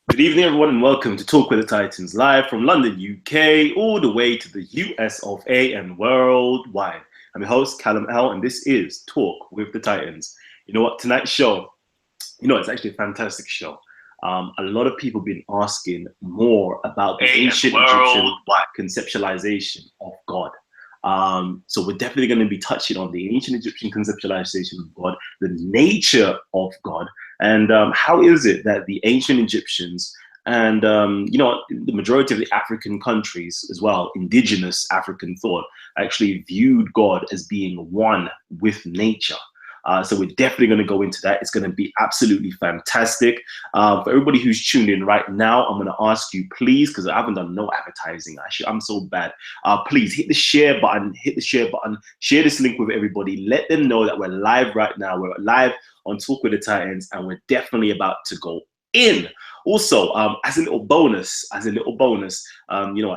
Good evening, everyone, and welcome to Talk with the Titans, live from London, UK, all the way to the US of A and worldwide. I'm your host, Callum L, and this is Talk with the Titans. You know what? Tonight's show, it's actually a fantastic show. A lot of people have been asking more about the ancient Egyptian conceptualization of God. So we're definitely going to be touching on the ancient Egyptian conceptualization of God, the nature of God, and how is it that the ancient Egyptians and the majority of the African countries as well, indigenous African thought, actually viewed God as being one with nature. So we're definitely going to go into that. It's going to be absolutely fantastic. For everybody who's tuned in right now, I'm going to ask you, please, because I haven't done no advertising. Actually, I'm so bad. Please hit the share button. Share this link with everybody. Let them know that we're live right now. We're live on Talk with the Titans, and we're definitely about to go in. Also, as a little bonus, a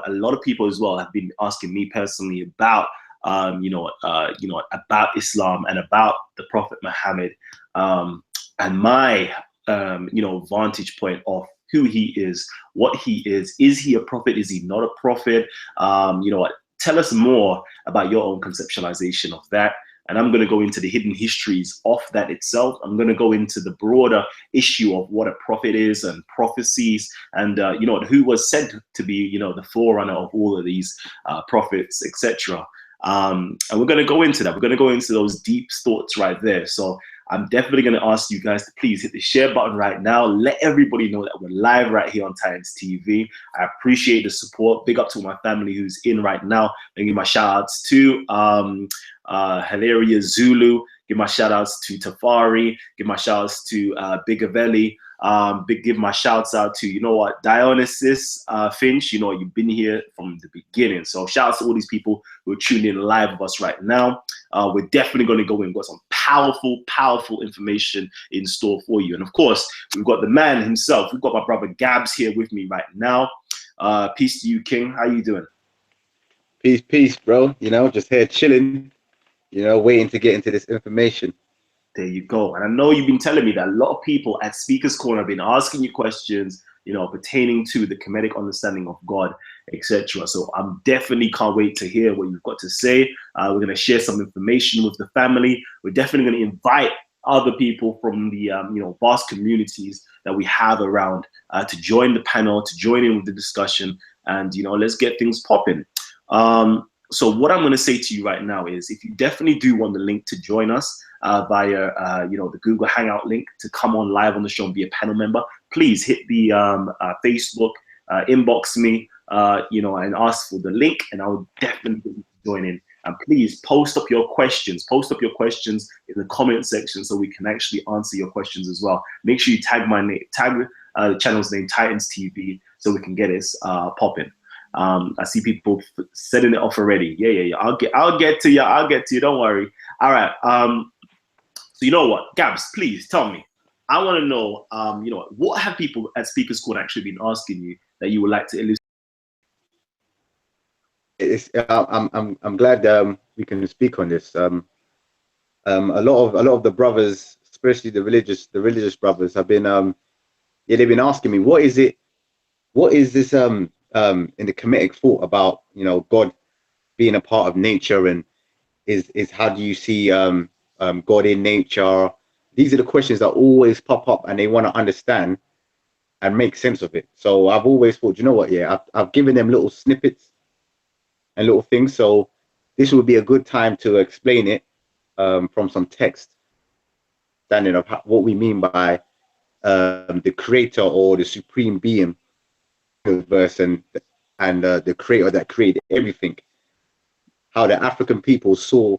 lot of people as well have been asking me personally about about Islam and about the Prophet Muhammad, and my, vantage point of who he is, what he is. Is he a prophet? Is he not a prophet? Tell us more about your own conceptualization of that. And I'm going to go into the hidden histories of that itself. I'm going to go into the broader issue of what a prophet is and prophecies, and who was said to be the forerunner of all of these prophets, etc. And we're going to go into that. We're going to go into those deep thoughts right there. So I'm definitely going to ask you guys to please hit the share button right now. Let everybody know that we're live right here on Titans TV. I appreciate the support. Big up to my family who's in right now. And give my shout outs to Hilaria Zulu. Give my shout outs to Tafari. Give my shout outs to Big Avelli. Give my shouts out to, Dionysus Finch. You've been here from the beginning. So shout out to all these people who are tuned in live with us right now. We're definitely going to go in. We've got some powerful information in store for you. And of course, we've got the man himself. We've got my brother Gabs here with me right now. Peace to you, King. How you doing? Peace, bro. Just here chilling, waiting to get into this information. There you go. And I know you've been telling me that a lot of people at Speaker's Corner have been asking you questions, pertaining to the Kemetic understanding of God, etc. So I'm definitely can't wait to hear what you've got to say. We're going to share some information with the family. We're definitely going to invite other people from the vast communities that we have around to join the panel, to join in with the discussion, and let's get things popping. So what I'm going to say to you right now is, if you definitely do want the link to join us via the Google Hangout link to come on live on the show and be a panel member, please hit the Facebook, inbox me, and ask for the link, and I will definitely join in. And please post up your questions. Post up your questions in the comment section so we can actually answer your questions as well. Make sure you tag my name, tag the channel's name, Titans TV, so we can get this popping. I see people setting it off already. Yeah. I'll get to you. Don't worry. All right. So you know what, Gabs, please tell me. I want to know, what have people at Speaker's Corner actually been asking you that you would like to illustrate? I'm glad we can speak on this. A lot of the brothers, especially the religious brothers, have been they've been asking me, what is this in the Kemetic thought about God being a part of nature, and is how do you see God in nature? These are the questions that always pop up, and they want to understand and make sense of it. So I've always thought, I've given them little snippets and little things. So this would be a good time to explain it from some text, standing of what we mean by the creator or the supreme being, verse, and the creator that created everything. How the African people saw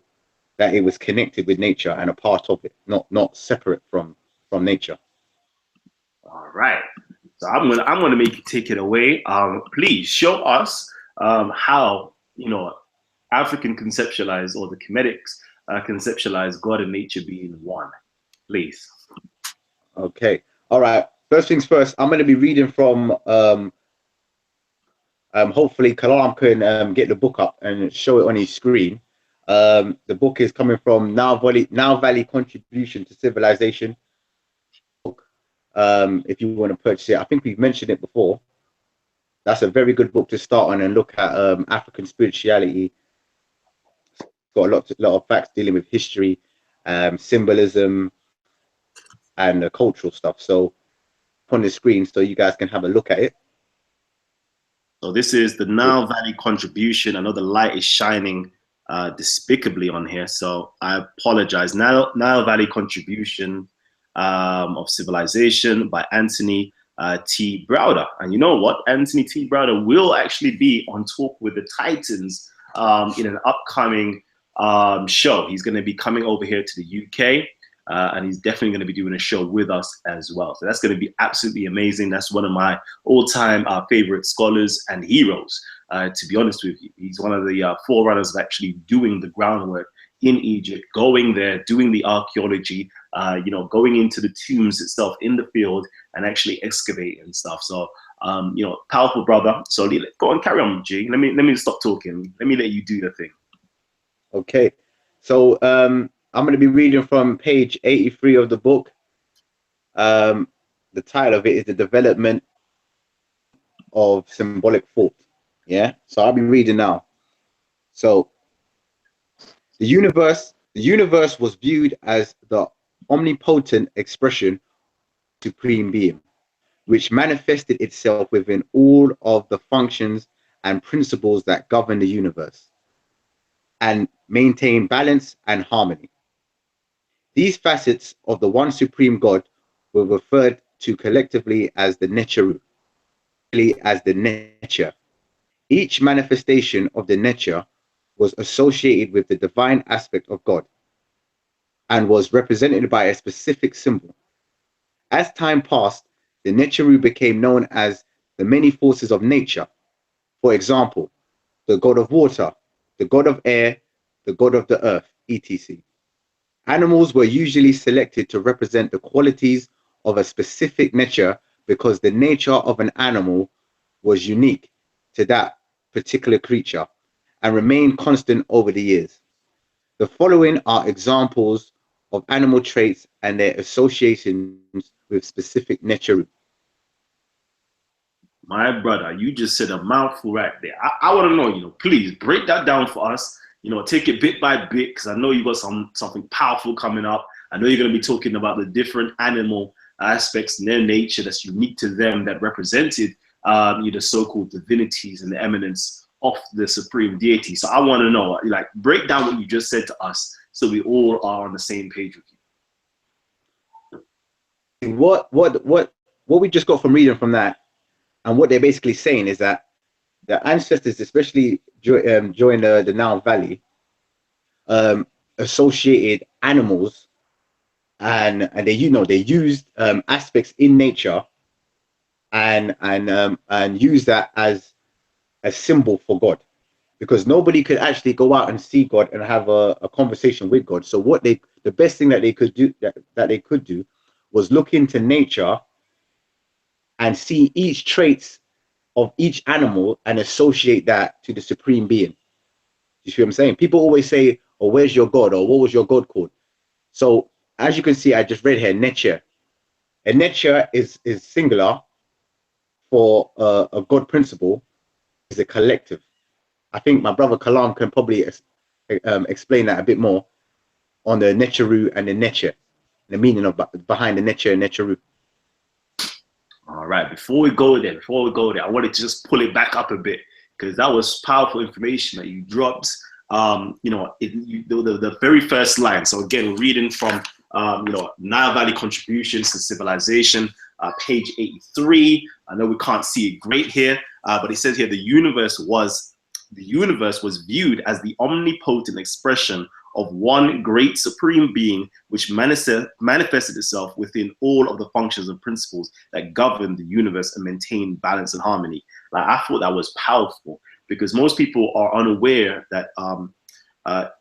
that it was connected with nature and a part of it, not separate from nature. All right. So I'm gonna make you take it away. Please show us how African conceptualize, or the Kemetics conceptualize God and nature being one. Please. Okay. All right. First things first. I'm going to be reading from. Hopefully, Kalam can get the book up and show it on his screen. The book is coming from Now Valley Contribution to Civilization. if you want to purchase it. I think we've mentioned it before. That's a very good book to start on and look at African spirituality. It's got a lot of facts dealing with history, symbolism, and cultural stuff. So on the screen, so you guys can have a look at it. So this is the Nile Valley contribution. I know the light is shining despicably on here, so I apologize. Nile Valley contribution of civilization by Anthony T. Browder. And you know what? Anthony T. Browder will actually be on Talk with the Titans in an upcoming show. He's going to be coming over here to the UK. And he's definitely going to be doing a show with us as well. So that's going to be absolutely amazing. That's one of my all-time favorite scholars and heroes, to be honest with you. He's one of the forerunners of actually doing the groundwork in Egypt, going there, doing the archaeology, you know, going into the tombs itself in the field and actually excavating and stuff. So, you know, powerful brother. So go on, carry on, G. Let me stop talking. Let me let you do your thing. Okay. So, I'm going to be reading from page 83 of the book. The title of it is The Development of Symbolic Thought. Yeah, so I'll be reading now. So the universe was viewed as the omnipotent expression of supreme being, which manifested itself within all of the functions and principles that govern the universe and maintain balance and harmony. These facets of the one supreme God were referred to collectively as the Necharu, as the nature. Each manifestation of the nature was associated with the divine aspect of God and was represented by a specific symbol. As time passed, the Necharu became known as the many forces of nature. For example, the god of water, the god of air, the god of the earth, etc. Animals were usually selected to represent the qualities of a specific nature because the nature of an animal was unique to that particular creature and remained constant over the years. The following are examples of animal traits and their associations with specific nature. My brother, you just said a mouthful right there. I want to know, you know, please break that down for us. You know, take it bit by bit, because I know you got something powerful coming up. I know you're going to be talking about the different animal aspects in their nature that's unique to them, that represented the so-called divinities and the eminence of the supreme deity. So I want to know, like, break down what you just said to us, so we all are on the same page with you. What we just got from reading from that, and what they're basically saying is that the ancestors, especially during the Nile Valley, associated animals and they used aspects in nature and use that as a symbol for God, because nobody could actually go out and see God and have a conversation with God. So the best thing that they could do was look into nature and see each traits of each animal and associate that to the supreme being. You see what I'm saying? People always say, "Oh, where's your God?" or "What was your God called?" So as you can see, I just read here nature. And nature is singular for a God principle is a collective. I think my brother Kalam can probably explain that a bit more on the Necharu and the nature, the meaning of behind the nature and Necharu. All right, before we go there, I wanted to just pull it back up a bit, because that was powerful information that you dropped. You know, the very first line. So again, we're reading from you know, Nile Valley Contributions to Civilization, page 83. I know we can't see it great here, but it says here the universe was viewed as the omnipotent expression of one great supreme being, which manifested itself within all of the functions and principles that govern the universe and maintain balance and harmony. Like, I thought that was powerful, because most people are unaware that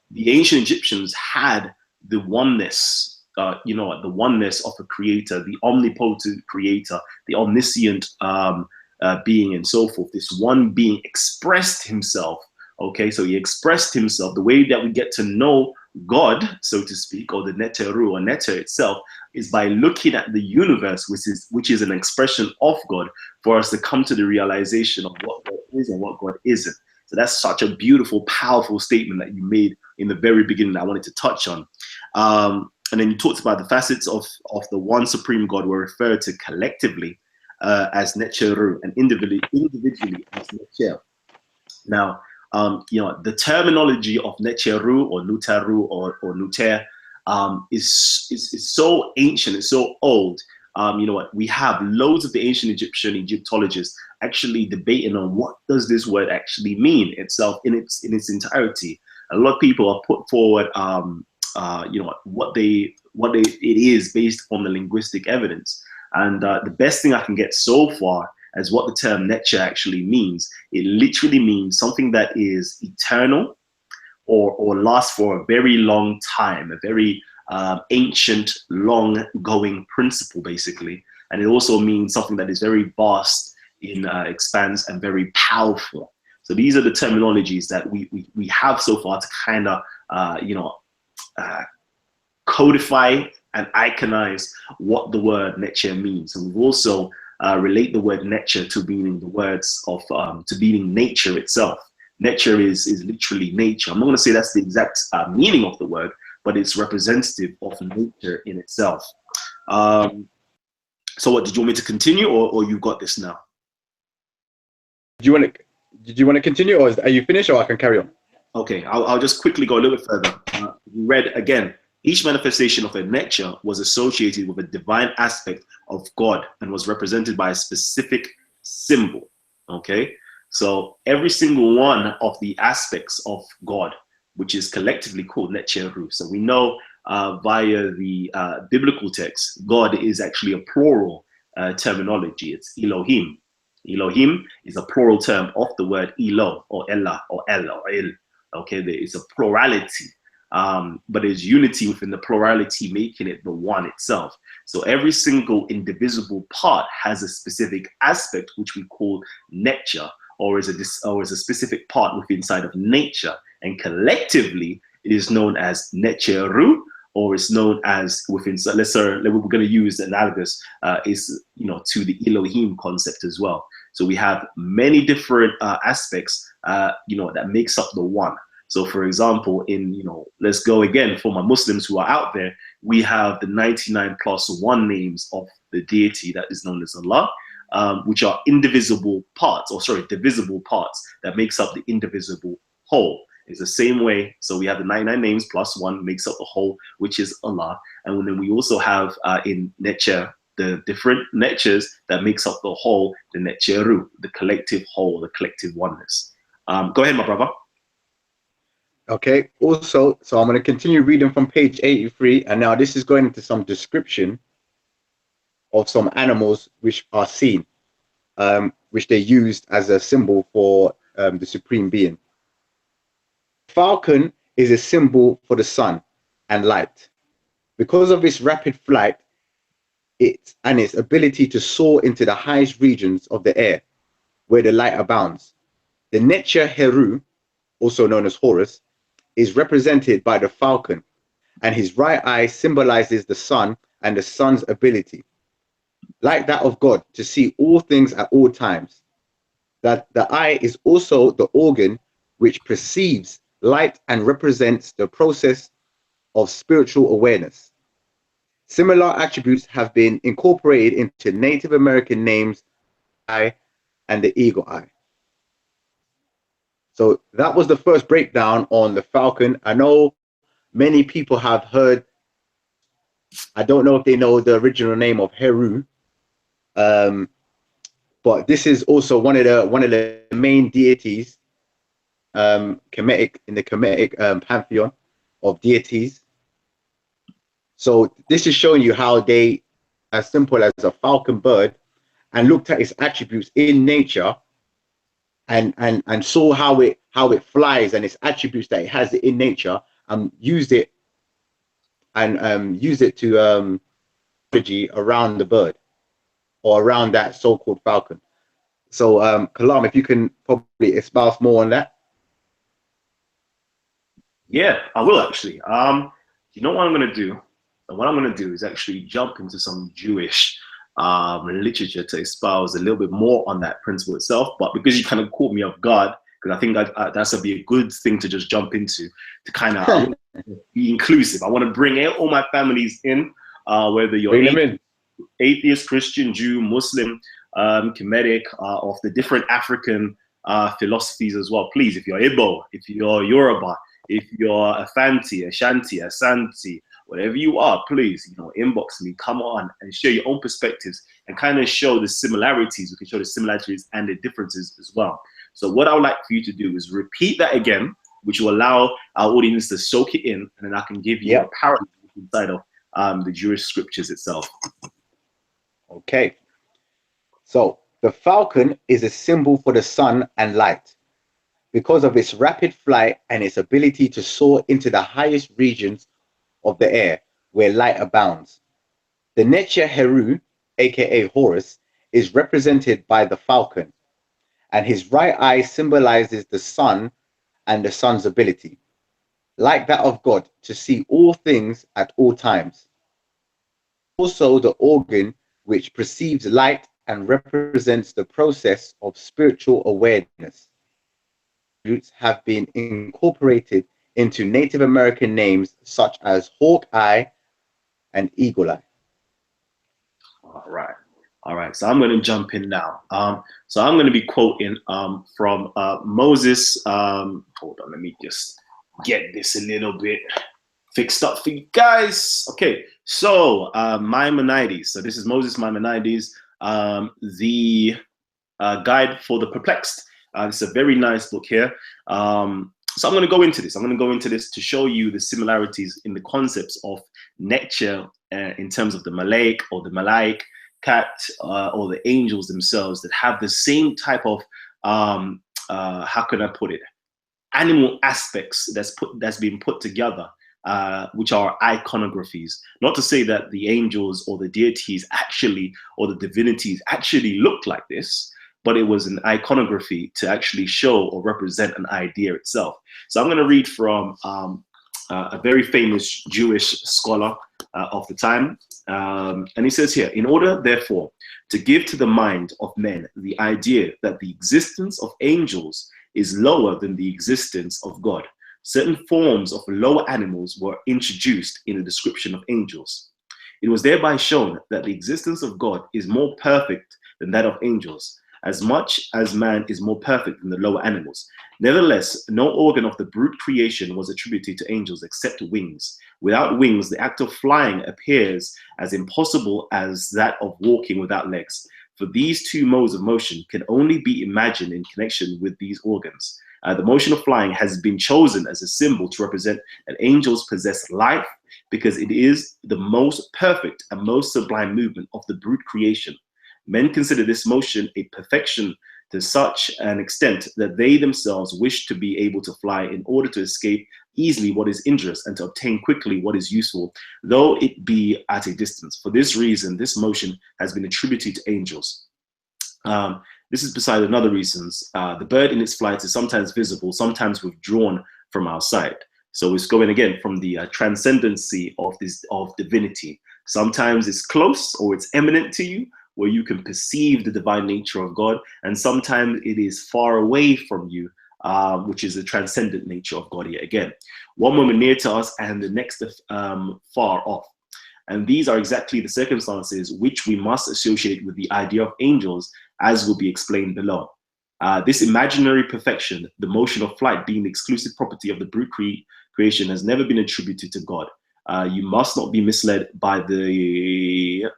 the ancient Egyptians had the oneness, you know, the oneness of a creator, the omnipotent creator, the omniscient being, and so forth. This one being expressed himself. Okay, so he expressed himself. The way that we get to know God, so to speak, or the Neteru or Neter itself, is by looking at the universe, which is an expression of God, for us to come to the realization of what God is and what God isn't. So that's such a beautiful, powerful statement that you made in the very beginning that I wanted to touch on. And then you talked about the facets of the one supreme God were referred to collectively as Necheru and individually as Necher. Now, the terminology of Necheru or Nutaru or Nuter is so ancient, it's so old. We have loads of the ancient Egyptologists actually debating on what does this word actually mean itself in its entirety. A lot of people have put forward, what it is based on the linguistic evidence. And the best thing I can get so far as what the term Necha actually means, it literally means something that is eternal or lasts for a very long time, a very ancient, long-going principle, basically. And it also means something that is very vast in expanse and very powerful. So these are the terminologies that we have so far to kind of, codify and iconize what the word Necha means. And we've also relate the word Necha to meaning the words of, to meaning nature itself. Nature is literally nature. I'm not going to say that's the exact meaning of the word, but it's representative of nature in itself. So what, did you want me to continue or you got this now? Did you want to continue, or are you finished, or I can carry on? Okay, I'll just quickly go a little bit further. We read again, each manifestation of a nature was associated with a divine aspect of God and was represented by a specific symbol. Okay, so every single one of the aspects of God, which is collectively called Necheru. So we know via the biblical text, God is actually a plural terminology. It's Elohim. Elohim is a plural term of the word Elo or Ella or El or Il. Okay, there is a plurality, but there's unity within the plurality, making it the one itself. So every single indivisible part has a specific aspect, which we call nature, or is a specific part within inside of nature, and collectively it is known as Necheru, or it's known as within. So we're going to use analogous to the Elohim concept as well. So we have many different aspects, that makes up the one. So for example, let's go again for my Muslims who are out there, we have the 99 plus one names of the deity that is known as Allah, which are divisible parts that makes up the indivisible whole. It's the same way. So we have the 99 names plus one makes up the whole, which is Allah. And then we also have in Necher, the different Netchers that makes up the whole, the Necheru, the collective whole, the collective oneness. Go ahead, my brother. Okay, also, so I'm going to continue reading from page 83, and now this is going into some description of some animals which are seen, which they used as a symbol for the supreme being. Falcon is a symbol for the sun and light. Because of its rapid flight, its ability to soar into the highest regions of the air, where the light abounds. The Necher Heru, also known as Horus, is represented by the falcon, and his right eye symbolizes the sun and the sun's ability, like that of God, to see all things at all times. That the eye is also the organ which perceives light and represents the process of spiritual awareness. Similar attributes have been incorporated into Native American names, eye and the eagle eye. So that was the first breakdown on the falcon. I know many people have heard, I don't know if they know the original name of Heru, but this is also one of the main deities, Kemetic, in the Kemetic pantheon of deities. So this is showing you how they, as simple as a falcon bird, and looked at its attributes in nature, and saw how it flies and its attributes that it has in nature, and used it to around the bird, or around that so-called falcon. So Kalam, if you can probably espouse more on that. Yeah, I will actually. You know what I'm gonna do? And what I'm gonna do is actually jump into some Jewish literature to espouse a little bit more on that principle itself. But because you kind of caught me off guard, because I think that's gonna be a good thing to just jump into to kind of be inclusive. I want to bring all my families in, whether you're Bring them in. atheist, Christian, Jew, Muslim, Kemetic, of the different African philosophies as well. Please, if you're Igbo, if you're Yoruba, if you're Afanti, Ashanti, Asante, whatever you are, please, inbox me, come on and share your own perspectives and kind of show the similarities. We can show the similarities and the differences as well. So what I would like for you to do is repeat that again, which will allow our audience to soak it in, and then I can give you a parallel inside of the Jewish scriptures itself. Okay. So the falcon is a symbol for the sun and light because of its rapid flight and its ability to soar into the highest regions of the air where light abounds. The Necha Heru, aka Horus, is represented by the falcon, and his right eye symbolizes the sun and the sun's ability, like that of God, to see all things at all times. Also the organ which perceives light and represents the process of spiritual awareness. Roots have been incorporated into Native American names such as Hawkeye and Eagle Eye. All right. So I'm going to jump in now. So I'm going to be quoting from Moses. Hold on, let me just get this a little bit fixed up for you guys. Okay, so Maimonides. So this is Moses Maimonides, the Guide for the Perplexed. It's a very nice book here. So I'm going to go into this. I'm going to go into this to show you the similarities in the concepts of Necha in terms of the Malaic or the Malaik cat or the angels themselves that have the same type of, how can I put it, animal aspects that's being put together, which are iconographies. Not to say that the angels or the deities actually, or the divinities actually look like this, but it was an iconography to actually show or represent an idea itself. So I'm going to read from a very famous Jewish scholar of the time. And he says here, in order, therefore, to give to the mind of men the idea that the existence of angels is lower than the existence of God, certain forms of lower animals were introduced in the description of angels. It was thereby shown that the existence of God is more perfect than that of angels, as much as man is more perfect than the lower animals. Nevertheless, no organ of the brute creation was attributed to angels except wings. Without wings, the act of flying appears as impossible as that of walking without legs. For these two modes of motion can only be imagined in connection with these organs. The motion of flying has been chosen as a symbol to represent that angels possess life because it is the most perfect and most sublime movement of the brute creation. Men consider this motion a perfection to such an extent that they themselves wish to be able to fly in order to escape easily what is injurious and to obtain quickly what is useful, though it be at a distance. For this reason, this motion has been attributed to angels. This is beside another reasons. The bird in its flight is sometimes visible, sometimes withdrawn from our sight. So it's going again from the transcendency of divinity. Sometimes it's close or it's eminent to you, where you can perceive the divine nature of God, and sometimes it is far away from you, which is the transcendent nature of God yet again. One moment near to us and the next far off. And these are exactly the circumstances which we must associate with the idea of angels, as will be explained below. This imaginary perfection, the motion of flight being the exclusive property of the brute creation, has never been attributed to God. You must not be misled by the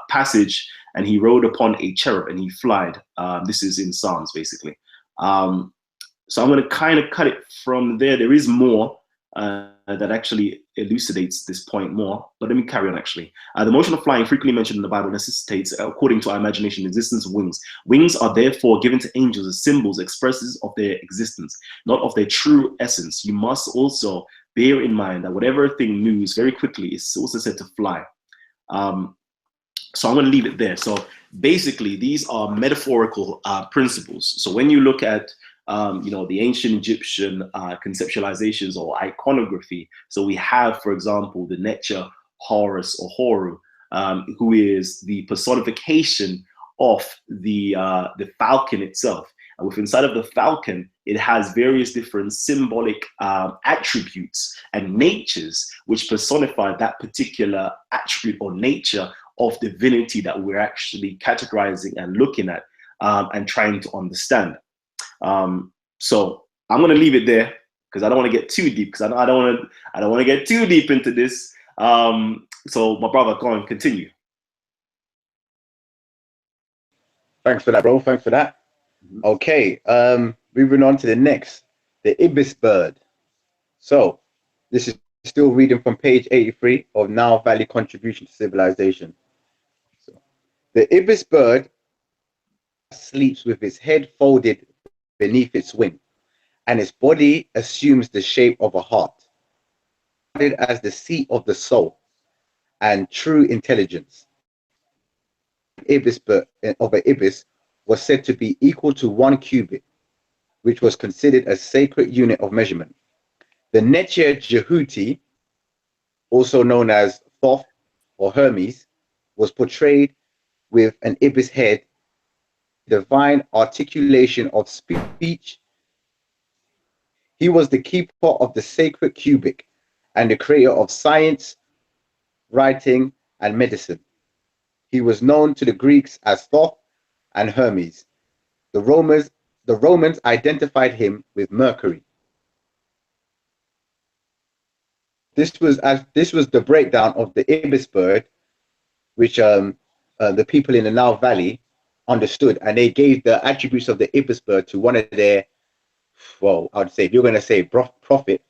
passage, and he rode upon a cherub and he flied. This is in Psalms, basically. So I'm going to kind of cut it from there. There is more that actually elucidates this point more, but let me carry on actually. The motion of flying frequently mentioned in the Bible necessitates, according to our imagination, the existence of wings. Wings are therefore given to angels as symbols, expresses of their existence, not of their true essence. You must also bear in mind that whatever thing moves very quickly is also said to fly. So I'm going to leave it there. So basically, these are metaphorical principles. So when you look at the ancient Egyptian conceptualizations or iconography. So we have, for example, the Necha, Horus, or Horu, who is the personification of the falcon itself. And within inside of the falcon, it has various different symbolic attributes and natures which personify that particular attribute or nature of divinity that we're actually categorizing and looking at and trying to understand. So I'm going to leave it there because I don't want to get too deep, because I don't want to get too deep into this. So my brother, go on, continue. Thanks for that, bro. Thanks for that. Okay, moving on to the next, the ibis bird. So this is still reading from page 83 of Nile Valley Contribution to Civilization. So, the ibis bird sleeps with its head folded beneath its wing, and its body assumes the shape of a heart, as the seat of the soul and true intelligence. Ibis of an ibis was said to be equal to 1 cubit, which was considered a sacred unit of measurement. The Necha Jehuti, also known as Thoth or Hermes, was portrayed with an ibis head, divine articulation of speech. He was the keeper of the sacred cubic and the creator of science, writing, and medicine. He was known to the Greeks as Thoth and Hermes. The Romans identified him with Mercury. This was the breakdown of the ibis bird, which the people in the Nile Valley understood, and they gave the attributes of the ibis bird to one of their, well, I would say, if you're going to say prophet,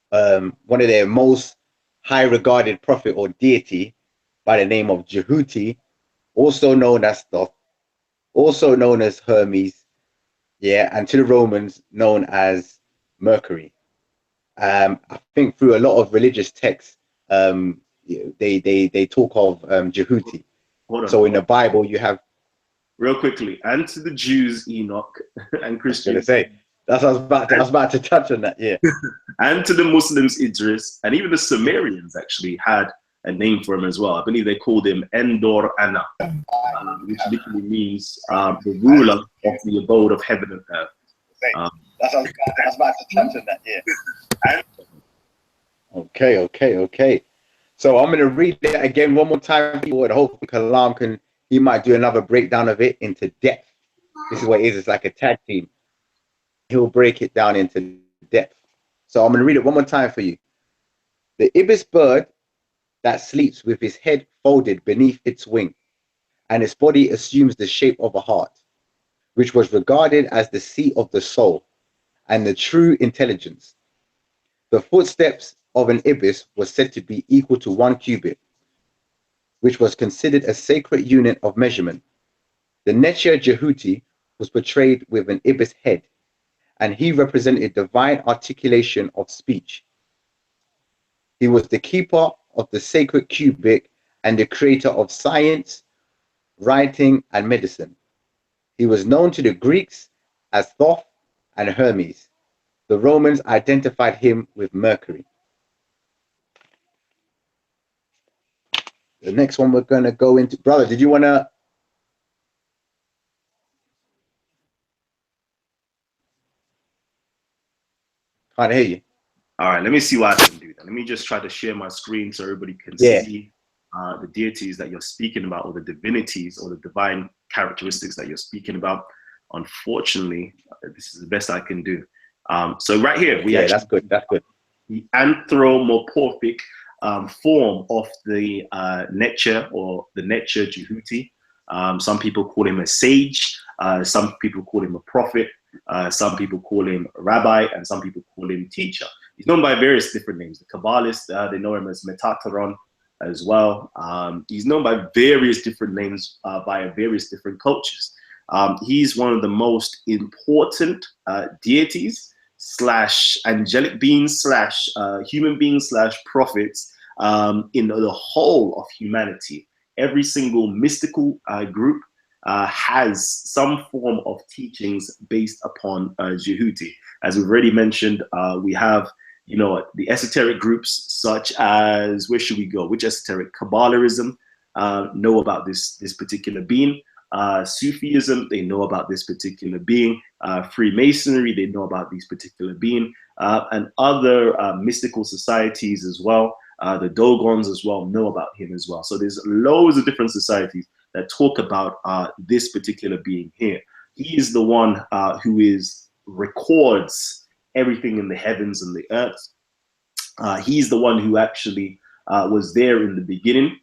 one of their most high regarded prophet or deity by the name of Jehuti, also known as Thoth, also known as Hermes, yeah, and to the Romans known as Mercury. I think through a lot of religious texts, they talk of Jehuti. So in the Bible, you have, real quickly, and to the Jews, Enoch, and Christians. I was gonna say, that's what I was about to touch on that, yeah. And to the Muslims, Idris, and even the Sumerians actually had a name for him as well. I believe they called him Endor Anna, which literally means the ruler of the abode of heaven and earth. That's what I was about to touch on that, yeah. Okay. So I'm going to read it again one more time, people, and hopefully Kalam he might do another breakdown of it into depth. This is what it is. It's like a tag team. He'll break it down into depth. So I'm going to read it one more time for you. The ibis bird that sleeps with his head folded beneath its wing, and its body assumes the shape of a heart, which was regarded as the seat of the soul and the true intelligence. The footsteps of an ibis was said to be equal to 1 cubit, which was considered a sacred unit of measurement. The Necha Jehuti was portrayed with an ibis head, and he represented divine articulation of speech. He was the keeper of the sacred cubic and the creator of science, writing, and medicine. He was known to the Greeks as Thoth and Hermes. The Romans identified him with Mercury. The next one we're going to go into, brother, did you want to? Can't hear you. All right, let me see what I can do. Let me just try to share my screen so everybody can see the deities that you're speaking about, or the divinities or the divine characteristics that you're speaking about. Unfortunately, this is the best I can do. So right here, we that's good. The anthropomorphic form of the Necha or the Necha Jehuti. Some people call him a sage. Some people call him a prophet. Some people call him a rabbi, and some people call him teacher. He's known by various different names. The Kabbalists, they know him as Metatron as well. He's known by various different names by various different cultures. He's one of the most important deities slash angelic beings slash human beings slash prophets in the whole of humanity. Every single mystical group has some form of teachings based upon Jehuti. As we've already mentioned, we have, you know, the esoteric groups such as, where should we go? Which esoteric? Kabbalism know about this particular being. Sufism, they know about this particular being. Freemasonry, they know about this particular being. And other mystical societies as well. The Dogons as well know about him as well. So there's loads of different societies that talk about this particular being here. He is the one who records everything in the heavens and the earth. He's the one who actually was there in the beginning.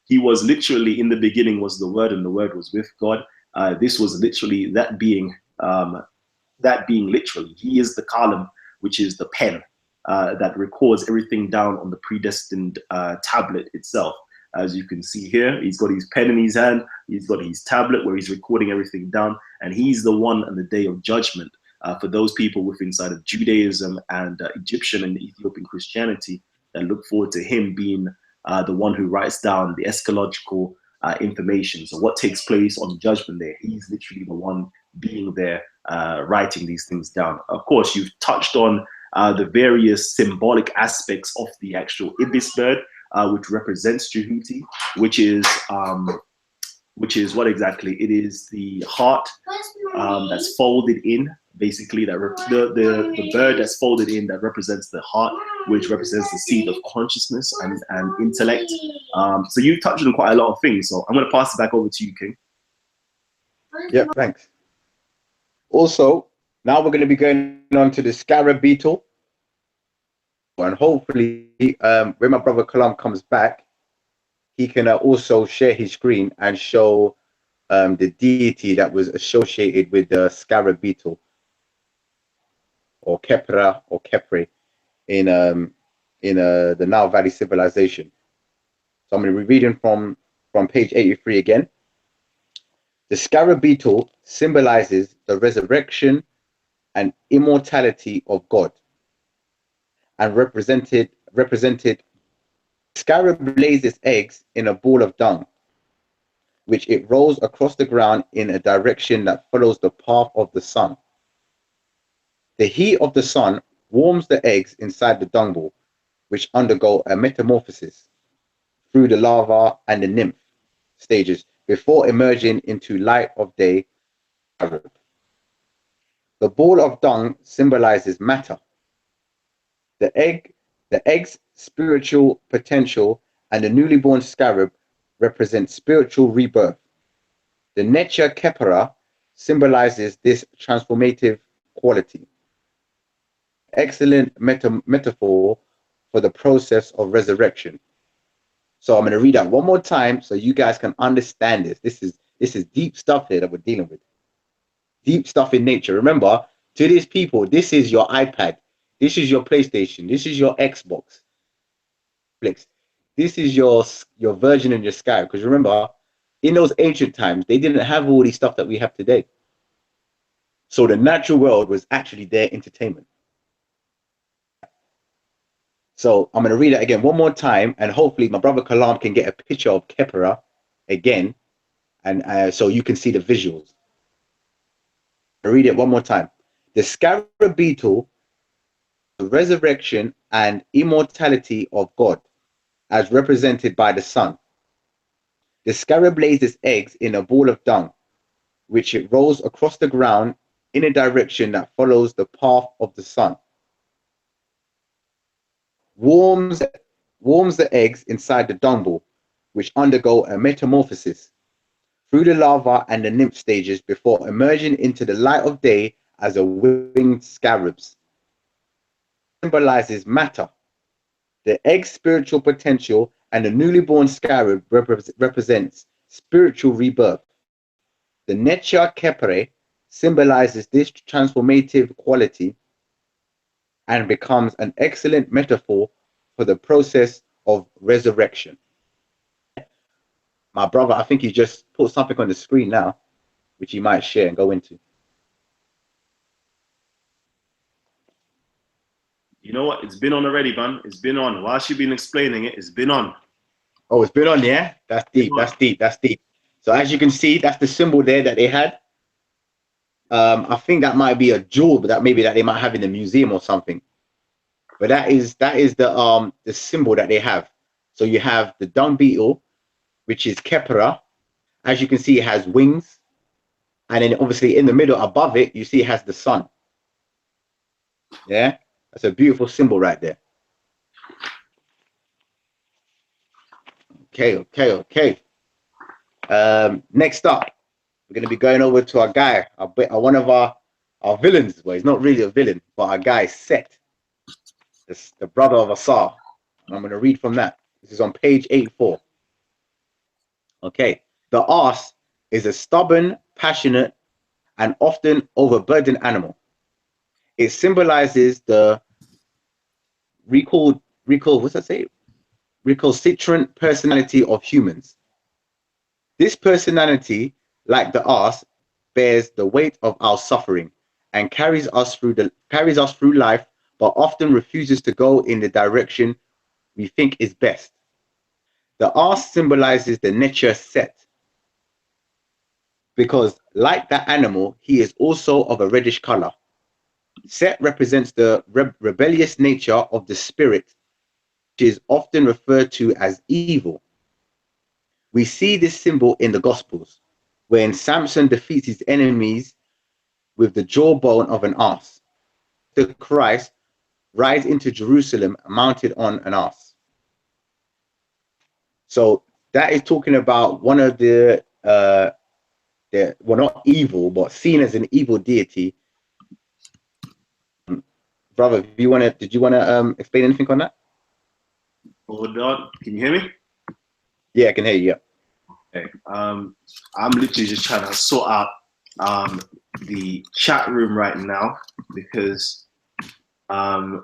He was literally, in the beginning was the Word, and the Word was with God. This was literally that being literally. He is the Kalam, which is the pen that records everything down on the predestined tablet itself. As you can see here, he's got his pen in his hand, he's got his tablet where he's recording everything down, and he's the one on the day of judgment for those people within inside of Judaism and Egyptian and Ethiopian Christianity that look forward to him being the one who writes down the eschatological information. So what takes place on judgment day, he's literally the one being there writing these things down. Of course, you've touched on the various symbolic aspects of the actual ibis bird, which represents Jehuti, which is what exactly? It is the heart that's folded in, basically, that the bird that's folded in that represents the heart, which represents the seed of consciousness and intellect. So you touched on quite a lot of things. So I'm going to pass it back over to you, King. Yeah, thanks. Also, now we're going to be going on to the scarab beetle. And hopefully, when my brother Kalam comes back, he can also share his screen and show the deity that was associated with the scarab beetle, or Kepra or Kepre, in the Nile Valley civilization. So I'm going to be reading from page 83 again. The scarab beetle symbolizes the resurrection and immortality of God, and represented scarab lays its eggs in a ball of dung, which it rolls across the ground in a direction that follows the path of the sun. The heat of the sun warms the eggs inside the dung ball, which undergo a metamorphosis through the larva and the nymph stages before emerging into light of day. The ball of dung symbolizes matter. The egg's spiritual potential, and the newly born scarab represent spiritual rebirth. The Necha Kepara symbolizes this transformative quality. Excellent metaphor for the process of resurrection. So I'm going to read that one more time so you guys can understand this. This is deep stuff here that we're dealing with. Deep stuff in nature. Remember, to these people, this is your iPad. This is your PlayStation. This is your Xbox. This is your Virgin and your Sky. Because remember, in those ancient times, they didn't have all these stuff that we have today. So the natural world was actually their entertainment. So I'm going to read it again one more time, and hopefully my brother Kalam can get a picture of Kepera again, and so you can see the visuals. I'll read it one more time. The scarab beetle, the resurrection and immortality of God, as represented by the sun. The scarab lays its eggs in a ball of dung, which it rolls across the ground in a direction that follows the path of the sun. Warms the eggs inside the dung ball, which undergo a metamorphosis through the larva and the nymph stages before emerging into the light of day as a winged scarabs. Symbolizes matter. The egg's spiritual potential, and the newly born scarab represents spiritual rebirth. The Necha Kepere symbolizes this transformative quality and becomes an excellent metaphor for the process of resurrection. My brother, I think he just put something on the screen now, which he might share and go into. You know what? It's been on already, man. It's been on. While she's been explaining it, it's been on. Oh, it's been on, yeah? That's deep, that's deep, that's deep. So as you can see, that's the symbol there that they had. I think that might be a jewel, but that maybe that they might have in the museum or something. But that is the symbol that they have. So you have the dung beetle, which is Kepera. As you can see, it has wings, and then obviously in the middle above it, you see it has the sun. Yeah, that's a beautiful symbol right there. Okay. Next up, we're going to be going over to our guy, one of our villains. Well, he's not really a villain, but our guy Set, the brother of Asar. And I'm going to read from that. This is on page 84. Okay, the ass is a stubborn, passionate, and often overburdened animal. It symbolizes the what's that say? Recalcitrant personality of humans. This personality, like the ass, bears the weight of our suffering and carries us through life, but often refuses to go in the direction we think is best. The ass symbolizes the nature Set, because like that animal, he is also of a reddish color. Set represents the rebellious nature of the spirit, which is often referred to as evil. We see this symbol in the Gospels, when Samson defeats his enemies with the jawbone of an ass. The Christ rides into Jerusalem mounted on an ass. So that is talking about one of the well, not evil, but seen as an evil deity. Brother, did you want to explain anything on that? Hold on, can you hear me? Yeah, I can hear you. Yeah. Okay. I'm literally just trying to sort out the chat room right now because yeah,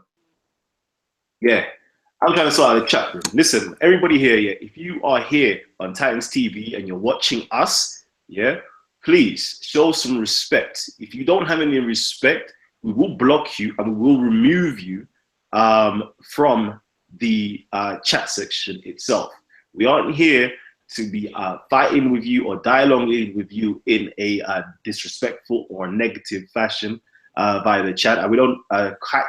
I'm trying to sort out the chat room. Listen, everybody here, yeah, if you are here on Titans TV and you're watching us, yeah, please show some respect. If you don't have any respect, we will block you and we will remove you from the chat section itself. We aren't here to be fighting with you or dialoguing with you in a disrespectful or negative fashion via the chat. And we don't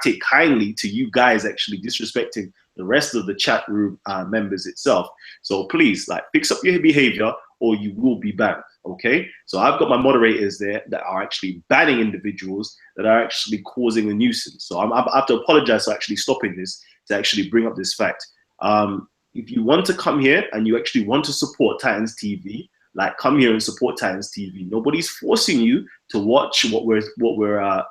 take kindly to you guys actually disrespecting the rest of the chat room members itself. So please, like, fix up your behavior or you will be banned, okay? So I've got my moderators there that are actually banning individuals that are actually causing a nuisance. So I have to apologize for actually stopping this to actually bring up this fact. If you want to come here and you actually want to support Titans TV, like, come here and support Titans TV. Nobody's forcing you to watch what we're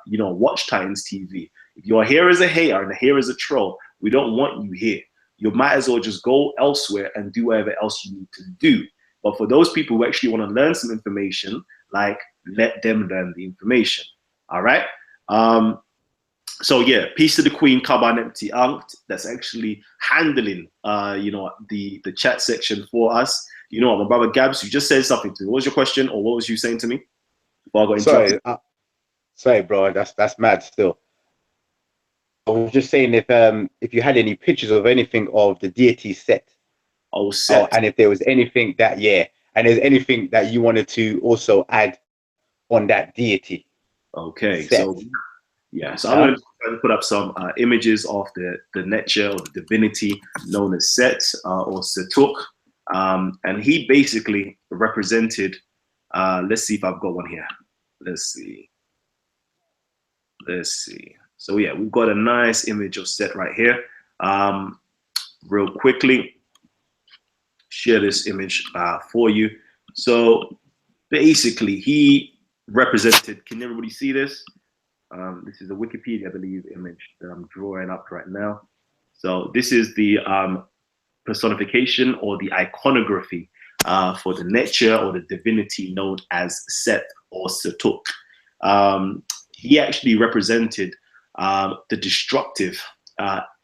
watch Titans TV. If you're here as a hater and here as a troll, we don't want you here. You might as well just go elsewhere and do whatever else you need to do. But for those people who actually want to learn some information, like, let them learn the information. All right. So yeah, peace to the Queen Kabanepti Angt that's actually handling the chat section for us. You know what, my brother Gabs, you just said something to me. What was your question, or what was you saying to me before I got interrupted? Sorry, bro, that's mad still. I was just saying if you had any pictures of anything of the deity Set. Oh, Set. And if there was anything that, and there's anything that you wanted to also add on that deity. Okay, Set. so yeah, so I'm going to try to put up some images of the nature or the divinity known as Set or Setuk. And he basically represented, let's see if I've got one here. Let's see. So yeah, we've got a nice image of Set right here. Real quickly, share this image for you. So basically, he represented, can everybody see this? This is a Wikipedia, I believe, image that I'm drawing up right now. So this is the personification or the iconography for the nature or the divinity known as Set or Setuk. He actually represented the destructive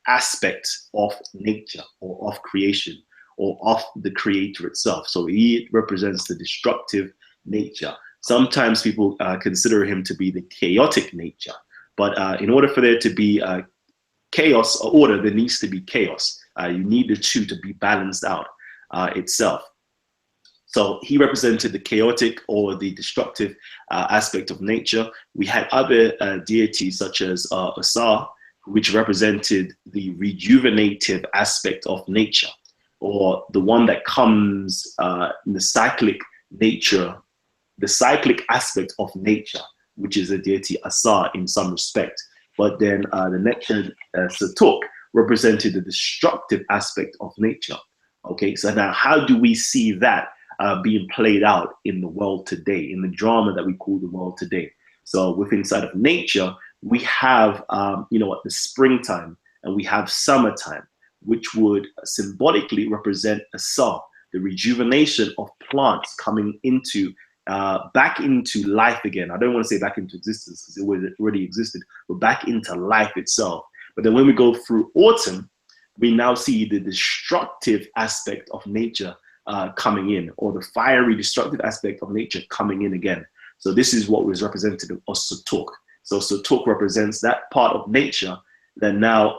aspect of nature or of creation or of the creator itself. So he represents the destructive nature. Sometimes people consider him to be the chaotic nature, but in order for there to be chaos or order, there needs to be chaos. You need the two to be balanced out itself. So he represented the chaotic or the destructive aspect of nature. We had other deities such as Asar, which represented the rejuvenative aspect of nature, or the one that comes in the cyclic nature, the cyclic aspect of nature, which is the deity Asar in some respect. But then the next Satuk represented the destructive aspect of nature. Okay, so now how do we see that being played out in the world today, in the drama that we call the world today? So within inside of nature, we have, the springtime, and we have summertime, which would symbolically represent Asar, the rejuvenation of plants coming into back into life again. I don't want to say back into existence because it already existed, but back into life itself. But then when we go through autumn, we now see the destructive aspect of nature coming in, or the fiery destructive aspect of nature coming in again. So this is what was represented of Satuk. So Satuk represents that part of nature that now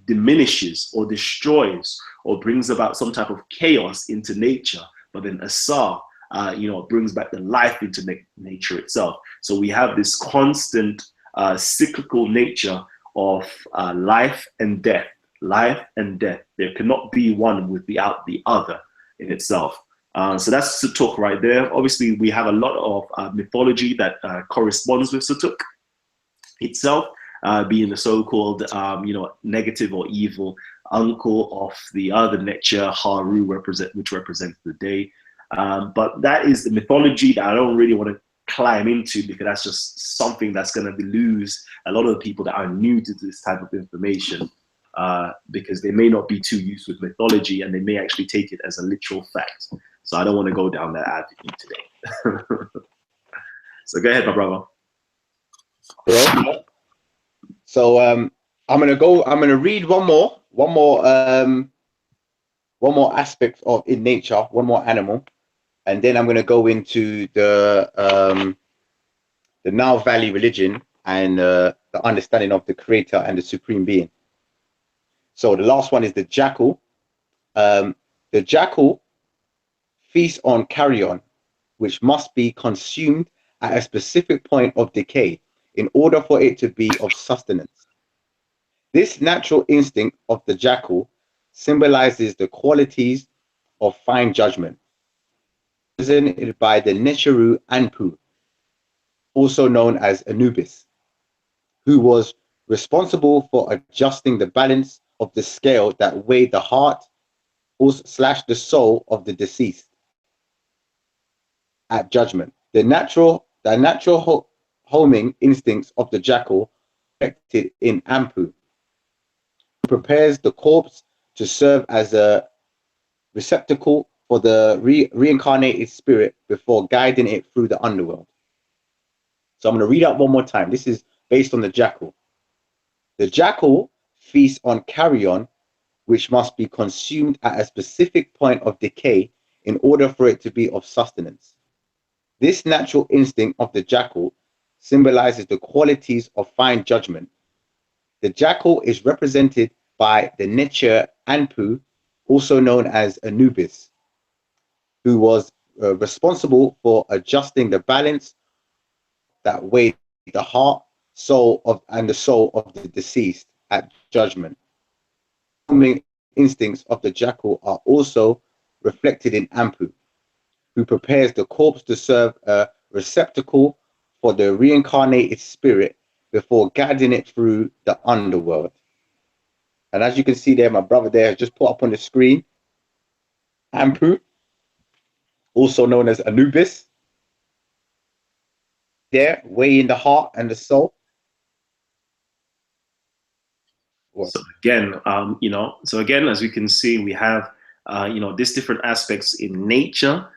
diminishes or destroys or brings about some type of chaos into nature. But then Asar, brings back the life into nature itself. So we have this constant cyclical nature of life and death, life and death. There cannot be one without the other in itself. So that's Satuk right there. Obviously, we have a lot of mythology that corresponds with Satuk itself, being the so-called, negative or evil uncle of the other nature, Haru, which represents the day. But that is the mythology that I don't really want to climb into, because that's just something that's going to lose a lot of the people that are new to this type of information, because they may not be too used with mythology and they may actually take it as a literal fact. So I don't want to go down that avenue today. So go ahead, my brother. Yeah. So I'm gonna read one more aspect of in nature, one more animal, and then I'm gonna go into the Nile Valley religion and the understanding of the creator and the supreme being. So the last one is the jackal. The jackal feasts on carrion, which must be consumed at a specific point of decay in order for it to be of sustenance. This natural instinct of the jackal symbolizes the qualities of fine judgment, represented by the Necheru Anpu, also known as Anubis, who was responsible for adjusting the balance of the scale that weighed the heart / the soul of the deceased at judgment. The natural homing instincts of the jackal reflected in Anpu, who prepares the corpse to serve as a receptacle for the reincarnated spirit before guiding it through the underworld. So I'm going to read out one more time. This is based on the jackal. The jackal feasts on carrion, which must be consumed at a specific point of decay in order for it to be of sustenance. This natural instinct of the jackal symbolizes the qualities of fine judgment. The jackal is represented by the Necher Anpu, also known as Anubis, who was responsible for adjusting the balance that weighed the heart, and the soul of the deceased at judgment. The instincts of the jackal are also reflected in Anpu, who prepares the corpse to serve a receptacle for the reincarnated spirit before guiding it through the underworld. And as you can see there, my brother there has just put up on the screen Anpu, also known as Anubis, there weighing the heart and the soul. So again, as we can see, we have these different aspects in nature,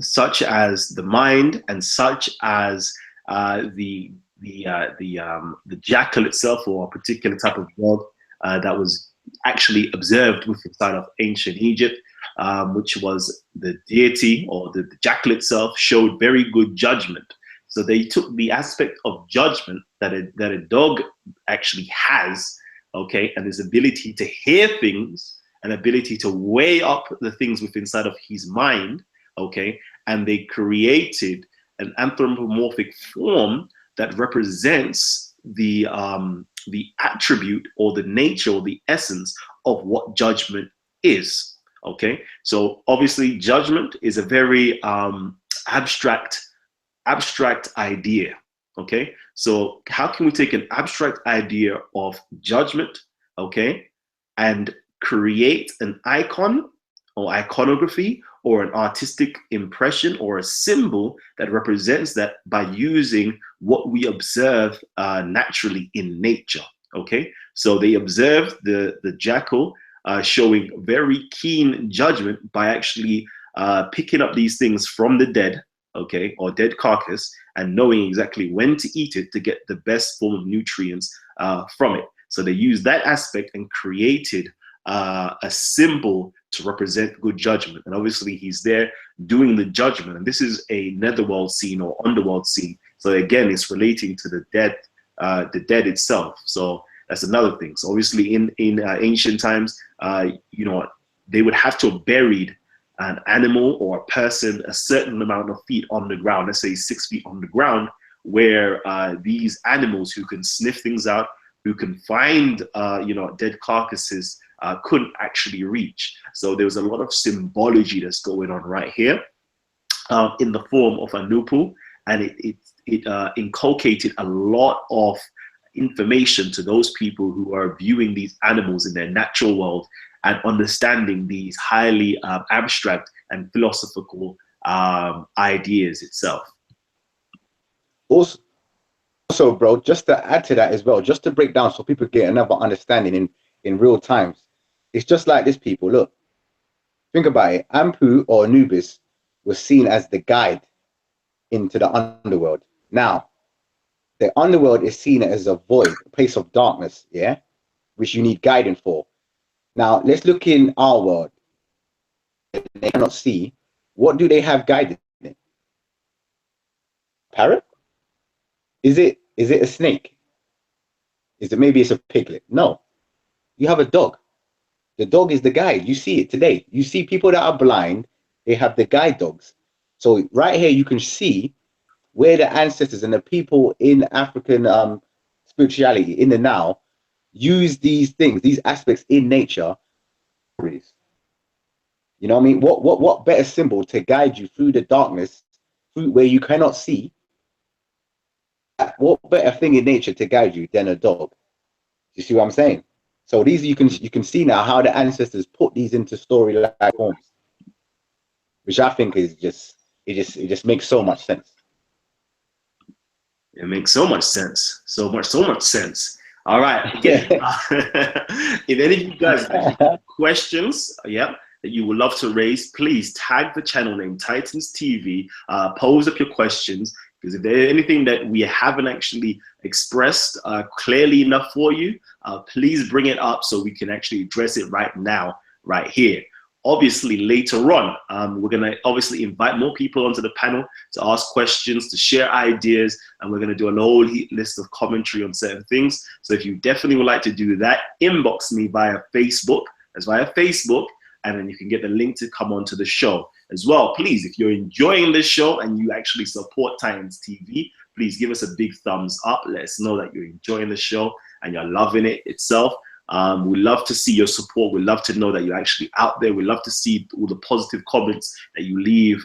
such as the mind, and such as the jackal itself, or a particular type of dog that was actually observed within inside of ancient Egypt, which was the deity, or the jackal itself showed very good judgment. So they took the aspect of judgment that a dog actually has, okay, and his ability to hear things an ability to weigh up the things within inside of his mind, okay, and they created an anthropomorphic form that represents the attribute or the nature or the essence of what judgment is. Okay, so obviously judgment is a very abstract idea. Okay, so how can we take an abstract idea of judgment, okay, and create an icon or iconography or an artistic impression or a symbol that represents that by using what we observe naturally in nature? Okay, so they observed the jackal showing very keen judgment by actually picking up these things from the dead, okay, or dead carcass, and knowing exactly when to eat it to get the best form of nutrients from it. So they used that aspect and created a symbol to represent good judgment. And obviously he's there doing the judgment. And this is a netherworld scene or underworld scene. So again, it's relating to the dead itself. So that's another thing. So obviously in ancient times, you know, they would have to have buried an animal or a person a certain amount of feet on the ground, let's say 6 feet on the ground, where these animals who can sniff things out, who can find you know, dead carcasses, couldn't actually reach. So there was a lot of symbology that's going on right here in the form of a nupu, and it inculcated a lot of information to those people who are viewing these animals in their natural world and understanding these highly abstract and philosophical ideas itself. Also, bro, just to add to that as well, just to break down so people get another understanding in real times, it's just like this, people. Look, think about it. Ampu or Anubis was seen as the guide into the underworld. Now, the underworld is seen as a void, a place of darkness, yeah, which you need guidance for. Now, let's look in our world. They cannot see. What do they have guided in? Parrot? Is it a snake? Is it maybe it's a piglet? No. You have a dog. The dog is the guide. You see it today. You see people that are blind, they have the guide dogs. So right here, you can see where the ancestors and the people in African spirituality in the now use these things, these aspects in nature. You know what I mean? What better symbol to guide you through the darkness, through where you cannot see? What better thing in nature to guide you than a dog? You see what I'm saying? So these you can see now how the ancestors put these into story-like forms, which I think is it just makes so much sense. It makes so much sense. So much sense. All right. Again, if any of you guys have questions, yeah, that you would love to raise, please tag the channel name Titans TV. Pose up your questions, because if there's anything that we haven't actually expressed clearly enough for you, please bring it up so we can actually address it right now, right here. Obviously, later on, we're going to obviously invite more people onto the panel to ask questions, to share ideas, and we're going to do a whole list of commentary on certain things. So if you definitely would like to do that, inbox me via Facebook. That's via Facebook, and then you can get the link to come onto the show as well. Please, if you're enjoying this show and you actually support Titans TV, please give us a big thumbs up. Let us know that you're enjoying the show and you're loving it itself. We love to see your support. We love to know that you're actually out there. We love to see all the positive comments that you leave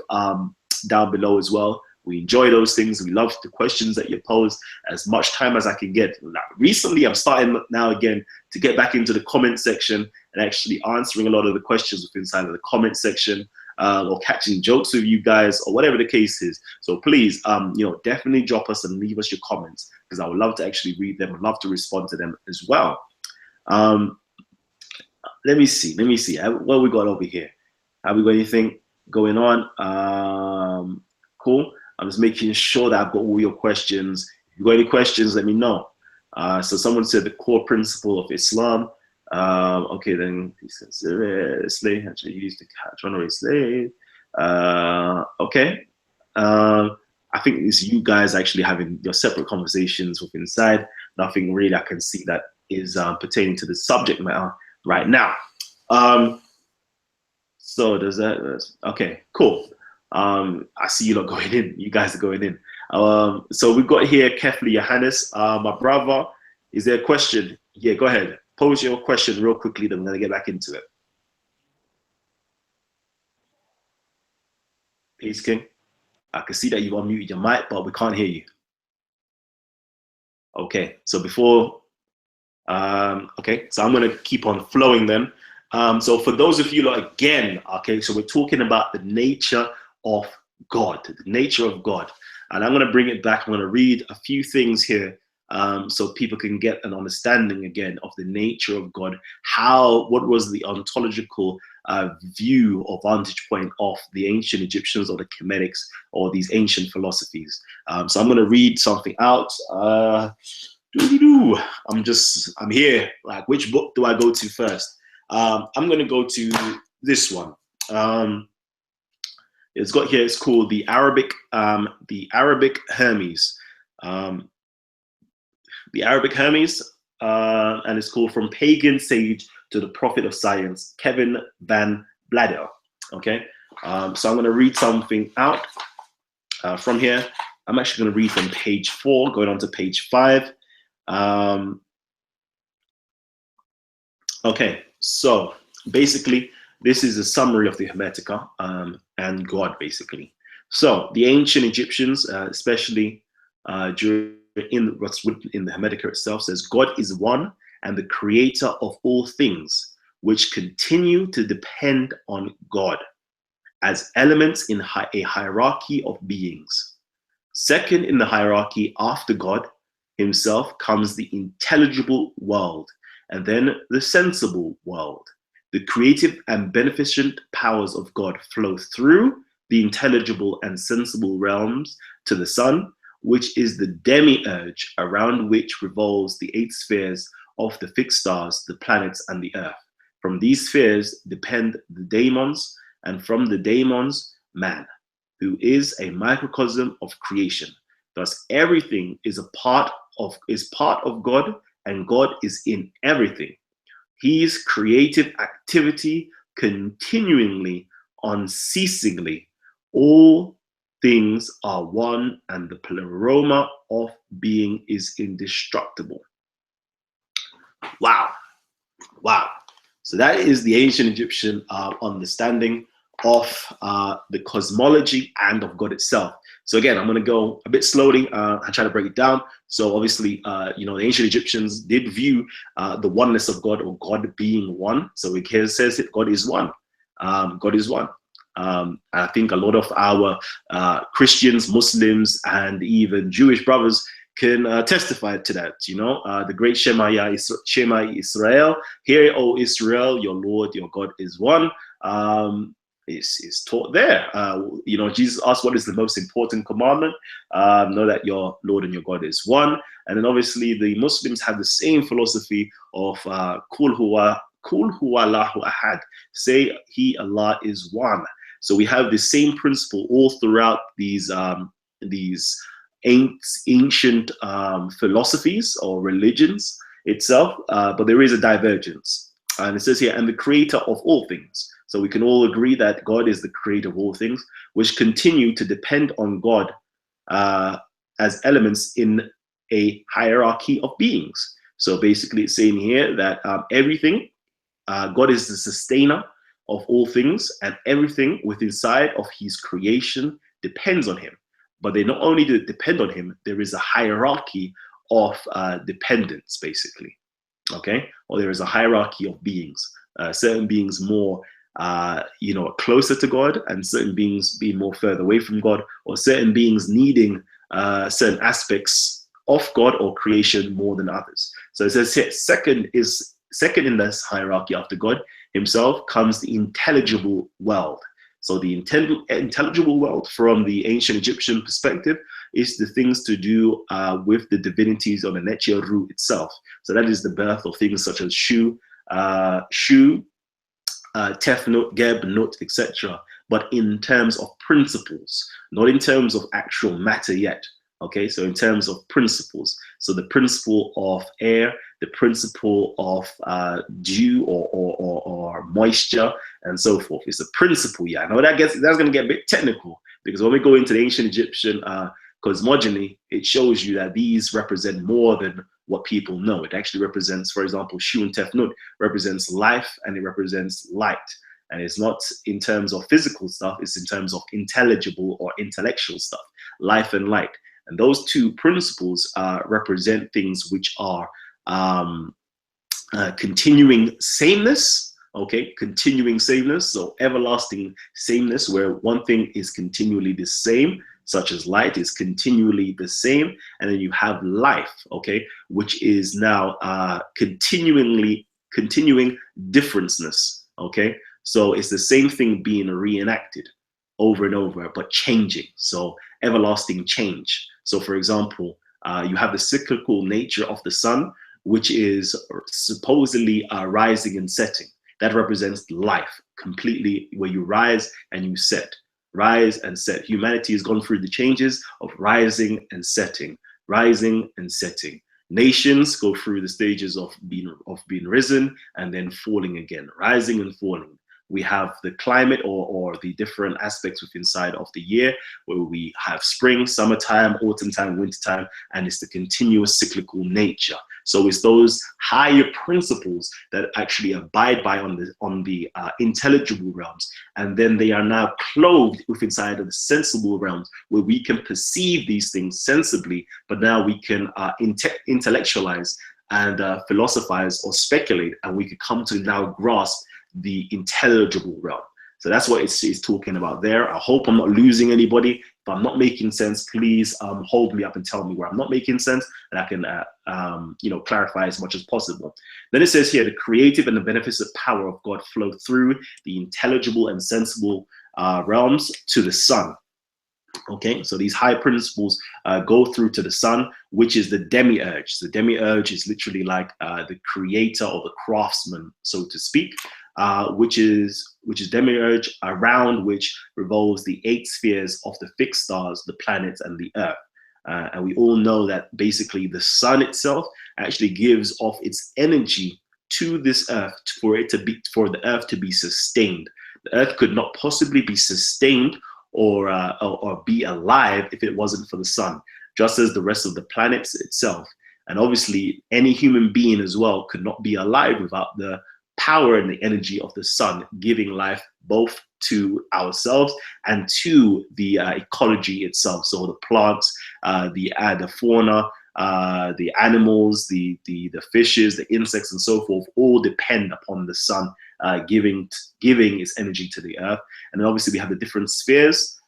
down below as well. We enjoy those things. We love the questions that you pose as much time as I can get. Recently, I'm starting now again to get back into the comment section and actually answering a lot of the questions within inside of the comment section, or catching jokes with you guys, or whatever the case is. So please, you know, definitely drop us and leave us your comments, because I would love to actually read them. I'd love to respond to them as well. Let me see. What we got over here? Have we got anything going on? Cool. I'm just making sure that I've got all your questions. If you've got any questions, let me know. So someone said the core principle of Islam. Okay, then he says slave actually used to catch runaway slave. Okay. I think it's you guys actually having your separate conversations with inside. Nothing really I can see that is pertaining to the subject matter right now. So does that, okay, cool. I see you lot going in. You guys are going in. So we've got here Kefli Johannes, my brother. Is there a question? Yeah, go ahead. Pose your question real quickly, then I'm going to get back into it. Peace, King. I can see that you've unmuted your mic, but we can't hear you. Okay, so before, okay, so I'm going to keep on flowing then. So for those of you, like, again, okay, so we're talking about the nature of God, the nature of God. And I'm going to bring it back. I'm going to read a few things here so people can get an understanding again of the nature of God, what was the ontological view or vantage point of the ancient Egyptians or the Kemetics or these ancient philosophies. So I'm going to read something out. I'm here. Like, which book do I go to first? I'm going to go to this one. It's got here. It's called the Arabic Hermes. The Arabic Hermes, and it's called From Pagan Sage to the Prophet of Science, Kevin Van Bladder. Okay, so I'm going to read something out from here. I'm actually going to read from page 4, going on to page 5. Okay, so basically, this is a summary of the Hermetica and God, basically. So the ancient Egyptians, especially in what's written in the Hermetica itself, says God is one and the creator of all things, which continue to depend on God as elements in a hierarchy of beings. Second in the hierarchy after God himself comes the intelligible world, and then the sensible world. The creative and beneficent powers of God flow through the intelligible and sensible realms to the sun, which is the demiurge around which revolves the 8 spheres of the fixed stars, the planets, and the earth. From these spheres depend the daemons, and from the daemons, man, who is a microcosm of creation. Thus, everything is part of God, and God is in everything. His creative activity continually, unceasingly. All things are one, and the pleroma of being is indestructible. Wow. Wow. So that is the ancient Egyptian understanding of the cosmology and of God itself. So again, I'm going to go a bit slowly and try to break it down. So obviously, the ancient Egyptians did view the oneness of God, or God being one. So it says that God is one. God is one. I think a lot of our Christians, Muslims, and even Jewish brothers can testify to that. The great Shema Israel, hear, O Israel, your Lord, your God is one. Is taught there. Jesus asked, what is the most important commandment? Know that your Lord and your God is one. And then obviously the Muslims have the same philosophy of Kul huwa Allahu ahad. Say He, Allah, is one. So we have the same principle all throughout these ancient philosophies or religions itself, but there is a divergence. And it says here, and the creator of all things. So we can all agree that God is the creator of all things, which continue to depend on God as elements in a hierarchy of beings. So basically it's saying here that everything, God is the sustainer of all things, and everything within inside of his creation depends on him. But they not only depend on him, there is a hierarchy of dependence, basically. Okay, or there is a hierarchy of beings. Certain beings more, closer to God, and certain beings being more further away from God, or certain beings needing certain aspects of God or creation more than others. So it says here, second in this hierarchy after God himself comes the intelligible world. So the intelligible world from the ancient Egyptian perspective is the things to do with the divinities on the Netia itself. So that is the birth of things such as Shu, Tefnut, Geb, Nut, etc. But in terms of principles, not in terms of actual matter yet. Okay, so in terms of principles, so the principle of air, the principle of dew or moisture, and so forth. It's a principle. Yeah, I know that's going to get a bit technical, because when we go into the ancient Egyptian cosmogony, it shows you that these represent more than what people know. It actually represents, for example, Shun Tefnut represents life and it represents light. And it's not in terms of physical stuff, it's in terms of intelligible or intellectual stuff, life and light. And those two principles represent things which are continuing sameness, okay, continuing sameness, so everlasting sameness, where one thing is continually the same, such as light is continually the same, and then you have life, okay, which is now continuing differenceness, okay. So it's the same thing being reenacted over and over, but changing. So everlasting change. So for example, you have the cyclical nature of the sun, which is supposedly rising and setting. That represents life completely, where you rise and you set, rise and set. Humanity has gone through the changes of rising and setting, rising and setting. Nations go through the stages of being risen and then falling again, rising and falling. We have the climate or the different aspects within inside of the year, where we have spring, summertime, autumn time, winter time, and it's the continuous cyclical nature. So it's those higher principles that actually abide by on the intelligible realms, and then they are now clothed with inside of the sensible realms, where we can perceive these things sensibly, but now we can intellectualize and philosophize or speculate, and we can come to now grasp the intelligible realm. So that's what it's talking about there. I hope I'm not losing anybody. If I'm not making sense, please hold me up and tell me where I'm not making sense, and I can clarify as much as possible. Then it says here, the creative and the beneficent power of God flow through the intelligible and sensible realms to the sun. Okay, so these high principles go through to the sun, which is the demiurge. The demiurge is literally like the creator or the craftsman, so to speak, which is demiurge, around which revolves the 8 spheres of the fixed stars, the planets, and the earth. And we all know that basically the sun itself actually gives off its energy to this earth for the earth to be sustained. The earth could not possibly be sustained or be alive if it wasn't for the sun, just as the rest of the planets itself. And obviously, any human being as well could not be alive without the power and the energy of the sun, giving life both to ourselves and to the ecology itself. So the plants, the fauna, the animals, the fishes, the insects, and so forth, all depend upon the sun giving its energy to the earth. And then obviously we have the different spheres,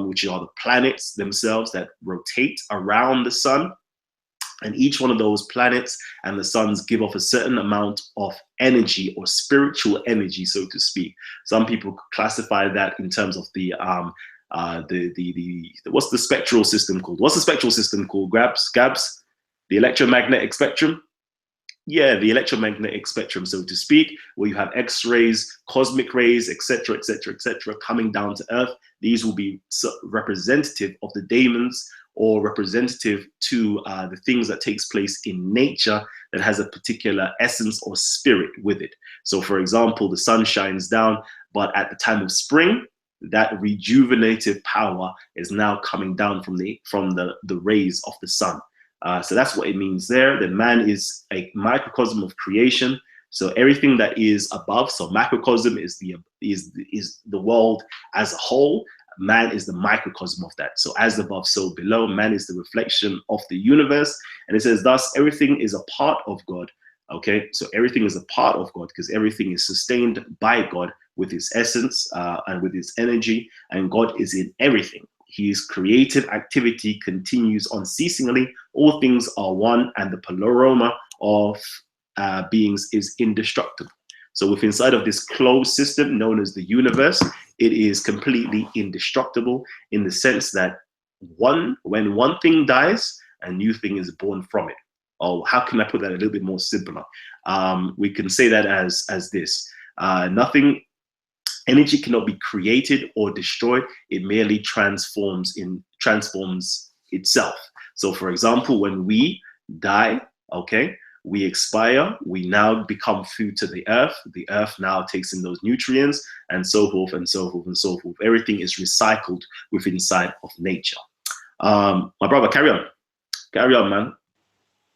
which are the planets themselves that rotate around the sun. And each one of those planets and the suns give off a certain amount of energy, or spiritual energy, so to speak. Some people classify that in terms of the what's the spectral system called? What's the spectral system called? Gabs? The electromagnetic spectrum? Yeah, the electromagnetic spectrum, so to speak, where you have X-rays, cosmic rays, etc., etc., etc., coming down to Earth. These will be representative of the daemons, or representative to the things that takes place in nature that has a particular essence or spirit with it. So for example, the sun shines down, but at the time of spring, that rejuvenative power is now coming down from the rays of the sun. So that's what it means there. That man is a microcosm of creation. So everything that is above, so macrocosm is the world as a whole. Man is the microcosm of that. So as above, so below. Man is the reflection of the universe. And it says, thus everything is a part of God. Okay, so everything is a part of God, because everything is sustained by God with his essence and with his energy, and God is in everything. His creative activity continues unceasingly. All things are one, and the panorama of beings is indestructible. So within inside of this closed system known as the universe, it is completely indestructible, in the sense that when one thing dies, a new thing is born from it. Or how can I put that a little bit more simpler? We can say that as this: energy cannot be created or destroyed. It merely transforms itself. So, for example, when we die, okay, we expire, we now become food to the earth. The earth now takes in those nutrients, and so forth and so forth and so forth. Everything is recycled within inside of nature. My brother, carry on, man.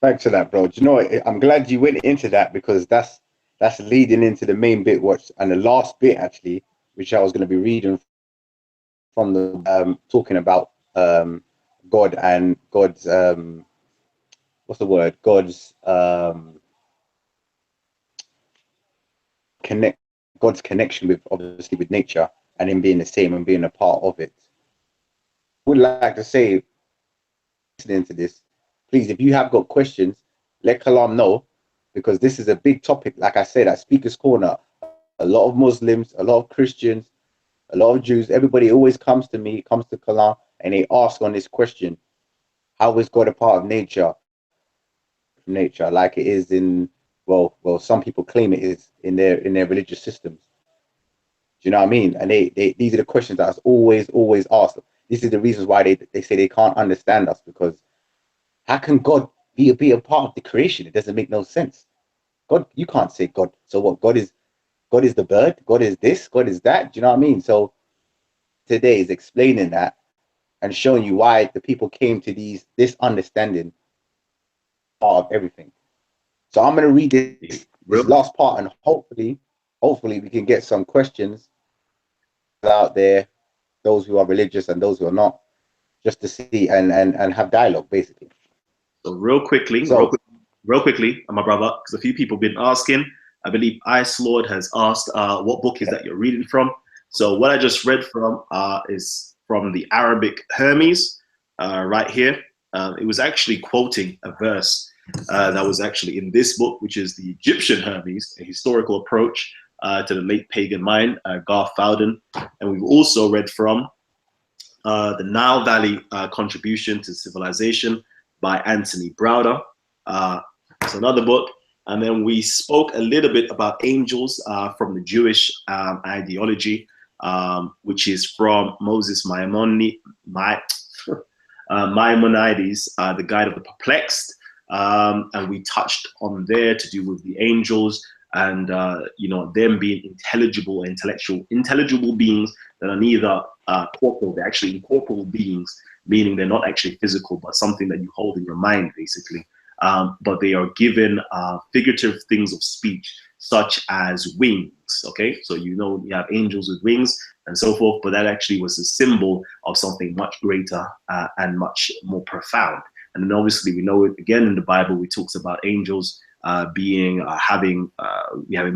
Thanks for that, bro. Do you know what? I'm glad you went into that, because that's leading into the main bit, and the last bit actually, which I was going to be reading from the talking about God and God's what's the word? God's connect God's connection with, obviously, with nature, and him being the same and being a part of it. I would like to say, listening to this, please, if you have got questions, let Kalam know, because this is a big topic. Like I said, at Speaker's Corner, a lot of Muslims, a lot of Christians, a lot of Jews, everybody always comes to me, comes to Kalam, and they ask on this question: how is God a part of nature? Nature, like it is in, well, some people claim it is in their religious systems. Do you know what I mean? And these are the questions that's always asked. This is the reasons why they say they can't understand us, because how can God be a part of the creation? It doesn't make no sense. God, you can't say God. So what? God is the bird. God is this. God is that. Do you know what I mean? So today is explaining that and showing you why the people came to this understanding of everything. So I'm going to read this last part, and hopefully we can get some questions out there, those who are religious and those who are not, just to see and have dialogue, basically. So real quickly, my brother, because a few people have been asking. I believe Ice Lord has asked, what book is that you're reading from? So what I just read from is from the Arabic Hermes, right here. It was actually quoting a verse that was actually in this book, which is the Egyptian Hermes, a historical approach to the late pagan mind, Garth Fowden. And we've also read from the Nile Valley Contribution to Civilization by Anthony Browder. It's another book. And then we spoke a little bit about angels from the Jewish ideology, which is from Moses Maimonides, The Guide of the Perplexed. And we touched on there to do with the angels and them being intelligible beings that are neither corporal, they're actually incorporeal beings, meaning they're not actually physical, but something that you hold in your mind, basically. But they are given figurative things of speech, such as wings. Okay, so you have angels with wings and so forth, but that actually was a symbol of something much greater and much more profound. And then obviously we know it again in the Bible. We talks about angels having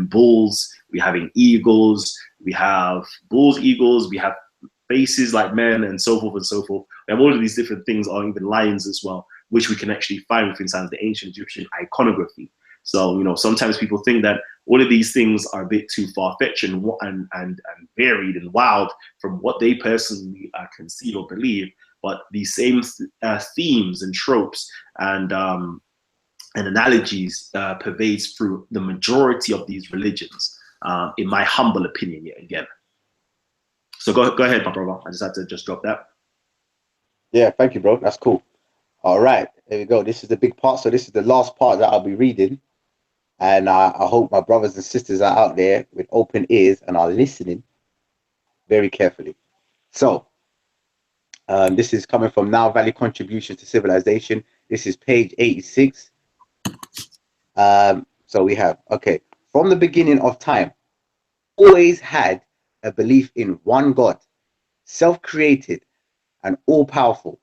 bulls, we having eagles, we have bulls, eagles, we have faces like men, and so forth and so forth. We have all of these different things, or even lions as well, which we can actually find within some of the ancient Egyptian iconography. So sometimes people think that all of these things are a bit too far-fetched and varied and wild from what they personally conceive or believe. But these same themes and tropes and analogies pervades through the majority of these religions, in my humble opinion, yet again. So go ahead, my brother. I just had to drop that. Yeah, thank you, bro. That's cool. All right, there we go. This is the big part. So this is the last part that I'll be reading. And I hope my brothers and sisters are out there with open ears and are listening very carefully. So this is coming from Nile Valley Contribution to Civilization. This is page 86. So we have, okay, from the beginning of time, always had a belief in one God, self-created and all-powerful.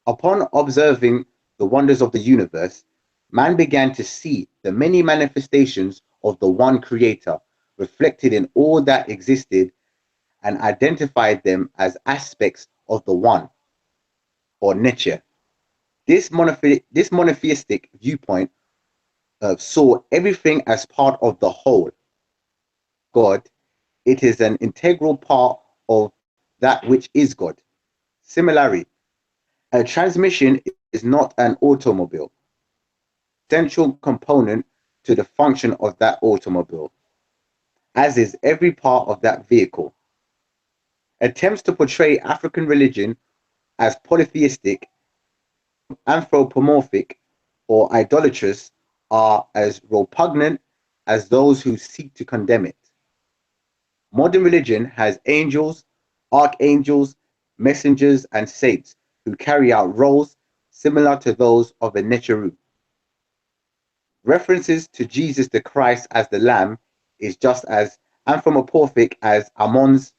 Upon observing the wonders of the universe, man began to see the many manifestations of the one creator reflected in all that existed and identified them as aspects of the one, or nature. This monotheistic viewpoint saw everything as part of the whole. God, it is an integral part of that which is God. Similarly, a transmission is not an automobile, essential component to the function of that automobile, as is every part of that vehicle. Attempts to portray African religion as polytheistic anthropomorphic or idolatrous are as repugnant as those who seek to condemn it. Modern religion has angels, archangels, messengers, and saints who carry out roles similar to those of a Necheru. References to Jesus the Christ as the Lamb is just as anthropomorphic as Ammon's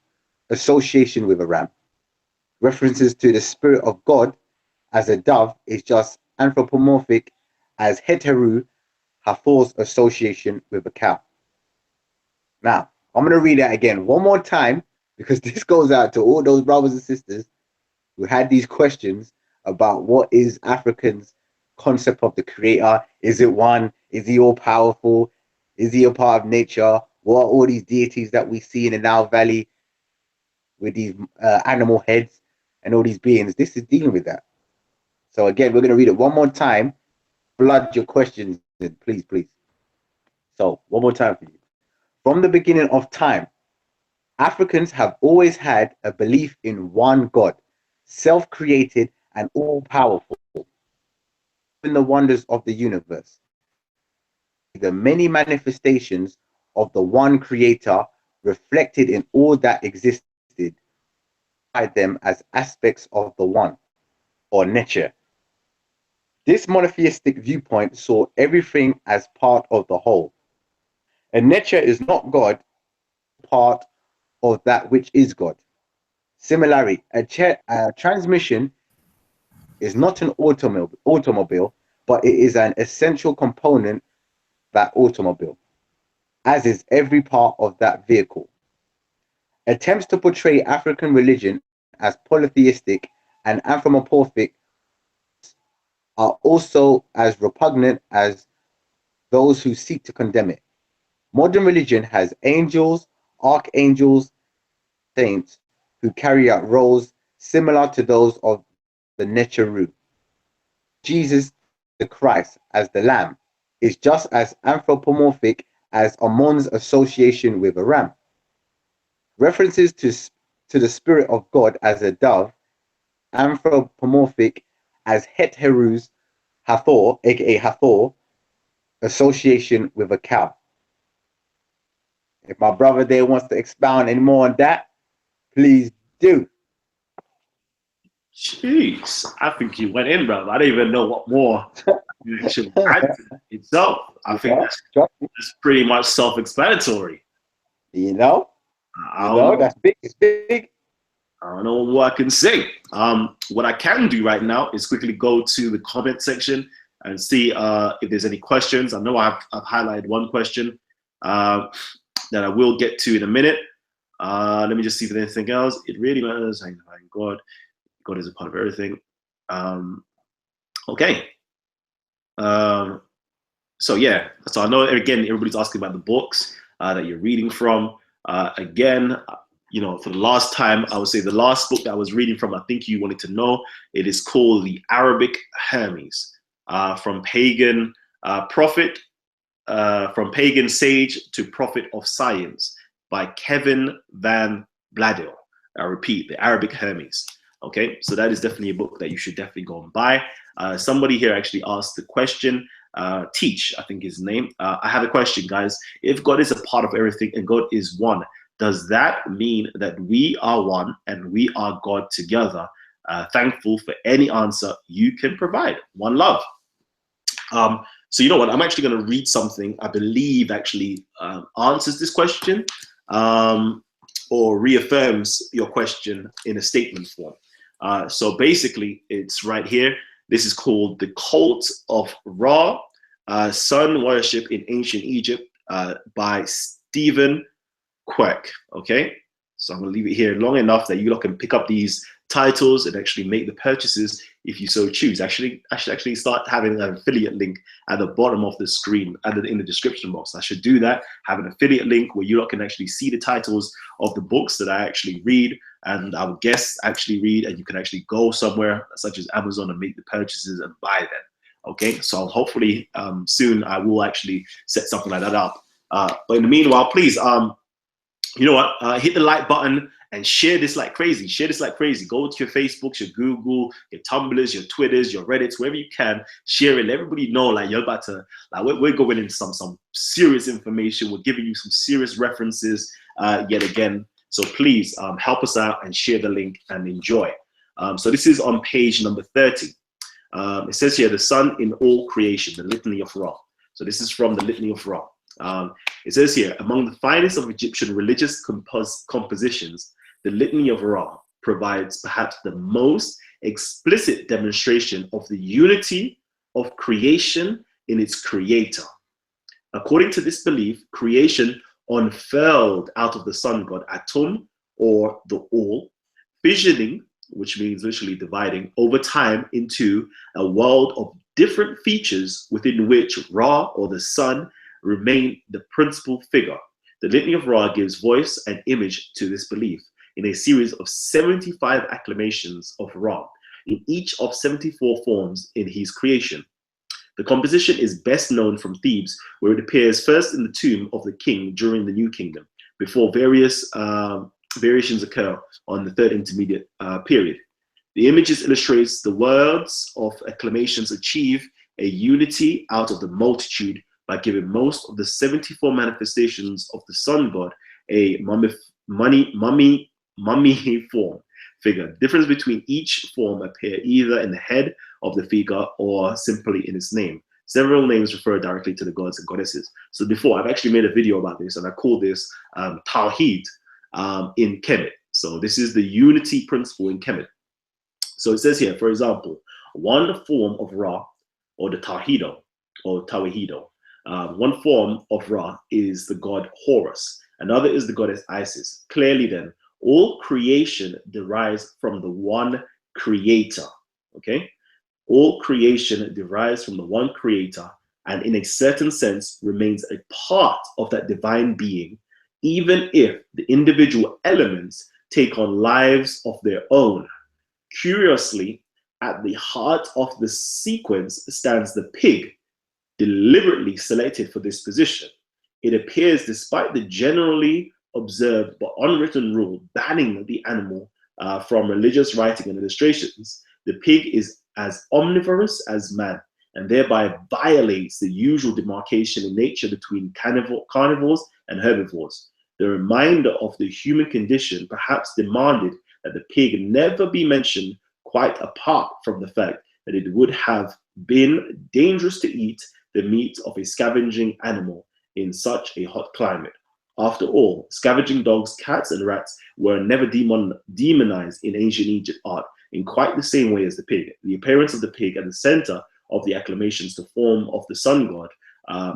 association with a ram. References to the Spirit of God as a dove is just anthropomorphic as Heteru Hathor's association with a cow. Now, I'm going to read that again one more time because this goes out to all those brothers and sisters who had these questions about what is Africans' concept of the creator. Is it one? Is he all powerful? Is he a part of nature? What are all these deities that we see in the Nile Valley with these animal heads and all these beings? This is dealing with that. So again, we're going to read it one more time. Flood your questions in, please, please. So one more time for you. From the beginning of time, Africans have always had a belief in one God, self-created and all-powerful, in the wonders of the universe, the many manifestations of the one creator reflected in all that existed by them as aspects of the one, or nature. This monotheistic viewpoint saw everything as part of the whole. And nature is not God, part of that which is God. Similarly, a transmission is not an automobile, but it is an essential component of that automobile, as is every part of that vehicle. Attempts to portray African religion as polytheistic and anthropomorphic are also as repugnant as those who seek to condemn it. Modern religion has angels, archangels, saints who carry out roles similar to those of the Necheru. Jesus the Christ as the Lamb is just as anthropomorphic as Ammon's association with a ram. References to the Spirit of God as a dove, anthropomorphic as Heteru's Hathor, aka Hathor, association with a cow. If my brother there wants to expound any more on that, please do. Jeez, I think you went in, bro. I don't even know what more you should add to itself. I think that's pretty much self-explanatory. That's big. It's big. I don't know what I can say. What I can do right now is quickly go to the comment section and see if there's any questions. I know I've highlighted one question that I will get to in a minute. Let me just see if there's anything else. It really matters. Thank God. God is a part of everything. Okay. So yeah. So I know again everybody's asking about the books that you're reading from. Again, you know, for the last time, I would say the last book that I was reading from, I think you wanted to know, it is called The Arabic Hermes, from pagan prophet, from pagan sage to prophet of science, by Kevin Van Bladel. I repeat, The Arabic Hermes. Okay, so that is definitely a book that you should definitely go and buy. Somebody here actually asked the question, Teach, I think his name. I have a question, guys. If God is a part of everything and God is one, does that mean that we are one and we are God together? Thankful for any answer you can provide. One love. So you know what? I'm actually going to read something I believe actually answers this question or reaffirms your question in a statement form. So basically, it's right here. This is called The Cult of Ra, Sun Worship in Ancient Egypt, by Stephen Quirk. Okay, so I'm going to leave it here long enough that you lot can pick up these titles and actually make the purchases if you so choose. Actually, I should actually start having an affiliate link at the bottom of the screen and in the description box. I should do that, have an affiliate link where you lot can actually see the titles of the books that I actually read and our guests actually read, and you can actually go somewhere such as Amazon and make the purchases and buy them. Okay, so hopefully soon I will actually set something like that up. But in the meanwhile, please, you know what, hit the like button and share this like crazy. Share this like crazy. Go to your Facebooks, your Google, your Tumblrs, your Twitters, your Reddits, wherever you can. Share it. Let everybody know like you're about to, like we're going into some serious information. We're giving you some serious references yet again. So please help us out and share the link and enjoy. So this is on page number 30. It says here, the sun in all creation, the Litany of Ra. So this is from the Litany of Ra. It says here, among the finest of Egyptian religious compositions, the Litany of Ra provides perhaps the most explicit demonstration of the unity of creation in its creator. According to this belief, creation unfurled out of the sun god Atum, or the All, fissioning, which means literally dividing, over time into a world of different features within which Ra, or the sun, remain the principal figure. The Litany of Ra gives voice and image to this belief in a series of 75 acclamations of Ra, in each of 74 forms in his creation. The composition is best known from Thebes, where it appears first in the tomb of the king during the New Kingdom, before various variations occur on the third intermediate period. The images illustrates the words of acclamations achieve a unity out of the multitude by giving most of the 74 manifestations of the sun god a mummy form figure. Difference between each form appear either in the head of the figure or simply in its name. Several names refer directly to the gods and goddesses. So before, I've actually made a video about this, and I call this Tawhid in Kemet. So this is the unity principle in Kemet. So it says here, for example, one form of Ra, or the Tawhido, or Tawahido, one form of Ra is the god Horus. Another is the goddess Isis. Clearly then, all creation derives from the one creator, okay? All creation derives from the one creator, and in a certain sense remains a part of that divine being, even if the individual elements take on lives of their own. Curiously, at the heart of the sequence stands the pig, deliberately selected for this position. It appears, despite the generally observed but unwritten rule banning the animal from religious writing and illustrations, the pig is as omnivorous as man, and thereby violates the usual demarcation in nature between carnivores and herbivores. The reminder of the human condition perhaps demanded that the pig never be mentioned, quite apart from the fact that it would have been dangerous to eat the meat of a scavenging animal in such a hot climate. After all, scavenging dogs, cats, and rats were never demonized in ancient Egypt art in quite the same way as the pig. The appearance of the pig at the center of the acclamations to form of the sun god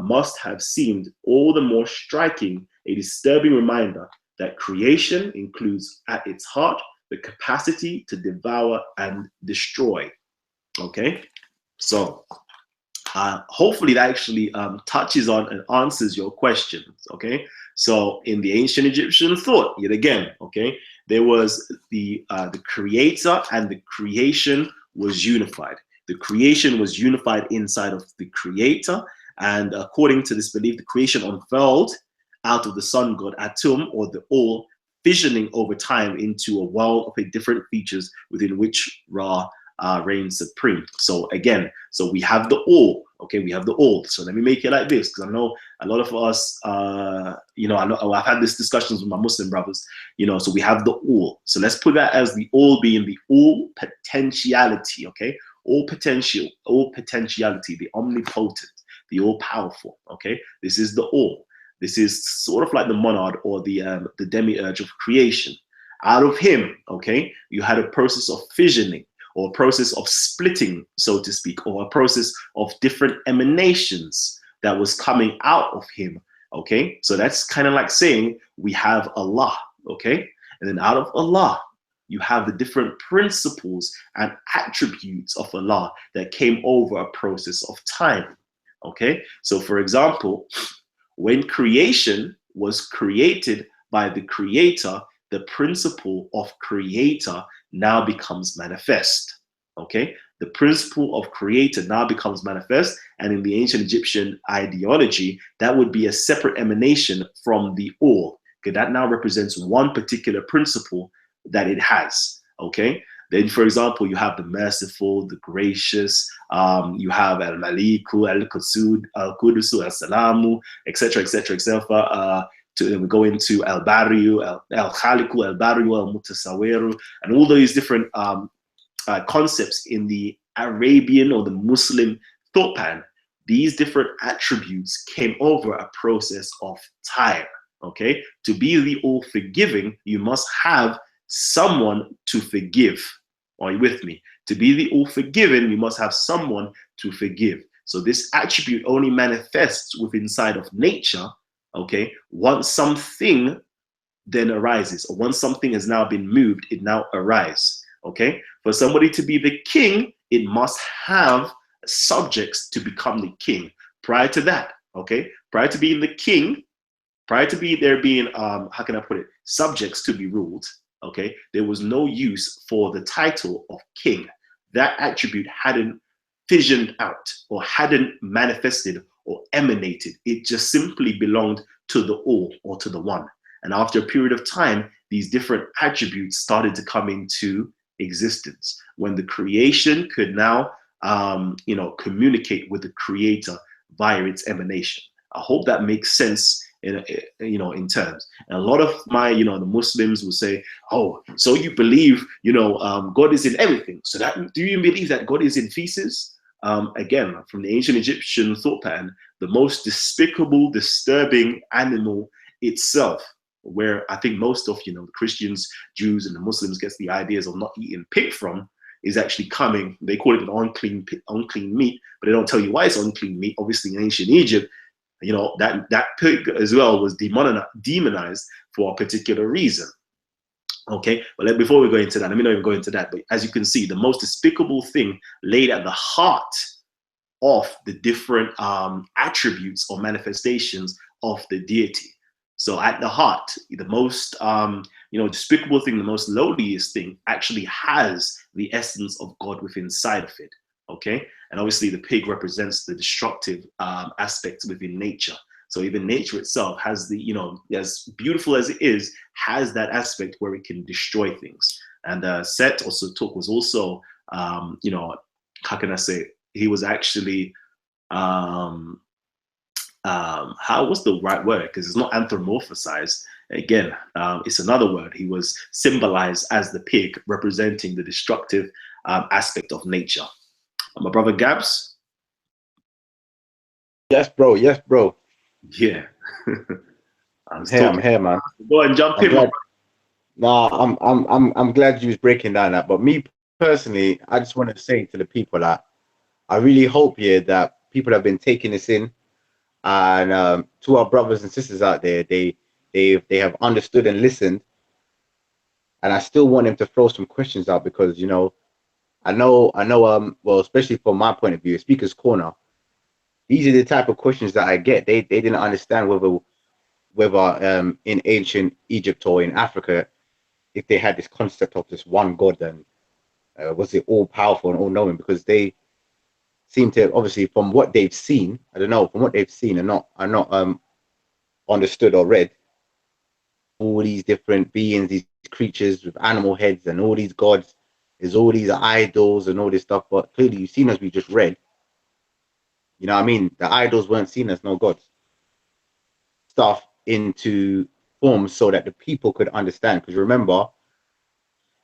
must have seemed all the more striking, a disturbing reminder that creation includes at its heart the capacity to devour and destroy. Okay, so hopefully that actually touches on and answers your questions. Okay, so in the ancient Egyptian thought, yet again, okay, there was the creator, and the creation was unified. The creation was unified inside of the creator, and according to this belief, the creation unfurled out of the sun god Atum, or the All, fissioning over time into a world of different features within which Ra reigns supreme. So again, so we have the All, okay, we have the All. So let me make it like this, because I know a lot of us, you know, I've had these discussions with my Muslim brothers, you know, so we have the All. So let's put that as the All being the all potentiality, okay, all potential, all potentiality, the omnipotent, the all powerful, okay, this is the All. This is sort of like the monad, or the demiurge of creation. Out of him, okay, you had a process of fissioning, or a process of splitting, so to speak, or a process of different emanations that was coming out of him, okay? So that's kind of like saying we have Allah, okay? And then out of Allah, you have the different principles and attributes of Allah that came over a process of time, okay? So for example, when creation was created by the creator, the principle of creator now becomes manifest, okay? The principle of creator now becomes manifest, and in the ancient Egyptian ideology, that would be a separate emanation from the All. Okay, that now represents one particular principle that it has. Okay, then for example, you have the merciful, the gracious, you have Al Maliku, Al Qusud, Al Qudusu, Al Salamu, etc., etc., etc. We go into Al Bariu, Al Khaliku, Al Bariu, Al Mutasawiru, and all these different concepts in the Arabian or the Muslim thought pattern. These different attributes came over a process of time. Okay, to be the all forgiving, you must have someone to forgive. Are you with me? To be the all forgiven, you must have someone to forgive. So this attribute only manifests within inside of nature. Okay, once something then arises, or once something has now been moved, it now arises. Okay, for somebody to be the king, it must have subjects to become the king. Prior to that, okay, prior to being the king, prior to there being how can I put it, subjects to be ruled, okay, there was no use for the title of king. That attribute hadn't fissioned out or hadn't manifested or emanated. It just simply belonged to the all or to the one. And after a period of time, these different attributes started to come into existence when the creation could now communicate with the creator via its emanation. I hope that makes sense in terms. And a lot of my the Muslims will say, oh, so you believe God is in everything, so that do you believe that God is in feces? Again, from the ancient Egyptian thought pattern, the most despicable, disturbing animal itself, where I think most of the Christians, Jews, and the Muslims gets the ideas of not eating pig from, is actually coming. They call it an unclean meat, but they don't tell you why it's unclean meat. Obviously, in ancient Egypt, that pig as well was demonized for a particular reason. Okay, but before we go into that, let me not even go into that. But as you can see, the most despicable thing laid at the heart of the different attributes or manifestations of the deity. So at the heart, the most despicable thing, the most lowliest thing, actually has the essence of God within inside of it. Okay, and obviously the pig represents the destructive aspect within nature. So even nature itself has as beautiful as it is, has that aspect where it can destroy things. And Set or Sutuk was also, how can I say, he was actually, what's the right word? Because it's not anthropomorphized. Again, it's another word. He was symbolized as the pig, representing the destructive aspect of nature. My brother Gabs? Yes, bro. Yes, bro. Yeah. I'm here, man. Go and jump in. Glad, nah, I'm glad you was breaking down that. But me personally, I just want to say to the people that I really hope that people have been taking this in, and to our brothers and sisters out there, they have understood and listened. And I still want them to throw some questions out because I know well, especially from my point of view, Speaker's Corner, these are the type of questions that I get. They didn't understand whether in ancient Egypt or in Africa, if they had this concept of this one God, and was it all powerful and all knowing, because they seem to, obviously from what they've seen, I don't know, from what they've seen and not understood or read, all these different beings, these creatures with animal heads and all these gods, there's all these idols and all this stuff. But clearly you've seen, as we just read, you know what I mean, the idols weren't seen as no gods. Stuff into forms so that the people could understand. Because remember,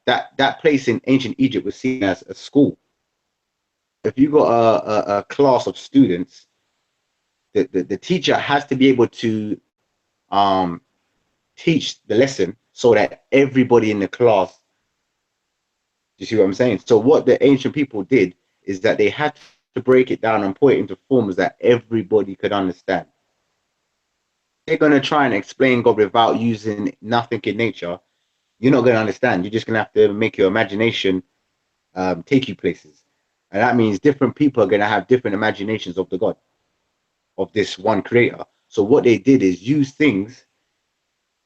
that place in ancient Egypt was seen as a school. If you got a class of students, the teacher has to be able to teach the lesson so that everybody in the class, you see what I'm saying? So what the ancient people did is that they had to break it down and put it into forms that everybody could understand. They're going to try and explain God without using nothing in nature. You're not going to understand. You're just going to have to make your imagination take you places. And that means different people are going to have different imaginations of the God, of this one creator. So what they did is use things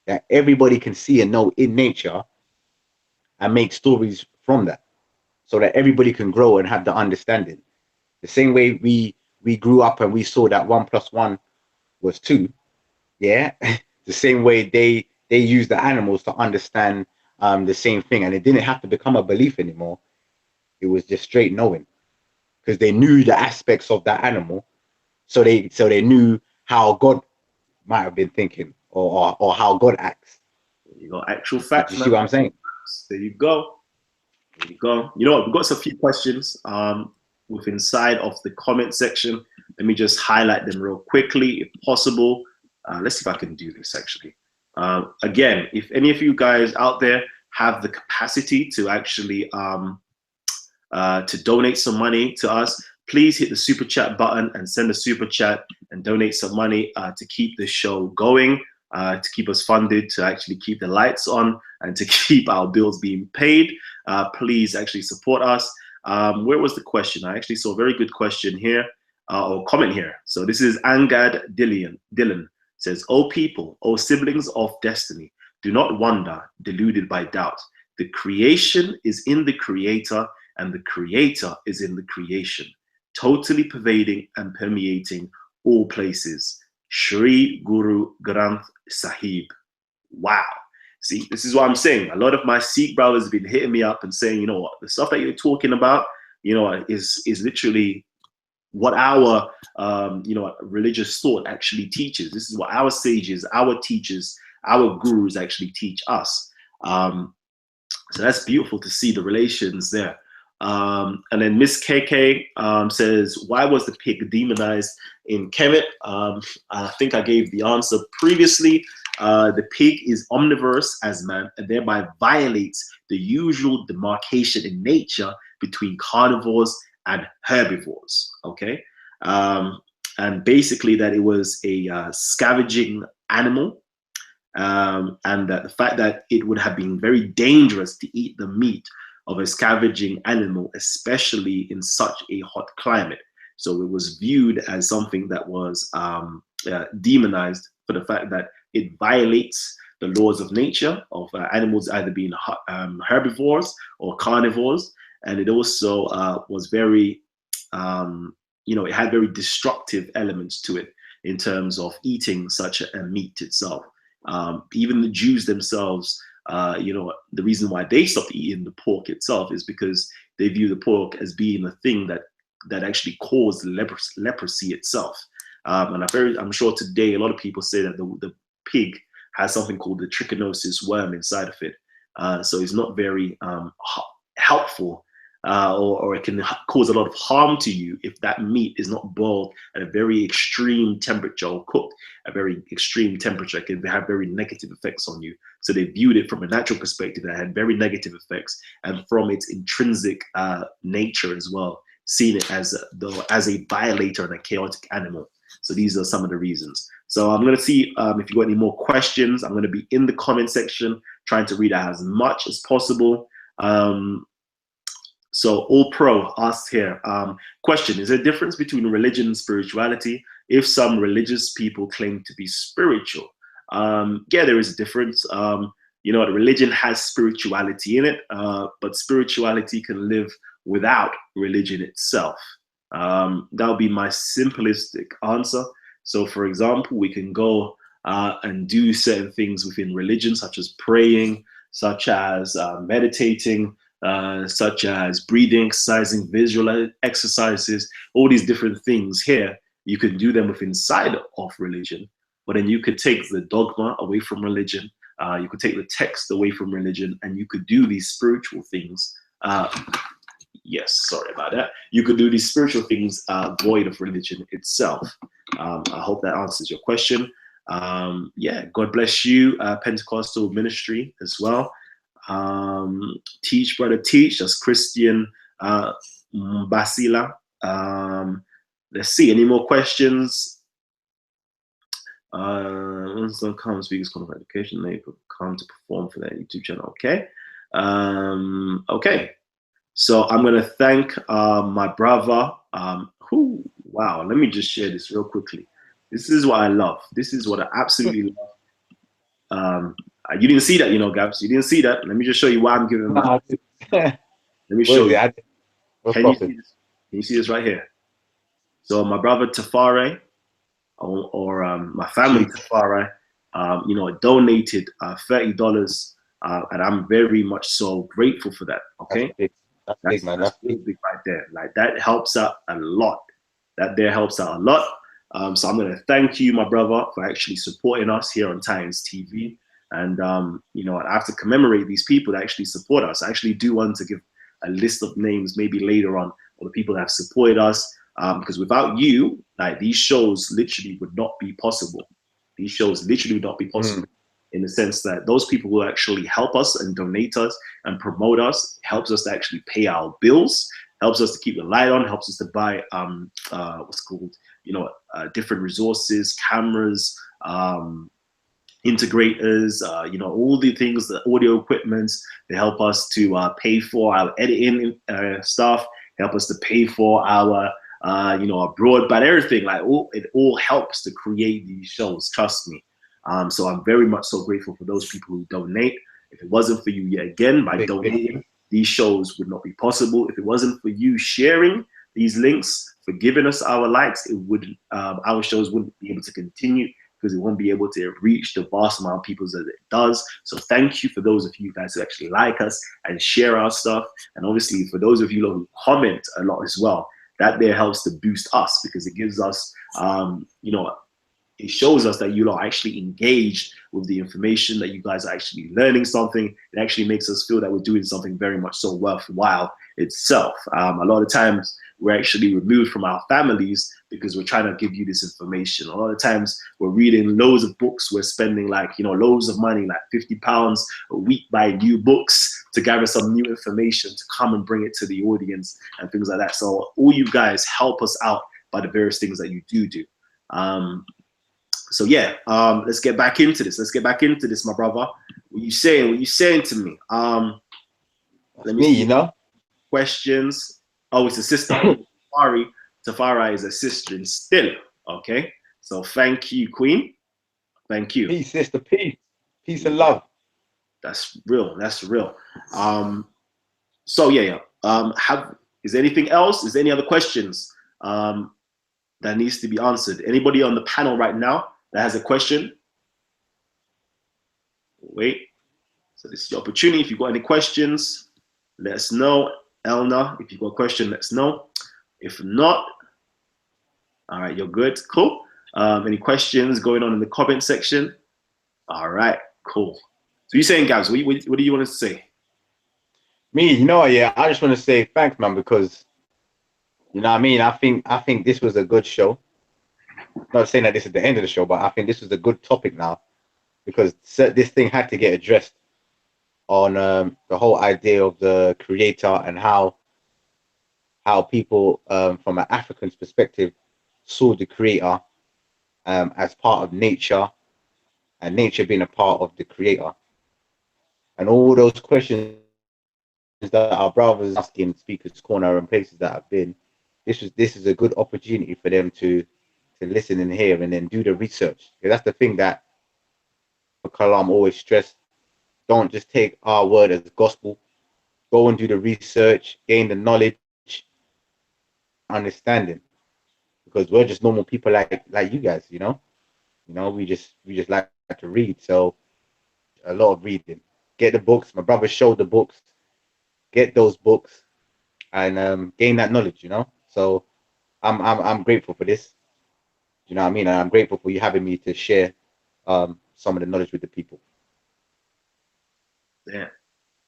that everybody can see and know in nature and make stories from that so that everybody can grow and have the understanding. The same way we grew up and we saw that 1 + 1 was 2. Yeah. The same way they used the animals to understand the same thing, and it didn't have to become a belief anymore. It was just straight knowing, because they knew the aspects of that animal, so they knew how God might have been thinking, or how God acts. You got actual Did you facts, see man. what I'm saying? There you go. There you go. You know what? We've got a few questions with inside of the comment section. Let me just highlight them real quickly, if possible. Let's see if I can do this actually. Again, if any of you guys out there have the capacity to actually to donate some money to us, please hit the super chat button and send a super chat and donate some money to keep this show going, to keep us funded, to actually keep the lights on, and to keep our bills being paid. Please actually support us. Where was the question? I actually saw a very good question here, or comment here. So this is Angad Dylan says, "O people, O siblings of destiny, do not wander, deluded by doubt. The creation is in the creator, and the creator is in the creation, totally pervading and permeating all places. Shri Guru Granth Sahib." Wow. See, this is what I'm saying. A lot of my Sikh brothers have been hitting me up and saying, you know what, the stuff that you're talking about, you know, is literally what our you know, religious thought actually teaches. This is what our sages, our teachers, our gurus actually teach us. So that's beautiful to see the relations there. And then Miss KK says, "Why was the pig demonized in Kemet?" I think I gave the answer previously. The pig is omnivorous as man, and thereby violates the usual demarcation in nature between carnivores and herbivores. Okay, and basically that it was a scavenging animal, and that the fact that it would have been very dangerous to eat the meat of a scavenging animal, especially in such a hot climate. So it was viewed as something that was demonized for the fact that it violates the laws of nature, of animals either being herbivores or carnivores. And it also was very, you know, it had very destructive elements to it in terms of eating such a meat itself. Even the Jews themselves, you know, the reason why they stopped eating the pork itself is because they view the pork as being the thing that actually caused leprosy itself. And I'm sure today a lot of people say that the pig has something called the trichinosis worm inside of it. So it's not very helpful, or it can cause a lot of harm to you if that meat is not boiled at a very extreme temperature or cooked at a very extreme temperature. It can have very negative effects on you. So they viewed it from a natural perspective that had very negative effects, and from its intrinsic nature as well, seen it as a violator and a chaotic animal. So these are some of the reasons. So I'm going to see if you got any more questions. I'm going to be in the comment section trying to read out as much as possible. So All Pro asks here, question, is there a difference between religion and spirituality if some religious people claim to be spiritual? Yeah, there is a difference. You know, religion has spirituality in it, but spirituality can live without religion itself. That would be my simplistic answer. So for example, we can go and do certain things within religion, such as praying, such as meditating, such as breathing, exercising, visual exercises, all these different things here. You can do them within inside of religion, but then you could take the dogma away from religion. You could take the text away from religion, and you could do these spiritual things. Yes, sorry about that. You could do these spiritual things void of religion itself. I hope that answers your question. Yeah, God bless you, Pentecostal ministry as well. Teach, brother, teach. That's Christian Basila. Let's see, any more questions? Once the common speakers come for education, they come to perform for their YouTube channel. Okay. Okay. So I'm gonna thank my brother. Wow, let me just share this real quickly. This is what I love. This is what I absolutely love. You didn't see that, you know, Gabs. You didn't see that. Let me just show you why I'm giving my. Let me show you. Can you see this? Can you see this right here? So my brother Tafare, or my family Tafare, you know, donated $30, and I'm very much so grateful for that. That's Okay, big. That's big, man. that's That's real big. big right there. Like that helps out a lot. That there helps out a lot. So I'm going to thank you, my brother, for actually supporting us here on Titans TV. And you know, I have to commemorate these people that actually support us. I actually do want to give a list of names maybe later on, of the people that have supported us. Because without you, like these shows literally would not be possible. These shows literally would not be possible. In the sense that those people who actually help us and donate us and promote us, helps us to actually pay our bills, helps us to keep the light on, helps us to buy what's called, you know, different resources, cameras, integrators, you know, all the things, the audio equipments. They help us to pay for our editing stuff, help us to pay for our you know, our broadband, everything. Like it all helps to create these shows, trust me. So I'm very much so grateful for those people who donate. If it wasn't for you, yet again, by donating, these shows would not be possible. If it wasn't for you sharing these links, for giving us our likes, it would our shows wouldn't be able to continue, because it won't be able to reach the vast amount of people that it does. So thank you for those of you guys who actually like us and share our stuff. And obviously for those of you who comment a lot as well, that there helps to boost us, because it gives us, you know, it shows us that you are actually engaged with the information, that you guys are actually learning something. It actually makes us feel that we're doing something very much so worthwhile itself. A lot of times we're actually removed from our families because we're trying to give you this information. A lot of times we're reading loads of books. We're spending like, you know, loads of money, like £50 a week, buying new books to gather some new information to come and bring it to the audience and things like that. So all you guys help us out by the various things that you do. So yeah, let's get back into this. Let's get back into this, my brother. What you saying? What you saying to me? Let me Me, see. you know. Questions. Oh, it's a sister. Tafari is a sister and still. Okay. So thank you, Queen. Thank you. Peace, sister. Peace. Peace and love. That's real. That's real. So yeah. Is there anything else? Is there any other questions that needs to be answered? Anybody on the panel right now that has a question? Wait. So this is your opportunity. If you've got any questions, let us know. Elna, if you've got a question, let us know. If not, all right, you're good. Cool. Any questions going on in the comment section? All right, cool. So you're saying, guys, what do you want to say? Me, you know, yeah, I just want to say thanks, man, because you know what I mean. I think this was a good show. Not saying that this is the end of the show, but I think this was a good topic now, because this thing had to get addressed on the whole idea of the creator and how people from an African's perspective saw the creator as part of nature, and nature being a part of the creator, and all those questions that our brothers asking Speaker's Corner and places that have been. This is a good opportunity for them to listen and hear and then do the research. Because that's the thing that Kalam always stressed. Don't just take our word as gospel. Go and do the research, gain the knowledge, understanding. Because we're just normal people like you guys, you know. You know, we just like to read. So a lot of reading. Get the books. My brother showed the books. Get those books and gain that knowledge, you know. So I'm grateful for this. You know what I mean? And I'm grateful for you having me to share some of the knowledge with the people. Yeah.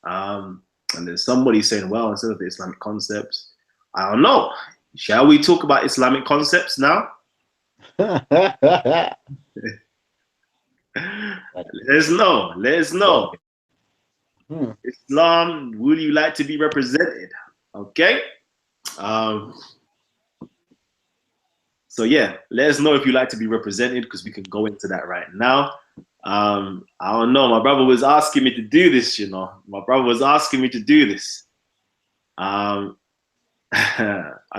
And there's somebody saying, well, instead of the Islamic concepts, I don't know. Shall we talk about Islamic concepts now? Let us know. Let us know. Islam, would you like to be represented? Okay. So yeah, let us know if you like to be represented, because we can go into that right now. I don't know. My brother was asking me to do this, you know. My brother was asking me to do this. Are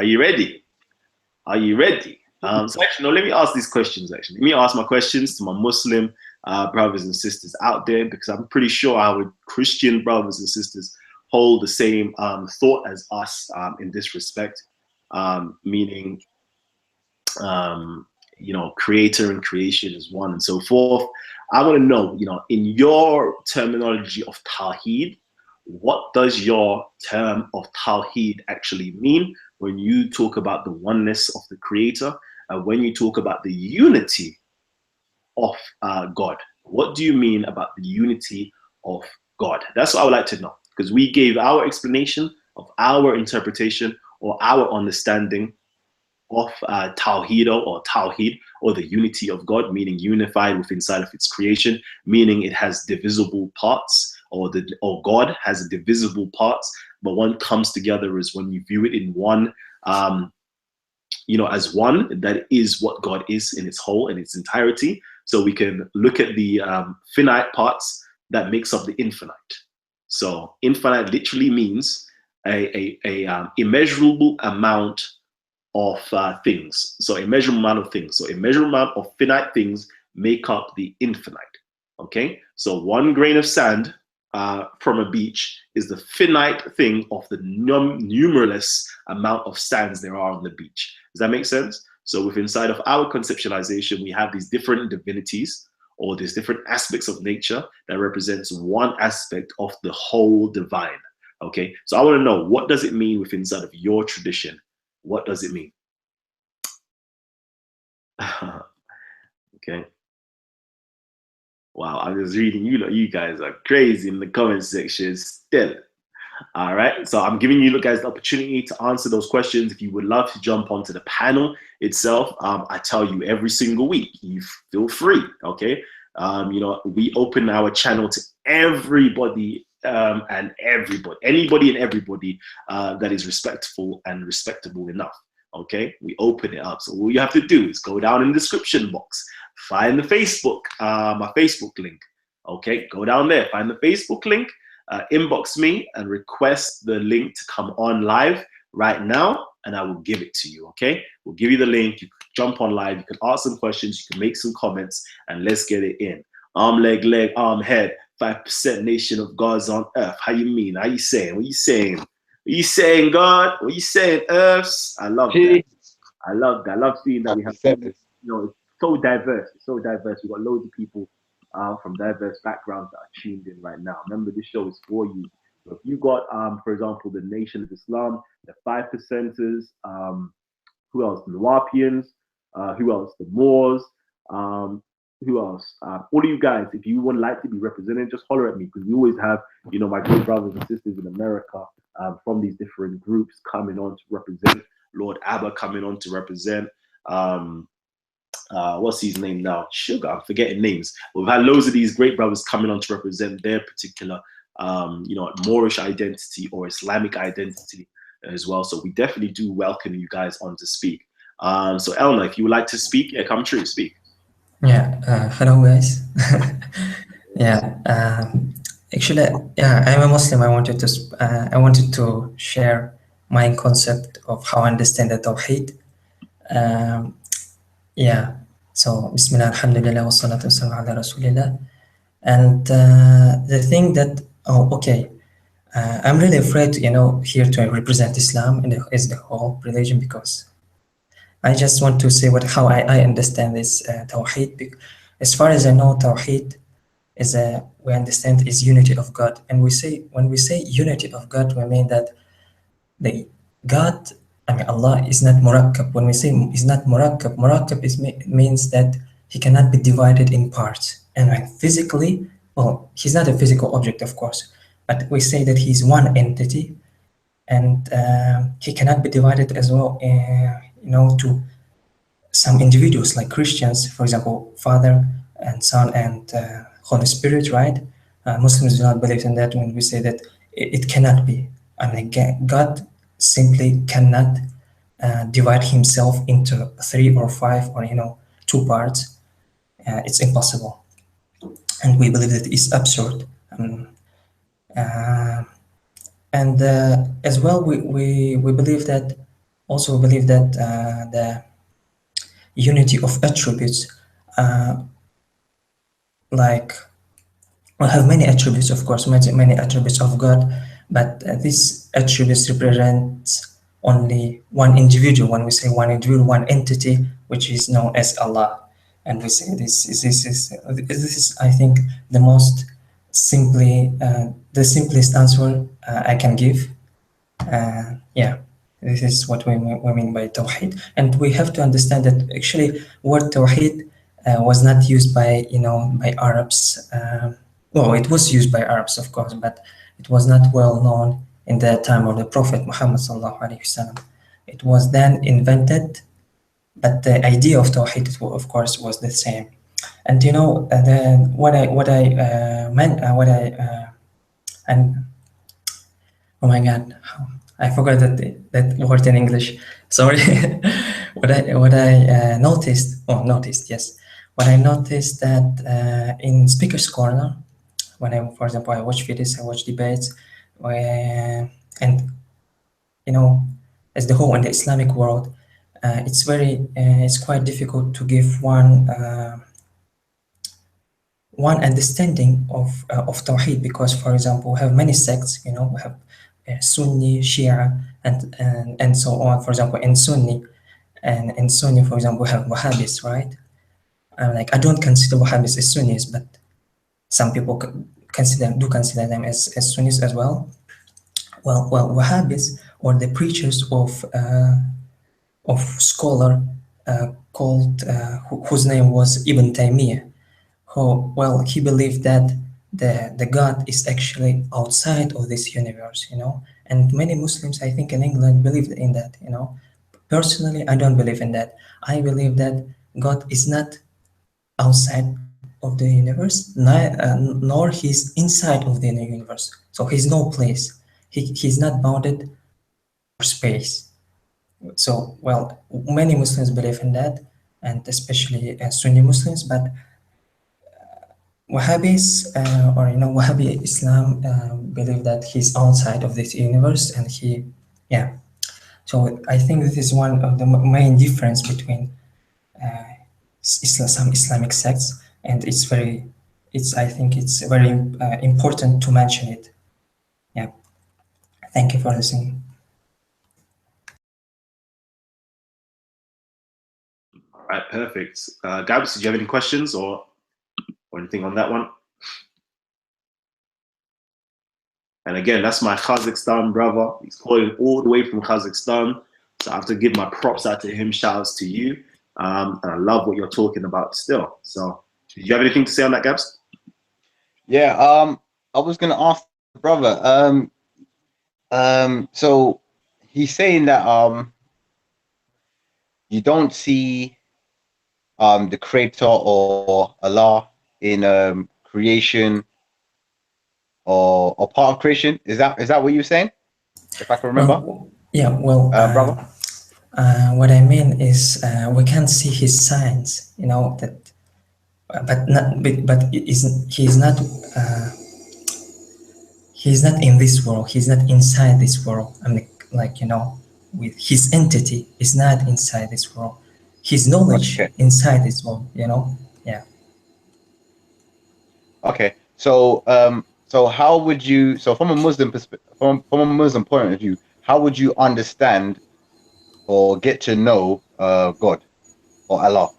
you ready? Are you ready? So actually, no, let me ask these questions, actually. Let me ask my questions to my Muslim brothers and sisters out there, because I'm pretty sure our Christian brothers and sisters hold the same thought as us in this respect, meaning creator and creation is one and so forth. I want to know, in your terminology of Tawhid, what does your term of Tawhid actually mean when you talk about the oneness of the creator and when you talk about the unity of God? What do you mean about the unity of God? That's what I would like to know, because we gave our explanation of our interpretation or our understanding of Tawhid or the unity of God, meaning unified within inside of its creation, meaning it has divisible parts, or God has divisible parts, but one comes together is when you view it in one, as one. That is what God is in its whole, in its entirety. So we can look at the finite parts that makes up the infinite. So infinite literally means a immeasurable amount of things. So a measurable amount of things. So a measurable amount of finite things make up the infinite. Okay, so one grain of sand from a beach is the finite thing of the numerous amount of sands there are on the beach. Does that make sense? So within inside of our conceptualization, we have these different divinities or these different aspects of nature that represents one aspect of the whole divine. Okay, so I want to know, what does it mean within inside of your tradition? What does it mean? Okay. Wow, I was reading, you guys are crazy in the comment section still. All right, so I'm giving you guys the opportunity to answer those questions. If you would love to jump onto the panel itself, I tell you every single week, you feel free, okay? We open our channel to everybody and everybody, anybody and everybody that is respectful and respectable enough. Okay, we open it up. So all you have to do is go down in the description box, find the Facebook, my Facebook link. Okay, go down there, find the Facebook link, inbox me and request the link to come on live right now, and I will give it to you. Okay, we'll give you the link. You can jump on live. You can ask some questions. You can make some comments, and let's get it in. Arm, leg, arm, head. 5% nation of gods on earth. How you mean? How you saying? What you saying? What you saying, God? What you saying, Earths? I love that. I love that. I love seeing that we have, it's so diverse. It's so diverse. We've got loads of people from diverse backgrounds that are tuned in right now. Remember, this show is for you. So if you got, for example, the Nation of Islam, the 5%ers, who else? The Nawapians, who else? The Moors, who else? All of you guys, if you would like to be represented, just holler at me, because we always have, my great brothers and sisters in America from these different groups coming on to represent. Lord Abba coming on to represent. What's his name now? Sugar, I'm forgetting names. We've had loads of these great brothers coming on to represent their particular, Moorish identity or Islamic identity as well. So we definitely do welcome you guys on to speak. So Elna, if you would like to speak, yeah, come true, speak. Yeah, hello guys. Yeah, actually, yeah, I'm a Muslim. I wanted to share my concept of how I understand the Tawhid. Yeah, so Bismillah, Alhamdulillah, wa salatu wa salam ala Rasulillah. And the thing that, I'm really afraid, here to represent Islam as the whole religion, because I just want to say how I understand this Tawhid. As far as I know, Tawhid is we understand is unity of God, and when we say unity of God, we mean that the God, Allah is not murakkab. When we say is not murakkab, means that he cannot be divided in parts. And physically, well, he's not a physical object, of course, but we say that he's one entity, and he cannot be divided as well, to some individuals like Christians, for example, Father and Son and Holy Spirit, right? Muslims do not believe in that. When we say that it cannot be, God simply cannot divide himself into 3 or 5 or 2 parts. It's impossible, and we believe that it's absurd. And as well, we believe that the unity of attributes, like we have many attributes, of course, many attributes of God, but these attributes represent only one individual. When we say one individual, one entity, which is known as Allah, and we say this is I think the most the simplest answer I can give. Yeah, this is what we mean by Tawhid. And we have to understand that actually word Tawhid was not used by, by Arabs. Well, it was used by Arabs, of course, but it was not well known in the time of the Prophet Muhammad sallallahu alaihi wasallam. It was then invented, but the idea of Tawhid, of course, was the same. And and oh my God, I forgot that word in English. Sorry. What I noticed, yes. What I noticed that in Speaker's Corner, for example, I watch videos, I watch debates, and as the whole in the Islamic world, it's quite difficult to give one understanding of Tawheed, because, for example, we have many sects. We have Sunni, Shia, and so on. For example, in Sunni, for example, we have Wahhabis, right? I don't consider Wahhabis as Sunnis, but some people do consider them as Sunnis as well. Well, Wahhabis, or the preachers of scholar called whose name was Ibn Taymiyyah. He believed that the God is actually outside of this universe, and many Muslims, I think, in England believe in that, Personally, I don't believe in that. I believe that God is not outside of the universe, nor he's inside of the universe. So he's no place. He's not bounded for space. So, many Muslims believe in that, and especially Sunni Muslims, but Wahhabis Wahhabi Islam believe that he's outside of this universe, and So I think this is one of the main difference between some Islamic sects, and I think it's very important to mention it. Yeah. Thank you for listening. All right, perfect. Gabs, did you have any questions or anything on that one? And again, that's my Kazakhstan brother. He's calling all the way from Kazakhstan. So I have to give my props out to him. Shout outs to you. And I love what you're talking about still. So do you have anything to say on that, Gabs? Yeah, I was gonna ask the brother. So he's saying that you don't see the creator or Allah in creation or part of creation. Is that what you're saying? If I can remember. Brother. What I mean is we can't see his signs, that, but he's not in this world. He's not inside this world. I mean, with his entity is not inside this world. His knowledge inside this world, Yeah. Okay. So how would you? So from a Muslim perspective, from a Muslim point of view, how would you understand or get to know God or Allah?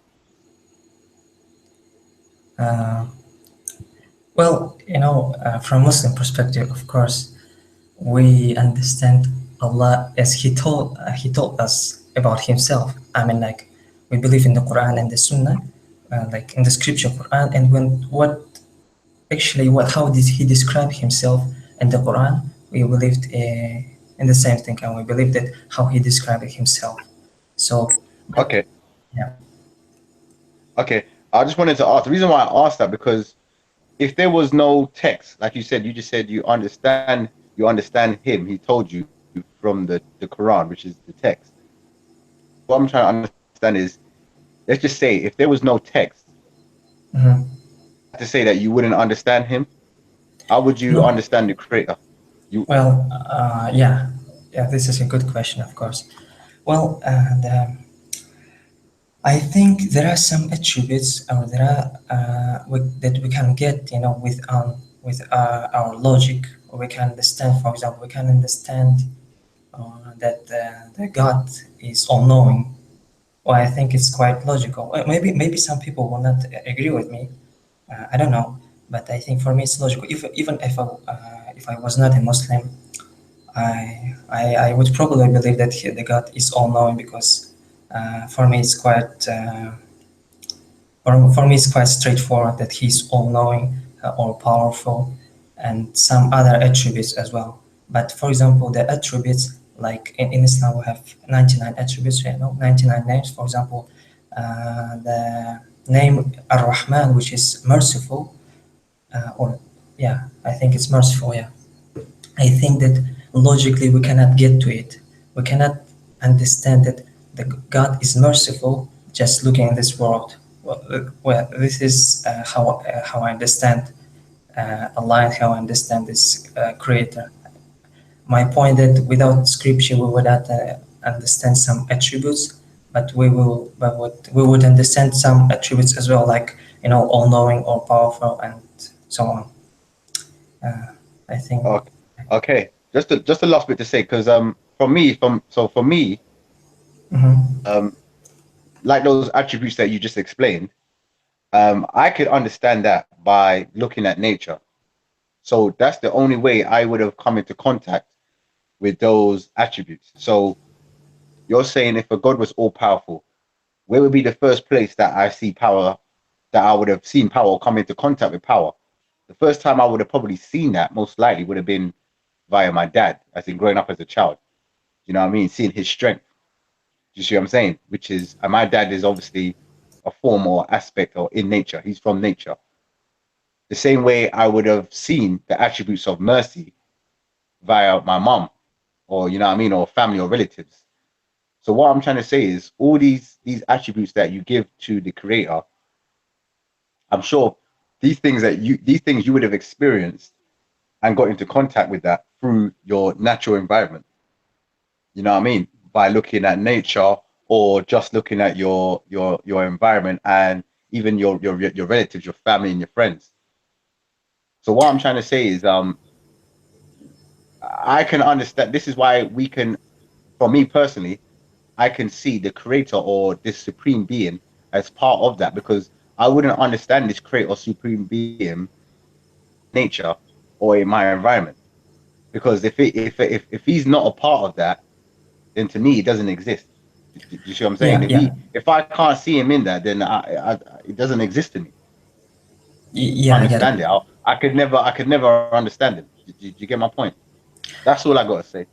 From Muslim perspective, of course, we understand Allah as He told us about Himself. I mean, we believe in the Quran and the Sunnah, in the scripture Quran, and how did He describe Himself in the Quran? We believed in the same thing, and we believed that how He described Himself. So, okay. Yeah. Okay, I just wanted to ask. The reason why I asked that, because if there was no text, like you just said you understand Him. He told you from the Quran, which is the text. What I'm trying to understand is, let's just say if there was no text, to say that you wouldn't understand Him, how would you understand the Creator? Yeah, this is a good question, of course. I think there are some attributes, or there are that we can get, with our logic, or we can understand. For example, we can understand that God is all-knowing. Well, I think it's quite logical. Well, maybe some people will not agree with me. I don't know, but I think for me it's logical. Even if I was not a Muslim, I would probably believe that the God is all-knowing, because for me it's quite for me it's quite straightforward that He's all-knowing, all-powerful, and some other attributes as well. But for example, the attributes, like in Islam we have 99 attributes, 99 names. For example, the name Ar-Rahman, which is merciful, or yeah, I think it's merciful. Yeah, I think that logically we cannot get to it. We cannot understand that the God is merciful just looking in this world. Well, this is how I understand Allah, and how I understand this Creator. My point that without scripture we would not understand some attributes, but we would understand some attributes as well, like all-knowing, all-powerful, and so on. I think. Okay. Just the last bit to say, because for me, Mhm. like those attributes that you just explained, I could understand that by looking at nature. So that's the only way I would have come into contact with those attributes. So you're saying if a God was all powerful, where would be the first place that I see power, that I would have seen power or come into contact with power? The first time I would have probably seen that most likely would have been via my dad, as in growing up as a child. You know what I mean? Seeing his strength. Do you see what I'm saying? Which is, and my dad is obviously a form or aspect or in nature. He's from nature. The same way I would have seen the attributes of mercy via my mom, or you know what I mean, or family or relatives. So what I'm trying to say is all these attributes that you give to the creator, I'm sure these things you would have experienced and got into contact with that through your natural environment. You know what I mean? By looking at nature, or just looking at your environment, and even your relatives, your family, and your friends. So what I'm trying to say is, I can understand. This is why we can, for me personally, I can see the creator or this supreme being as part of that, because I wouldn't understand this creator or supreme being nature or in my environment. Because if he's not a part of that, then to me it doesn't exist. Do you see what I'm saying? Yeah, yeah, If I can't see him in that, then it doesn't exist to me. yeah. I get it. Understand it. I could never understand him. Do you get my point? That's all I gotta say.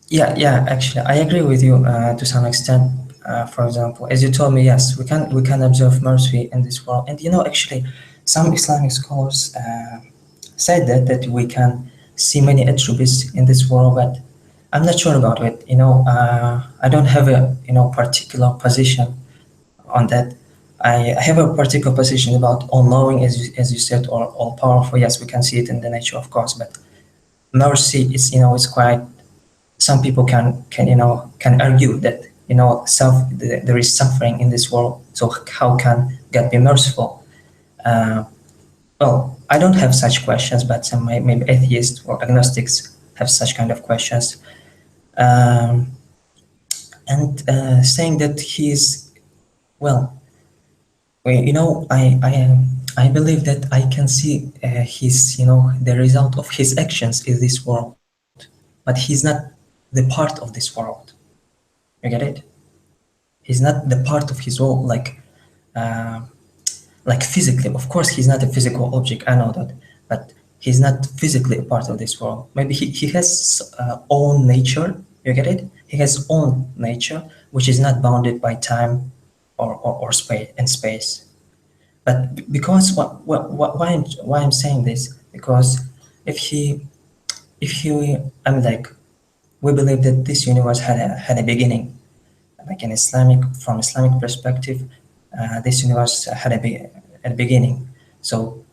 Yeah. Actually, I agree with you to some extent. For example, as you told me, yes, we can observe mercy in this world, and actually, some Islamic scholars said that we can see many attributes in this world, but I'm not sure about it. I don't have a particular position on that. I have a particular position about all-knowing, as you said, or all-powerful. Yes, we can see it in the nature, of course, but mercy is is quite. Some people can argue that there is suffering in this world, so how can God be merciful? Uh, well, I don't have such questions, but some maybe atheists or agnostics have such kind of questions, um, and saying that he is well. I believe that I can see his the result of his actions in this world, but he's not the part of this world. You get it? He's not the part of his world, uh, like physically. Of course, he's not a physical object. I know that, but he's not physically a part of this world. Maybe he has own nature. You get it? He has own nature, which is not bounded by time or space and space. But because why I'm saying this, because if he if he I'm like, we believe that this universe had a beginning, like in Islamic perspective, this universe had a beginning. So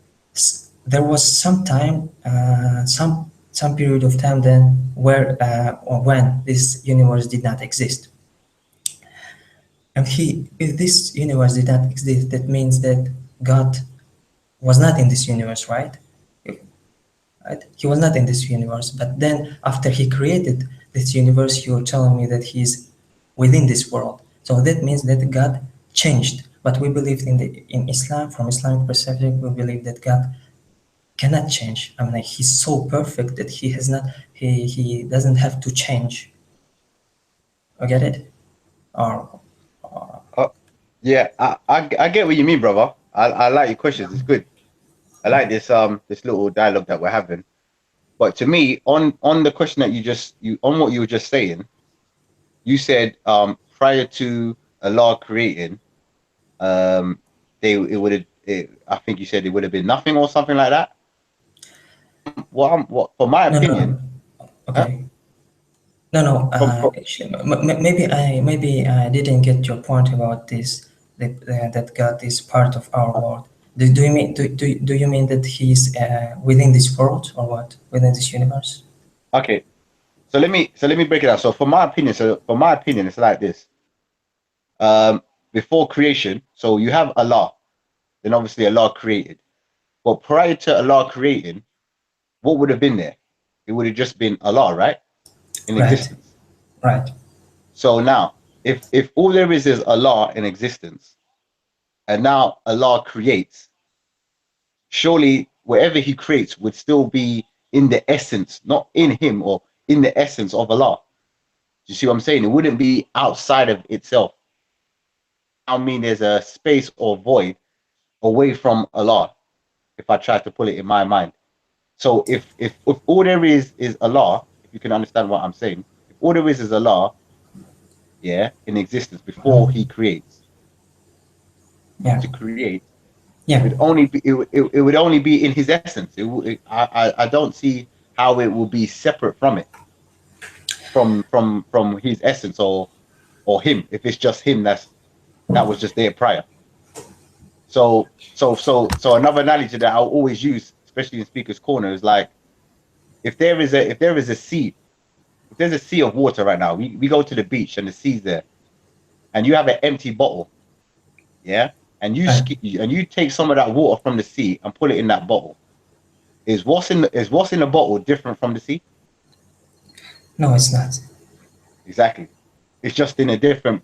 there was some time, some period of time then where or when this universe did not exist. And if this universe did not exist, that means that God was not in this universe, right? Right? He was not in this universe. But then after he created this universe, you're telling me that he's within this world. So that means that God changed. But we believe in Islam, from Islamic perspective, we believe that God cannot change. I mean, like, he's so perfect that he doesn't have to change. You get it? Or Yeah, I get what you mean, brother. I like your questions. It's good. I like this little dialogue that we're having. But to me, on the question that you on what you were just saying, you said prior to Allah creating, it would have. I think you said it would have been nothing or something like that. What for my no, opinion, no. huh? Okay. No. From Actually, maybe I didn't get your point about this. That God is part of our world. Do you mean that he's within this world or what? Within this universe? okay, so let me break it down. So for my opinion, it's like this. Before creation, so you have Allah, then obviously Allah created. But prior to Allah creating, what would have been there? It would have just been Allah, right? In Right. existence. Right. So now, if all there is Allah in existence, and now Allah creates, surely whatever He creates would still be in the essence, not in Him or in the essence of Allah. Do you see what I'm saying? It wouldn't be outside of itself. I mean, there's a space or void away from Allah. If I try to pull it in my mind, so if all there is Allah, if you can understand what I'm saying, if all there is Allah, yeah, in existence before He creates, Yeah. to create, it Yeah. would only be it would only be in His essence. I don't see how it will be separate from it, from His essence or Him. If it's just Him, that was just there prior. So another analogy that I'll always use, especially in Speaker's Corner, is like if there is a sea, if there's a sea of water right now, we go to the beach and the sea's there, and you have an empty bottle, yeah, and Right. you take some of that water from the sea and put it in that bottle. Is what's in the bottle different from the sea? No, it's not. Exactly. It's just in a different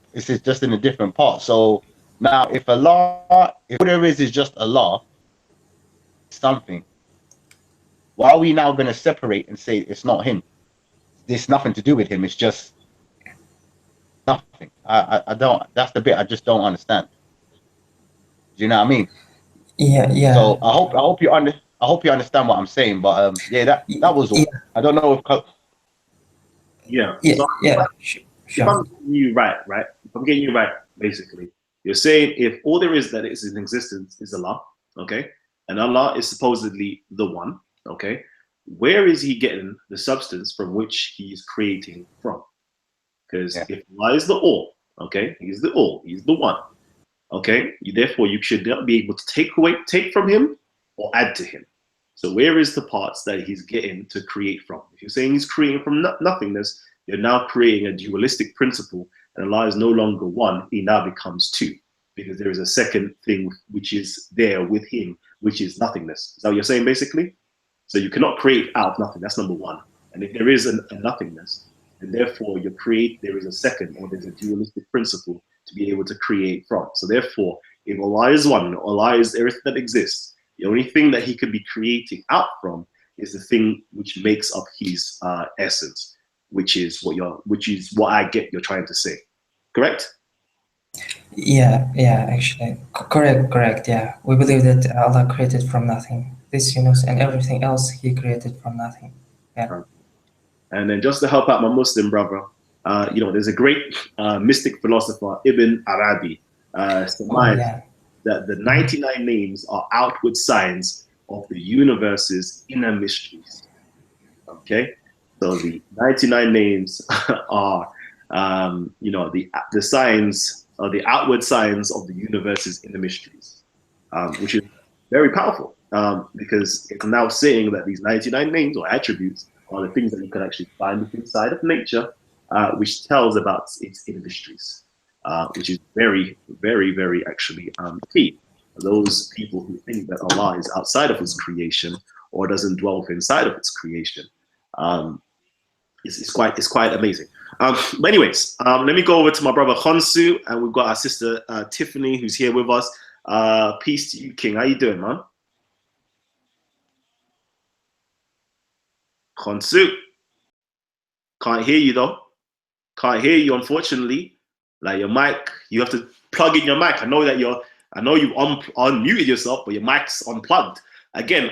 part. So now, if all there is just Allah, something, why are we now going to separate and say it's not Him? There's nothing to do with Him. It's just nothing. I don't. That's the bit I just don't understand. Do you know what I mean? Yeah. Yeah. So I hope you understand what I'm saying. But yeah, that was all. Yeah. I don't know if Yeah. Yeah. So Yeah. if Sure. I'm getting you right, if I'm getting you right, basically, you're saying if all there is that is in existence is Allah, okay, and Allah is supposedly the one, okay, where is He getting the substance from which He's creating from? Because yeah, if Allah is the all, okay, He's the all, He's the one, okay, therefore you should not be able to take from Him or add to Him. So where is the parts that He's getting to create from? If you're saying He's creating from nothingness, you're now creating a dualistic principle, and Allah is no longer one, He now becomes two, because there is a second thing which is there with Him, which is nothingness. Is that what you're saying, basically? So you cannot create out of nothing. That's number one. And if there is a nothingness, and therefore there is a second, or there's a dualistic principle to be able to create from. So therefore, if Allah is one, Allah is everything that exists, the only thing that He could be creating out from is the thing which makes up His essence, which is what I get you're trying to say. Correct? Yeah. Yeah. Actually, correct. Yeah. We believe that Allah created from nothing. This universe and everything else He created from nothing. Yeah. And then just to help out my Muslim brother, there's a great mystic philosopher, Ibn Arabi, Oh surmised yeah. that the 99 names are outward signs of the universe's inner mysteries. Okay, so the 99 names are, the signs, or the outward signs of the universe's inner mysteries, which is very powerful, because it's now saying that these 99 names or attributes are the things that you can actually find inside of nature, which tells about its inner mysteries, which is very, very, very actually key. Those people who think that Allah is outside of His creation or doesn't dwell inside of its creation, um, It's quite amazing. But anyways, let me go over to my brother Khonsu, and we've got our sister Tiffany, who's here with us. Peace to you, King. How you doing, man? Khonsu, can't hear you though. Can't hear you, unfortunately. Like your mic, you have to plug in your mic. I know you've unmuted yourself, but your mic's unplugged. Again,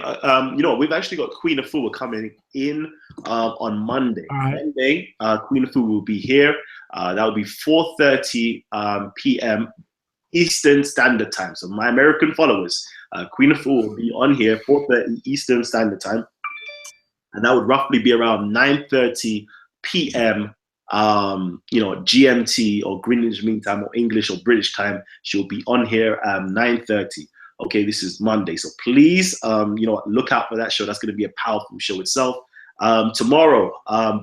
we've actually got Queen of Fu coming in on Monday. Right. Monday, Queen of Fu will be here. That will be 4:30 p.m. Eastern Standard Time. So my American followers, Queen of Fu will be on here 4:30 Eastern Standard Time, and that would roughly be around 9:30 p.m. GMT or Greenwich Mean Time or English or British time. She'll be on here 9:30. Okay, this is Monday, so please, look out for that show. That's going to be a powerful show itself. Tomorrow,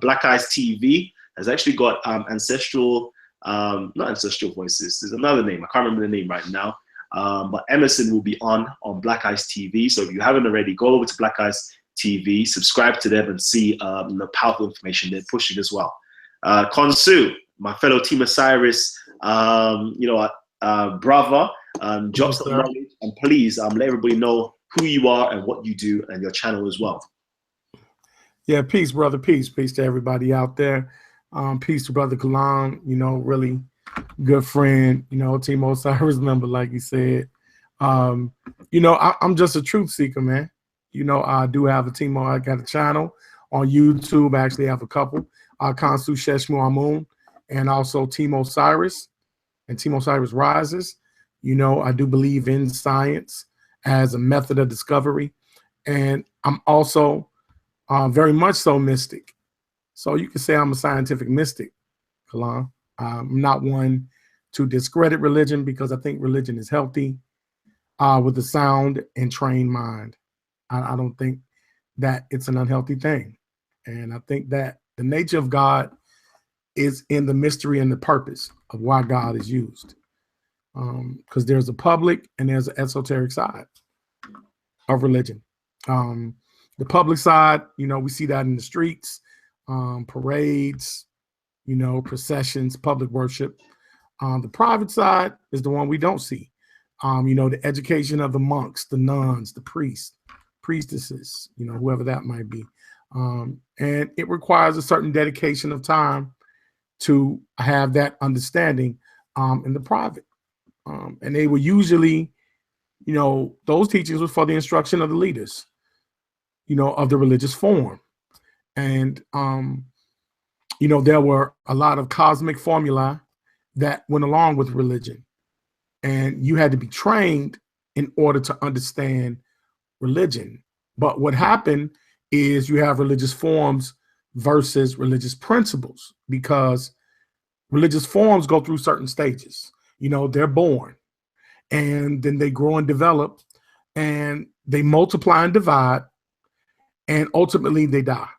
Black Eyes TV has actually got not ancestral voices. There's another name. I can't remember the name right now. But Emerson will be on Black Eyes TV. So if you haven't already, go over to Black Eyes TV, subscribe to them, and see the powerful information they're pushing as well. Khonsu, my fellow Team Osiris, brother, drop some knowledge, and please let everybody know who you are and what you do and your channel as well. Yeah, peace, brother. Peace to everybody out there. Peace to brother Kalam, really good friend, Team Osiris member, like you said. I'm just a truth seeker, man. I do have a team. I got a channel on YouTube. I actually have a couple. Khonsu Sheshmu Amun, and also Team Osiris and Team Osiris Rises. I do believe in science as a method of discovery. And I'm also very much so mystic. So you can say I'm a scientific mystic, Kalam. I'm not one to discredit religion because I think religion is healthy with a sound and trained mind. I don't think that it's an unhealthy thing. And I think that the nature of God is in the mystery and the purpose of why God is used. Because there's a public and there's an esoteric side of religion. The public side, we see that in the streets, parades, processions, public worship. The private side is the one we don't see. The education of the monks, the nuns, the priests, priestesses, whoever that might be. And it requires a certain dedication of time to have that understanding in the private. And they were usually, those teachings were for the instruction of the leaders, of the religious form. And, there were a lot of cosmic formula that went along with religion. And you had to be trained in order to understand religion. But what happened is you have religious forms versus religious principles, because religious forms go through certain stages. They're born and then they grow and develop and they multiply and divide and ultimately they die.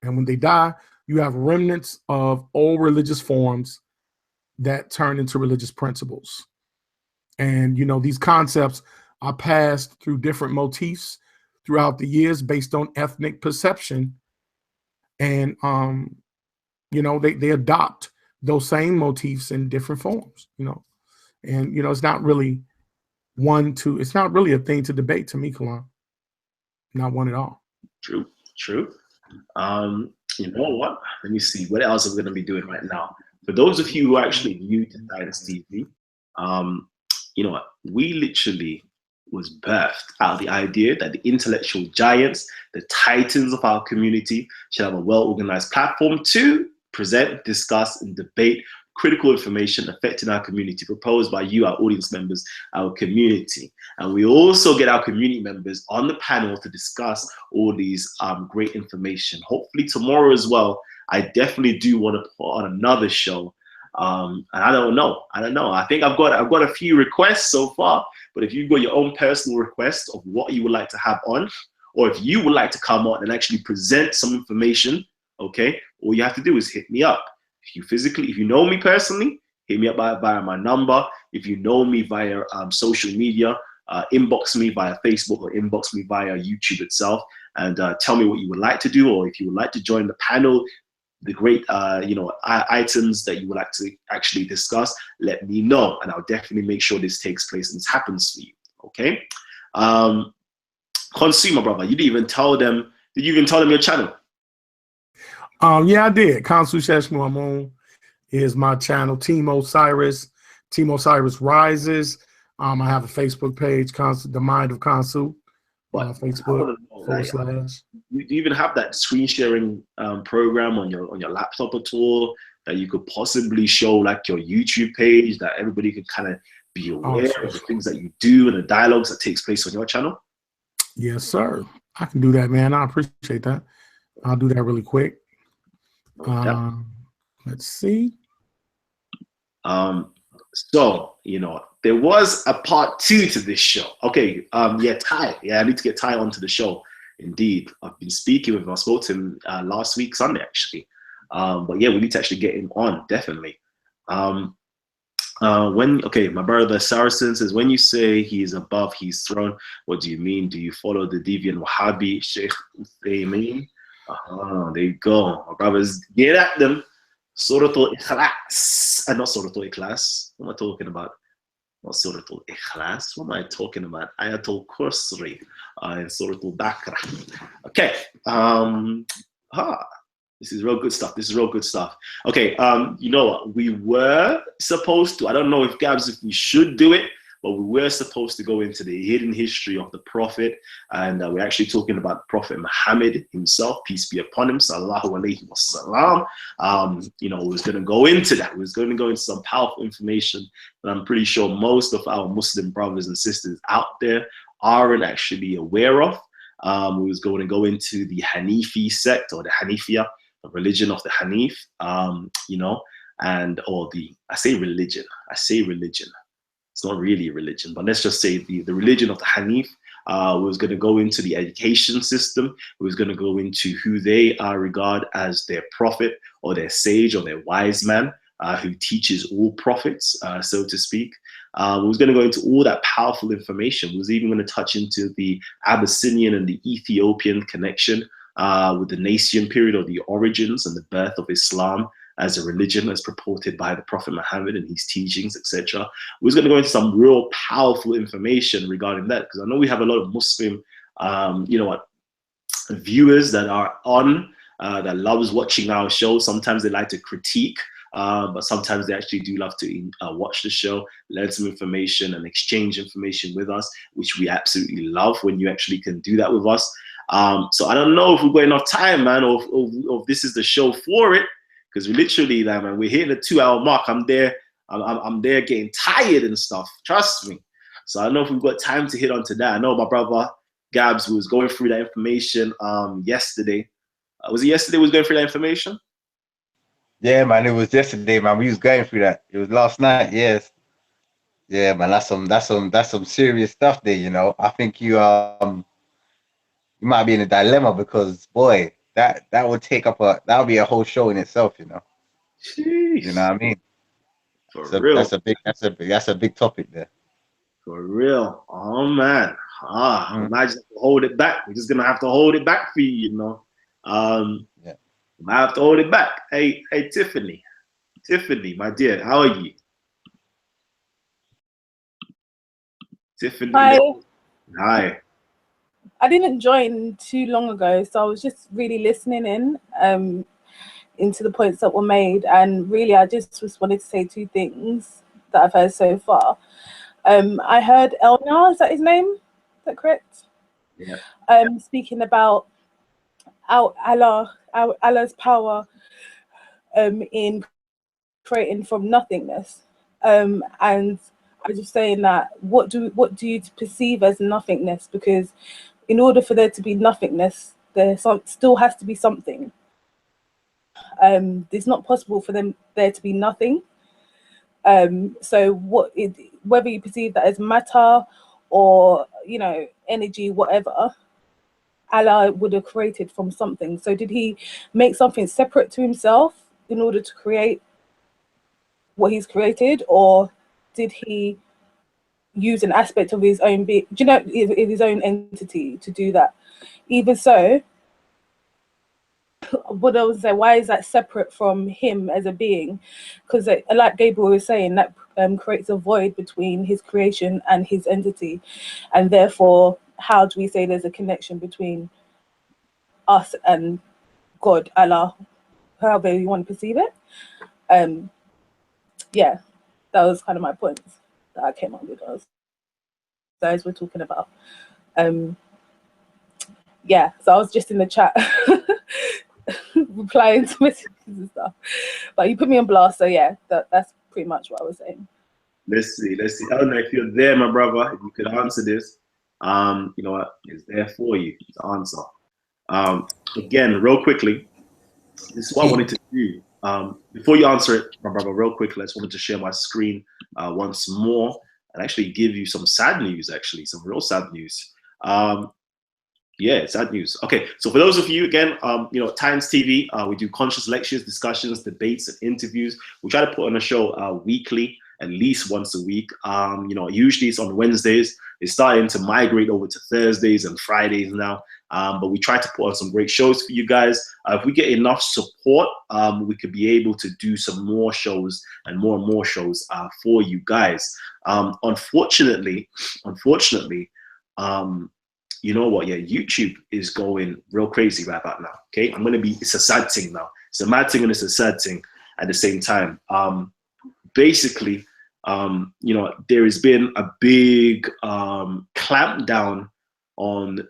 And when they die, you have remnants of old religious forms that turn into religious principles. And, these concepts are passed through different motifs throughout the years based on ethnic perception. And, they adopt those same motifs in different forms, and, it's not really it's not really a thing to debate to me, Kalam. Not one at all. True. You know what? Let me see. What else are we going to be doing right now? For those of you who are actually new to Dynasty TV, you know what? We literally was birthed out of the idea that the intellectual giants, the titans of our community, should have a well-organized platform to present, discuss, and debate critical information affecting our community, proposed by you, our audience members, our community. And we also get our community members on the panel to discuss all these great information. Hopefully tomorrow as well. I definitely do want to put on another show. And I don't know. I think I've got a few requests so far, but if you've got your own personal request of what you would like to have on, or if you would like to come on and actually present some information, okay, all you have to do is hit me up. If you know me personally, hit me up via my number. If you know me via social media, inbox me via Facebook or inbox me via YouTube itself, and tell me what you would like to do, or if you would like to join the panel the great items that you would like to actually discuss, let me know, and I'll definitely make sure this takes place and this happens for you. Okay. Consumer brother, you didn't even tell them. Did you even tell them your channel? Yeah, I did. Consul Amon is my channel. Team Osiris Rises. I have a Facebook page, The Mind of Consul. Facebook / Do you even have that screen sharing program on your laptop at all that you could possibly show like your YouTube page that everybody could kind of be aware of the things that you do and the dialogues that takes place on your channel? Yes, sir. I can do that, man. I appreciate that. I'll do that really quick. Let's see. So, there was a part 2 to this show. Okay. Ty. Yeah, I need to get Ty onto the show. Indeed. I've been speaking with him. I spoke to him last week, Sunday, actually. But yeah, we need to actually get him on, definitely. My brother Saracen says, when you say he is above his throne, what do you mean? Do you follow the deviant Wahhabi Sheikh Uthaymeen? There you go. My brothers, get at them. Suratul Ikhlas. Not Suratul Ikhlas. What am I talking about? Not Suratul Ikhlas. What am I talking about? Ayatul Kursi and Suratul Baqarah. Okay. This is real good stuff. Okay, you know what? We were supposed to, I don't know if we should do it, but we were supposed to go into the hidden history of the Prophet. And we're actually talking about Prophet Muhammad himself, peace be upon him, sallallahu alaihi wasallam. We was going to go into that. We was going to go into some powerful information that I'm pretty sure most of our Muslim brothers and sisters out there aren't actually aware of. We was going to go into the Hanifi sect, or the Hanifiyah, the religion of the Hanif, I say religion. It's not really a religion, but let's just say the religion of the Hanif. Was going to go into the education system. We was going to go into who they regard as their prophet or their sage or their wise man who teaches all prophets, so to speak. We was going to go into all that powerful information. We was even going to touch into the Abyssinian and the Ethiopian connection with the Nacian period, or the origins and the birth of Islam as a religion as purported by the Prophet Muhammad and his teachings, etc. We're going to go into some real powerful information regarding that, because I know we have a lot of Muslim, viewers that are on, that loves watching our show. Sometimes they like to critique, but sometimes they actually do love to watch the show, learn some information and exchange information with us, which we absolutely love when you actually can do that with us. So I don't know if we've got enough time, man, or if this is the show for it. Because we literally, man, we're hitting the 2-hour mark. I'm there getting tired and stuff. Trust me. So I don't know if we've got time to hit onto that. I know my brother Gabs was going through that information yesterday. Was it yesterday we was going through that information? Yeah, man, it was yesterday, man. We was going through that. It was last night, yes. Yeah, man, that's some serious stuff there, I think you might be in a dilemma, because boy, that would be a whole show in itself, Jeez. You know what I mean? Real. That's a big topic there. For real. Oh man. Imagine to hold it back. We're just gonna have to hold it back for you, Yeah. I have to hold it back. Hey, Tiffany, my dear, how are you? Tiffany. Hi. I didn't join too long ago, so I was just really listening in into the points that were made, and really I just wanted to say 2 things that I've heard so far. I heard Elnar, is that his name? Is that correct? Yeah. Speaking about Allah's power in creating from nothingness, and I was just saying that what do you perceive as nothingness? Because in order for there to be nothingness, there still has to be something. It's not possible for there to be nothing. So whether you perceive that as matter or energy, whatever, Allah would have created from something. So did he make something separate to himself in order to create what he's created, or did he use an aspect of his own his own entity to do that? Even so, what I would say, why is that separate from him as a being? Because like Gabriel was saying, that creates a void between his creation and his entity, and therefore how do we say there's a connection between us and God, Allah, however you want to perceive it? Yeah, that was kind of my points that I came up with as guys were talking about. Yeah, so I was just in the chat replying to messages and stuff, but you put me on blast, so yeah, that's pretty much what I was saying. Let's see. I don't know if you're there, my brother, if you could answer this. You know what, it's there for you to answer. Again, real quickly, this is what I wanted to do. Before you answer it, my brother, real quickly, I just wanted to share my screen once more and actually give you some sad news, actually, some real sad news. Yeah, sad news. Okay, so for those of you, again, you know, Times TV, we do conscious lectures, discussions, debates, and interviews. We try to put on a show weekly, at least once a week. You know, usually it's on Wednesdays. It's starting to migrate over to Thursdays and Fridays now. But we try to put on some great shows for you guys. If we get enough support, we could be able to do some more shows and more shows for you guys. Unfortunately, you know what? Yeah, YouTube is going real crazy right about now. Okay, it's a sad thing now. It's a mad thing and it's a sad thing at the same time. Basically, you know, there has been a big clampdown on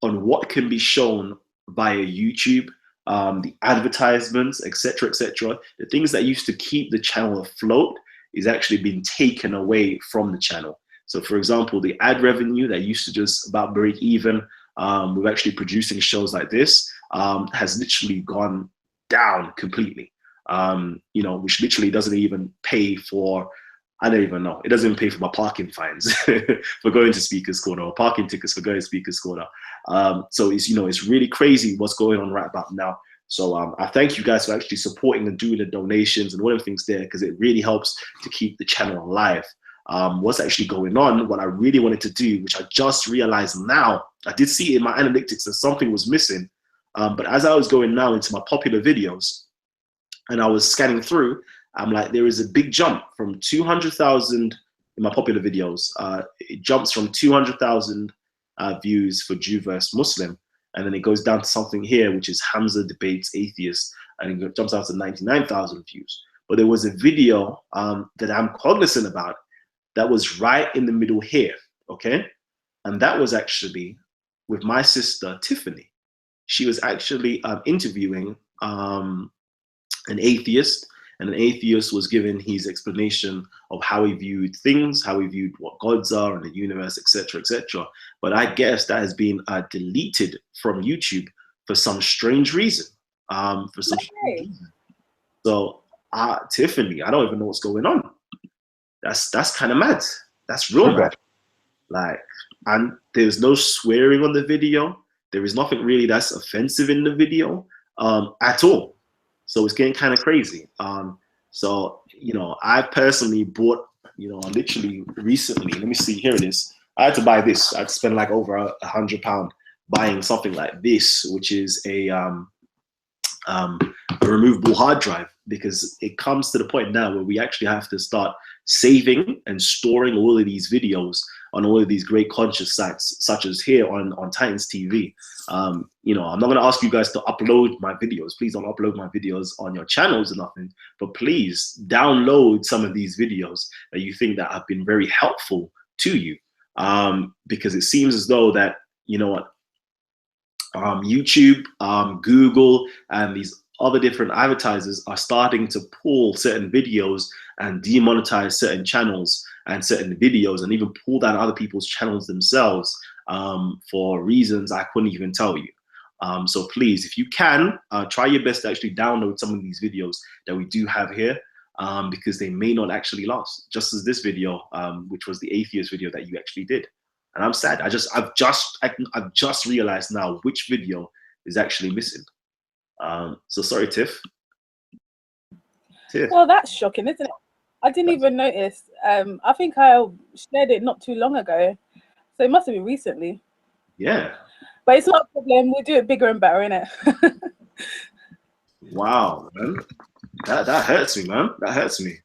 what can be shown via YouTube, the advertisements, etc., etc. The things that used to keep the channel afloat is actually being taken away from the channel. So, for example, the ad revenue that used to just about break even with actually producing shows like this has literally gone down completely. You know, which literally doesn't even pay for, I don't even know, it doesn't even pay for my parking fines for going to Speaker's Corner, or parking tickets for going to Speaker's Corner. So it's, you know, it's really crazy what's going on right about now. So I thank you guys for actually supporting and doing the donations and all the things there, because it really helps to keep the channel alive. What's actually going on, what I really wanted to do, which I just realized now, I did see in my analytics that something was missing, but as I was going now into my popular videos and I was scanning through, I'm like, there is a big jump from 200,000 in my popular videos. It jumps from 200,000 views for Jew vs Muslim, and then it goes down to something here, which is Hamza debates atheist, and it jumps out to 99,000 views. But there was a video that I'm cognizant about that was right in the middle here, okay? And that was actually with my sister, Tiffany. She was actually interviewing an atheist, and an atheist was giving his explanation of how he viewed things, how he viewed what gods are and the universe, etc., etc. But I guess that has been deleted from YouTube for some strange reason. So, Tiffany, I don't even know what's going on. That's kind of mad. That's real mad. Like, and there's no swearing on the video. There is nothing really that's offensive in the video at all. So it's getting kind of crazy. So, you know, I personally bought, you know, literally recently, let me see, here it is. I had to buy this. I had to spend like over £100 buying something like this, which is a removable hard drive, because it comes to the point now where we actually have to start saving and storing all of these videos on all of these great conscious sites, such as here on Titans TV. You know, I'm not going to ask you guys to upload my videos. Please don't upload my videos on your channels or nothing, but please download some of these videos that you think that have been very helpful to you, because it seems as though that, you know what, YouTube, Google, and these other different advertisers are starting to pull certain videos and demonetize certain channels and certain videos, and even pull down other people's channels themselves for reasons I couldn't even tell you. So please, if you can, try your best to actually download some of these videos that we do have here, because they may not actually last, just as this video, which was the atheist video that you actually did. And I'm sad. I've just realized now which video is actually missing. So sorry, Tiff. Well, that's shocking, isn't it? I didn't even notice. I think I shared it not too long ago, so it must have been recently. Yeah. But it's not a problem. We'll do it bigger and better, innit? Wow, man. That hurts me, man. That hurts me.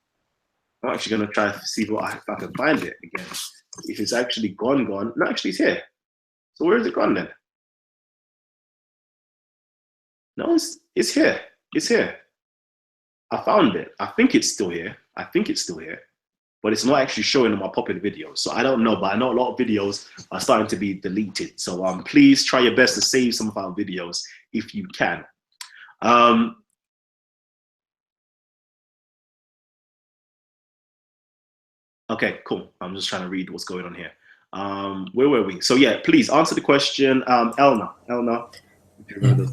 I'm actually gonna try to see if I can find it again. If it's actually gone. No, actually it's here. So where is it gone then? No, it's here. It's here. I found it. I think it's still here. But it's not actually showing in my popular videos. So I don't know, but I know a lot of videos are starting to be deleted. So please try your best to save some of our videos if you can. Okay, cool. I'm just trying to read what's going on here. Where were we? So yeah, please answer the question. Elna, if you remember.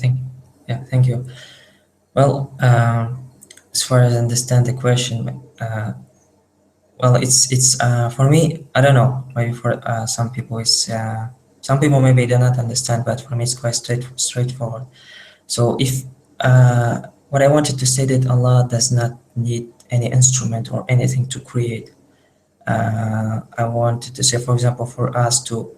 Thank you. Well, as far as I understand the question, well, it's for me, I don't know. Maybe for some people, some people maybe do not understand, but for me, it's quite straightforward. So if what I wanted to say that Allah does not need any instrument or anything to create. I wanted to say, for example, for us to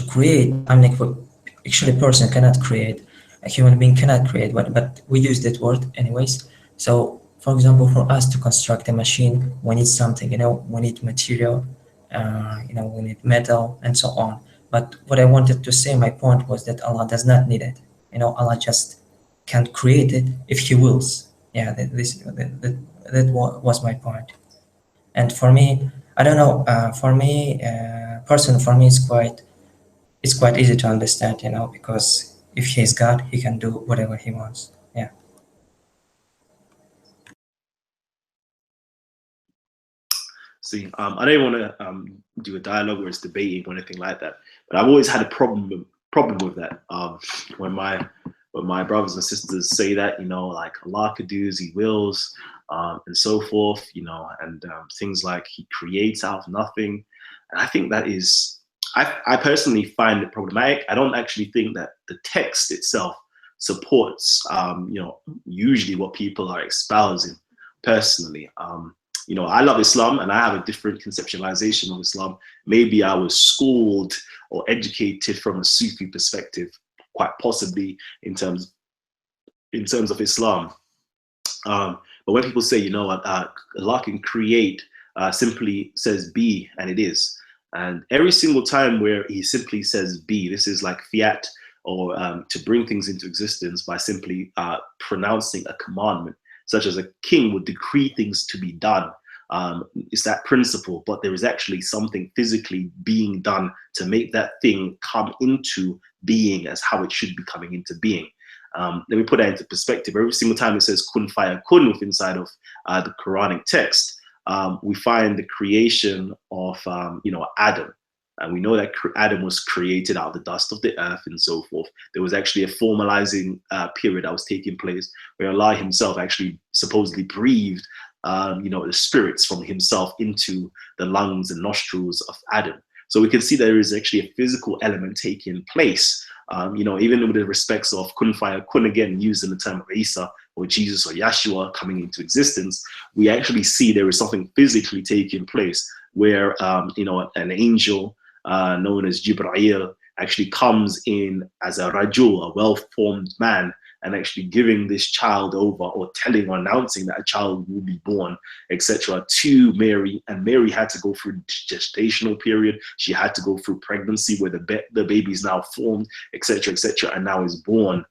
create, actually a person cannot create, a human being cannot create, but we use that word anyways. So, for example, for us to construct a machine, we need something, we need material, we need metal and so on. But what I wanted to say, my point was that Allah does not need it. Allah just can't create it if He wills. Yeah, that was my point. And for me, I don't know. For me, personally, for me, it's quite easy to understand, because if He's God, He can do whatever He wants. Yeah. See, I don't want to do a dialogue where it's debating or anything like that, but I've always had a problem with that. When my brothers and sisters say that, like Allah could do as He wills, and so forth, and things like He creates out of nothing, and I think that is, I personally find it problematic. I don't actually think that the text itself supports, usually what people are espousing. Personally, I love Islam and I have a different conceptualization of Islam. Maybe I was schooled or educated from a Sufi perspective, quite possibly in terms of Islam. But when people say, Allah can create, simply says be, and it is. And every single time where He simply says be, this is like fiat, or to bring things into existence by simply pronouncing a commandment, such as a king would decree things to be done. It's that principle, but there is actually something physically being done to make that thing come into being as how it should be coming into being. Let me put that into perspective. Every single time it says kun faya kun within inside of the Quranic text, we find the creation of Adam. And we know that Adam was created out of the dust of the earth and so forth. There was actually a formalizing period that was taking place where Allah Himself actually supposedly breathed the spirits from Himself into the lungs and nostrils of Adam. So we can see there is actually a physical element taking place. Even with the respects of kun faya kun, again used in the term of Isa or Jesus or Yeshua coming into existence, we actually see there is something physically taking place where an angel known as Jibreel actually comes in as a rajul, a well-formed man, and actually giving this child over, or telling or announcing that a child will be born, etc., to Mary. And Mary had to go through gestational period. She had to go through pregnancy where the baby is now formed, etc., and now is born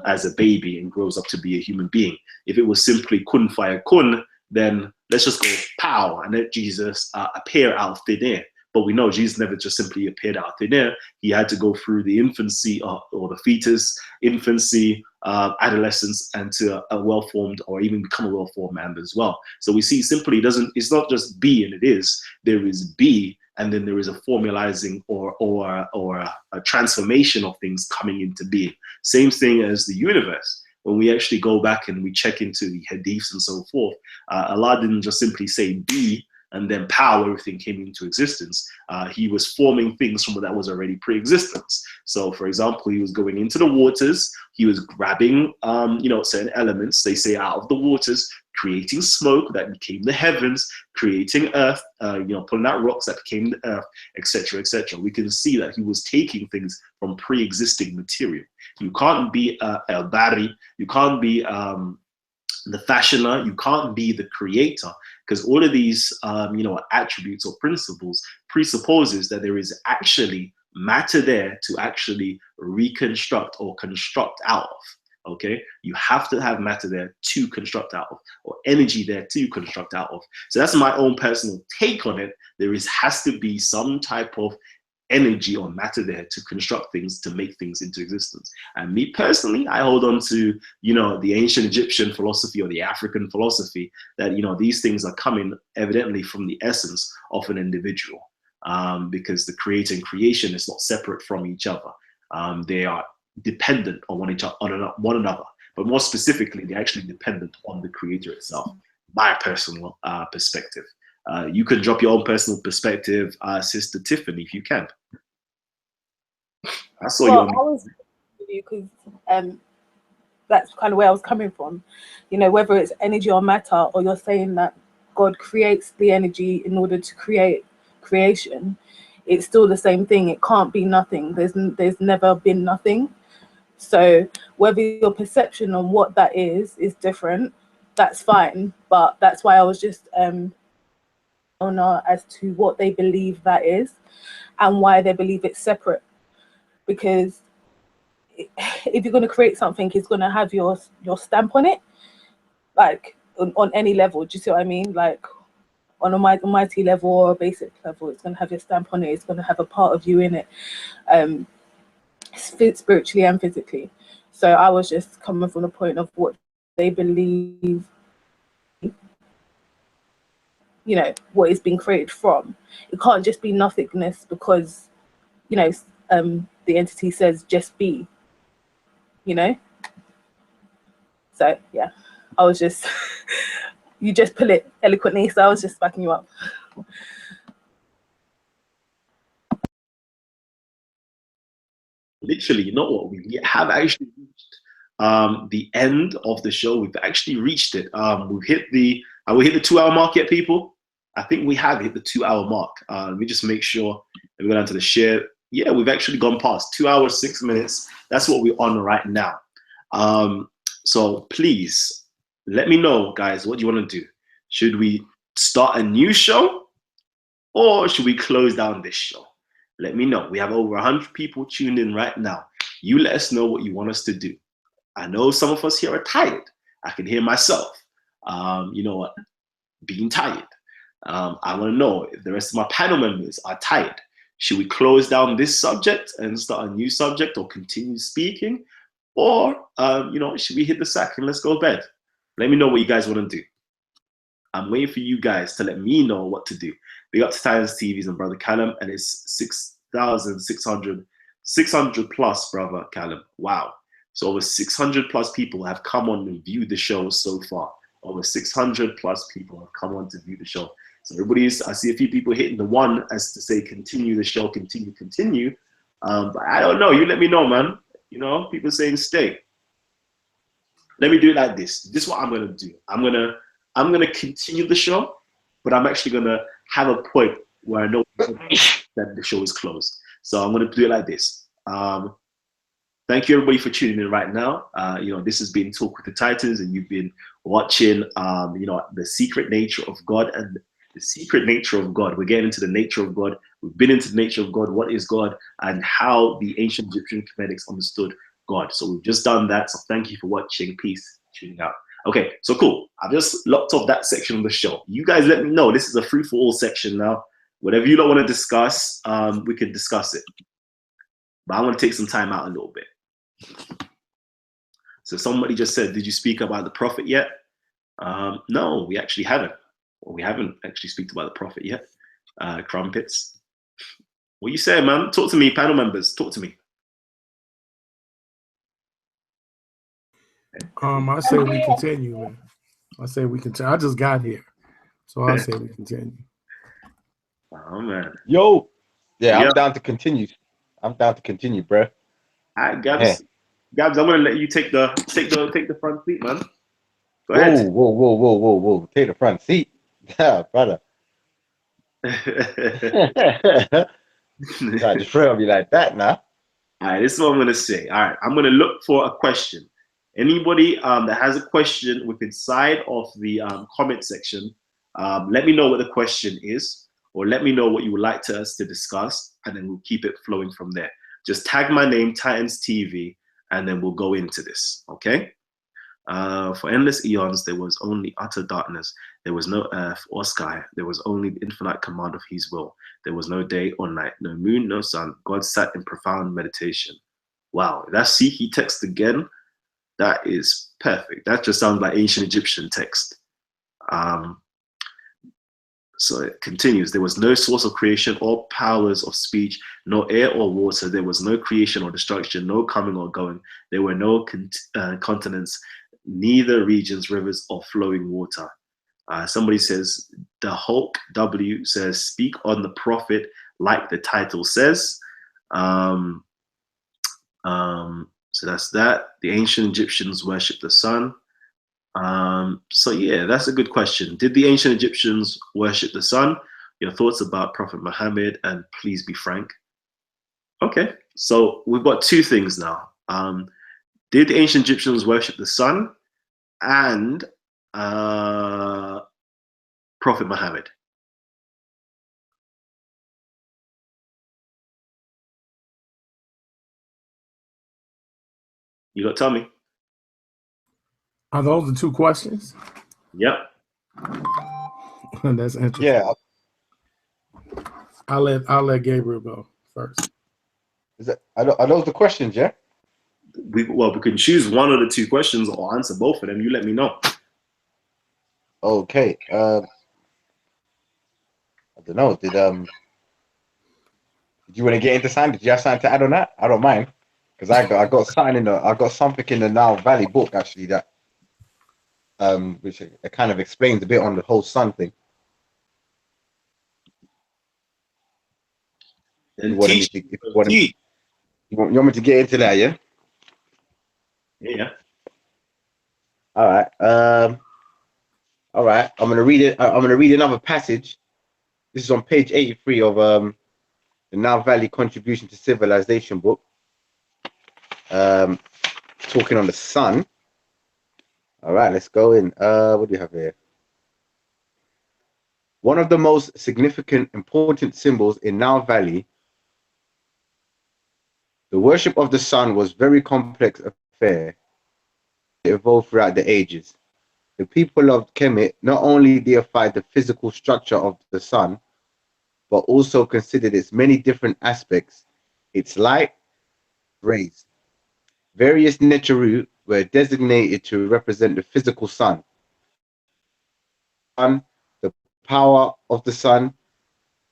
as a baby and grows up to be a human being. If it was simply kun faya kun, then let's just go pow and let Jesus appear out of thin air. But we know Jesus never just simply appeared out of thin air. He had to go through the infancy or the fetus, infancy, adolescence, and to a well-formed or even become a well-formed man as well. So we see simply it's not just be and it is. There is be, and then there is a formalizing or a transformation of things coming into being. Same thing as the universe. When we actually go back and we check into the hadiths and so forth, Allah didn't just simply say be, and then pow, everything came into existence. He was forming things from that was already pre-existence. So for example, he was going into the waters, he was grabbing certain elements, they say, out of the waters, creating smoke that became the heavens, creating earth, pulling out rocks that became the earth, etc., etc. We can see that he was taking things from pre-existing material. You can't be El Bari, you can't be the fashioner, you can't be the creator, because all of these attributes or principles presupposes that there is actually matter there to actually reconstruct or construct out of. Okay, you have to have matter there to construct out of, or energy there to construct out of. So that's my own personal take on it. There has to be some type of energy or matter there to construct things, to make things into existence. And me personally, I hold on to the ancient Egyptian philosophy or the African philosophy that these things are coming evidently from the essence of an individual, because the creator and creation is not separate from each other. They are dependent on one another, but more specifically, they're actually dependent on the creator itself. My personal perspective. You can drop your own personal perspective, Sister Tiffany, if you can. I saw you. I was with you because that's kind of where I was coming from. Whether it's energy or matter, or you're saying that God creates the energy in order to create creation, it's still the same thing. It can't be nothing. There's never been nothing. So whether your perception on what that is different, that's fine. But that's why I was just as to what they believe that is and why they believe it's separate. Because if you're going to create something, it's going to have your stamp on it, like on any level. Do you see what I mean? Like on a mighty level or a basic level, it's going to have your stamp on it. It's going to have a part of you in it, spiritually and physically. So I was just coming from the point of what they believe, what is being created from. It can't just be nothingness because the entity says just be, so yeah, I was just you just put it eloquently, so I was just backing you up. Literally, you know what, we have actually reached the end of the show. We've actually reached it. We've hit the 2-hour mark yet, people? I think we have hit the 2-hour mark. Let me just make sure that we go down to the share. Yeah, we've actually gone past 2 hours, 6 minutes. That's what we're on right now. So please let me know, guys, what do you want to do? Should we start a new show or should we close down this show? Let me know. We have over 100 people tuned in right now. You let us know what you want us to do. I know some of us here are tired. I can hear myself, being tired. I want to know if the rest of my panel members are tired. Should we close down this subject and start a new subject, or continue speaking? Or, should we hit the sack and let's go to bed? Let me know what you guys want to do. I'm waiting for you guys to let me know what to do. Big up to Titans TVs and Brother Kalam, and it's 600 plus, Brother Kalam. Wow. So over 600 plus people have come on and viewed the show so far. Over 600 plus people have come on to view the show. So I see a few people hitting the one as to say, continue the show, continue. But I don't know. You let me know, man. People saying stay. Let me do it like this. This is what I'm going to do. I'm going to continue the show, but I'm actually going to have a point where I know that the show is closed. So I'm going to do it like this. Thank you, everybody, for tuning in right now. This has been Talk with the Titans, and you've been watching, the secret nature of God and the secret nature of God. We're getting into the nature of God. We've been into the nature of God. What is God, and how the ancient Egyptian Kemetics understood God. So we've just done that. So thank you for watching. Peace. Tuning out. Okay, so cool. I've just locked off that section of the show. You guys let me know. This is a free-for-all section now. Whatever you don't want to discuss, we can discuss it. But I want to take some time out a little bit. So somebody just said, did you speak about the prophet yet? No, we actually haven't. Well, we haven't actually speak about the prophet yet. Crumpets. What you saying, man? Talk to me, panel members. Talk to me. I say we continue, man. I say we continue. I just got here, so I say we continue. Oh man. Yo. Yeah, Yeah. I'm down to continue. I'm down to continue, bro. All right, Yeah. Gabs, I'm gonna let you take the front seat, man. Go Whoa, ahead. whoa, whoa, whoa, whoa, whoa. Take the front seat. Yeah, brother. Nah, just throw me like that now. All right, this is what I'm gonna say. All right, I'm gonna look for a question. Anybody that has a question with inside of the comment section, let me know what the question is, or let me know what you would like us to discuss, and then we'll keep it flowing from there. Just tag my name, Titans TV, and then we'll go into this. Okay? For endless eons, there was only utter darkness. There was no earth or sky. There was only the infinite command of his will. There was no day or night, no moon, no sun. God sat in profound meditation. Wow, that's Sikhi text again. That is perfect. That just sounds like ancient Egyptian text. So it continues. There was no source of creation or powers of speech, no air or water. There was no creation or destruction, no coming or going. There were no continents, neither regions, rivers, or flowing water. Somebody says, the Hulk W says, speak on the prophet like the title says. So that's that. The ancient Egyptians worship the sun. So yeah, that's a good question. Did the ancient Egyptians worship the sun? Your thoughts about Prophet Muhammad, and please be frank. Okay, so we've got two things now. Did the ancient Egyptians worship the sun and Prophet Muhammad? You got to tell me. Are those the two questions? Yep. That's interesting. Yeah. I'll let Gabriel go first. Are those the questions, yeah? We can choose one of the two questions or answer both of them. You let me know. Okay. I don't know. Did you want to get into something? Did you have something to add on that? I don't mind. Because I got something I got something in the Now Valley book actually that which it kind of explains a bit on the whole sun thing. And teach. You want me to get into that, yeah? Yeah. All right. All right. I'm gonna read it. I'm gonna read another passage. This is on page 83 of the Now Valley Contribution to Civilization book. Talking on the sun. All right, let's go in. What do you have here? One of the most significant, important symbols in Now Valley, the worship of the sun was a very complex affair. It evolved throughout the ages. The people of Kemet not only deified the physical structure of the sun, but also considered its many different aspects, its light, rays. Various Neteru were designated to represent the physical sun, the power of the sun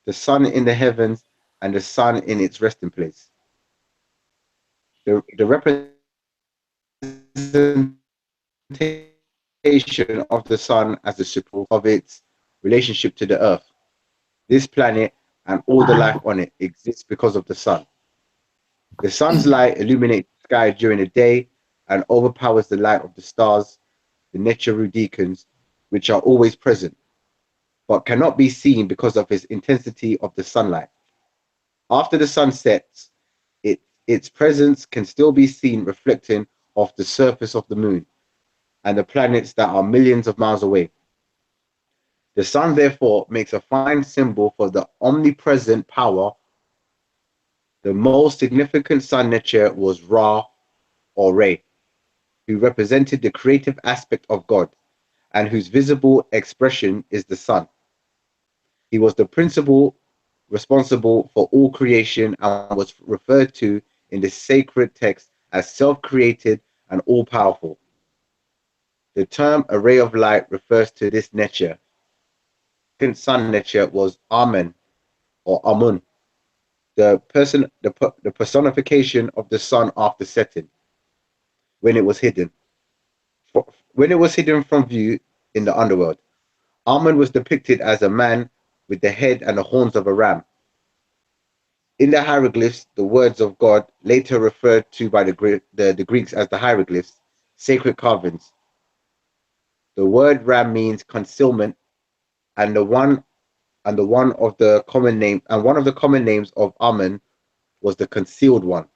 in the heavens, and the sun in its resting place. The representation of the sun as the support of its relationship to the earth. This planet and all the life on it exists because of the sun. The sun's light illuminates the sky during the day and overpowers the light of the stars, the Neteru deacons, which are always present, but cannot be seen because of its intensity of the sunlight. After the sun sets, its presence can still be seen reflecting off the surface of the moon and the planets that are millions of miles away. The sun, therefore, makes a fine symbol for the omnipresent power. The most significant sun nature was Ra or Re, who represented the creative aspect of God and whose visible expression is the sun. He was the principal responsible for all creation and was referred to in the sacred text as self-created and all-powerful. The term array of light refers to this nature. The sun nature was Amen or Amun, the personification of the sun after setting, when it was hidden. When it was hidden from view in the underworld, Amun was depicted as a man with the head and the horns of a ram. In the hieroglyphs, the words of God, later referred to by the Greeks as the hieroglyphs, sacred carvings. The word ram means concealment, and one of the common names of Amen was the concealed one.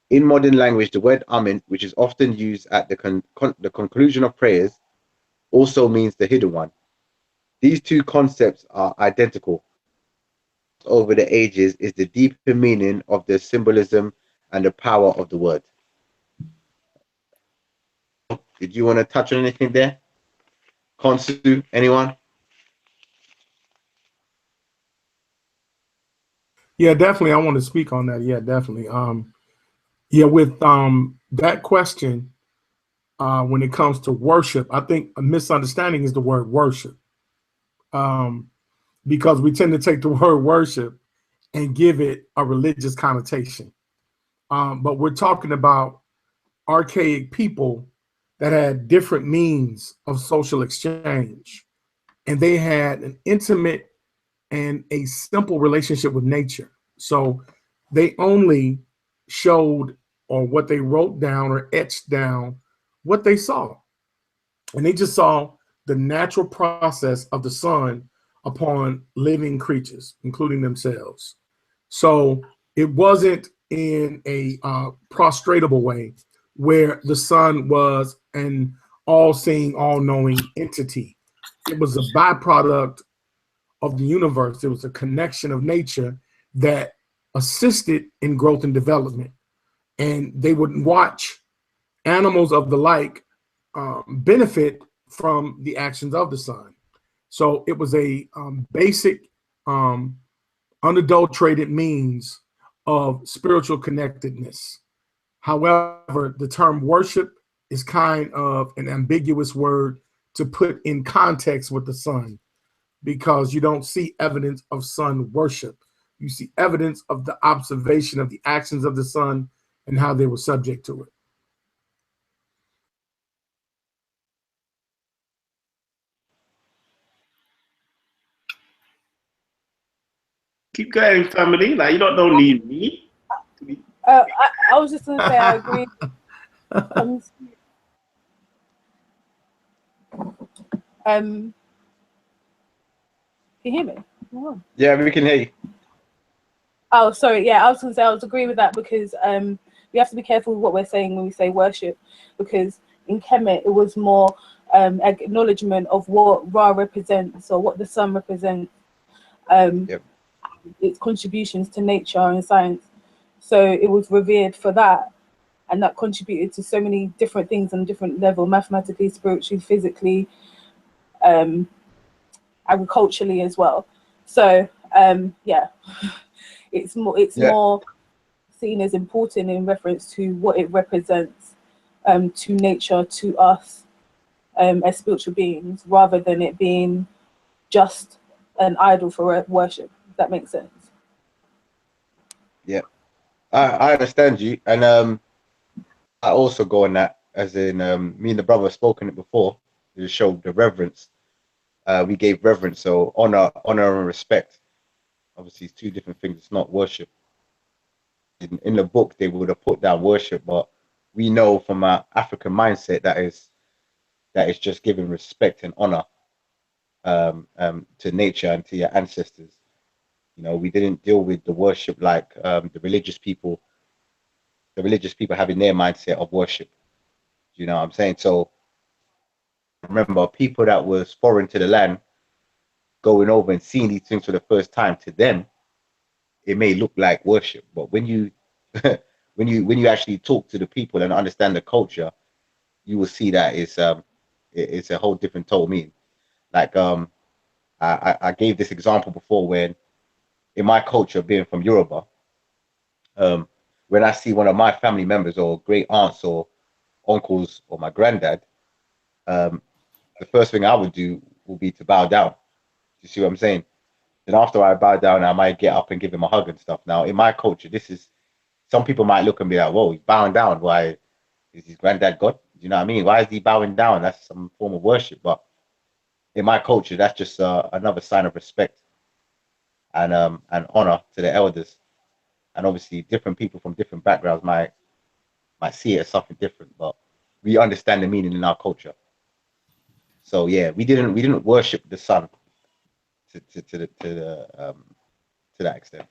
In modern language, the word Amen, which is often used at the conclusion of prayers, also means the hidden one. These two concepts are identical. Over the ages is the deeper meaning of the symbolism and the power of the word. Did you want to touch on anything there? Konsu, anyone? Yeah, definitely. I want to speak on that. Yeah, definitely. Yeah, with that question, when it comes to worship, I think a misunderstanding is the word worship, because we tend to take the word worship and give it a religious connotation. But we're talking about archaic people that had different means of social exchange, and they had an intimate and a simple relationship with nature. So they only showed, or what they wrote down or etched down, what they saw. And they just saw the natural process of the sun upon living creatures, including themselves. So it wasn't in a prostratable way where the sun was an all-seeing, all-knowing entity. It was a byproduct of the universe. It was a connection of nature that assisted in growth and development. And they would watch animals of the like benefit from the actions of the sun. So it was a basic, unadulterated means of spiritual connectedness. However, the term worship is kind of an ambiguous word to put in context with the sun, because you don't see evidence of sun worship. You see evidence of the observation of the actions of the sun and how they were subject to it. Keep going, family. Like, you don't need me. I was just going to say I agree. Can you hear me? Oh. Yeah, we can hear you. Oh, sorry. Yeah, I was going to say I was agree with that, because we have to be careful with what we're saying when we say worship, because in Kemet it was more acknowledgement of what Ra represents, or what the sun represents, its contributions to nature and science. So it was revered for that, and that contributed to so many different things on a different level, mathematically, spiritually, physically, agriculturally as well. So yeah, it's more seen as important in reference to what it represents to nature, to us as spiritual beings, rather than it being just an idol for worship. If that makes sense. Yeah, I understand you, and I also go on that, as in me and the brother have spoken it before. It showed the reverence. We gave reverence, so honor and respect. Obviously, it's two different things. It's not worship. In the book, they would have put down worship, but we know from our African mindset that is just giving respect and honor to nature and to your ancestors. You know, we didn't deal with the worship like the religious people having their mindset of worship. You know what I'm saying? So remember, people that was foreign to the land going over and seeing these things for the first time, to them it may look like worship, but when you when you actually talk to the people and understand the culture, you will see that it's a whole different total meaning. Like I gave this example before, when in my culture, being from Yoruba, when I see one of my family members or great aunts or uncles or my granddad, the first thing I would do will be to bow down. You see what I'm saying? Then after I bow down, I might get up and give him a hug and stuff. Now, in my culture, some people might look and be like, whoa, he's bowing down. Why is his granddad God? Do you know what I mean? Why is he bowing down? That's some form of worship. But in my culture, that's just another sign of respect and honor to the elders. And obviously, different people from different backgrounds might see it as something different, but we understand the meaning in our culture. So yeah, we didn't worship the sun to that extent.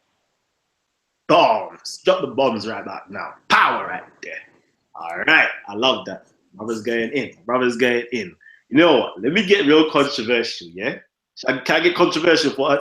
Bombs. Drop the bombs right back now. Power right there. All right. I love that. Brother's going in. Brother's going in. You know what? Let me get real controversial, yeah? Can I get controversial for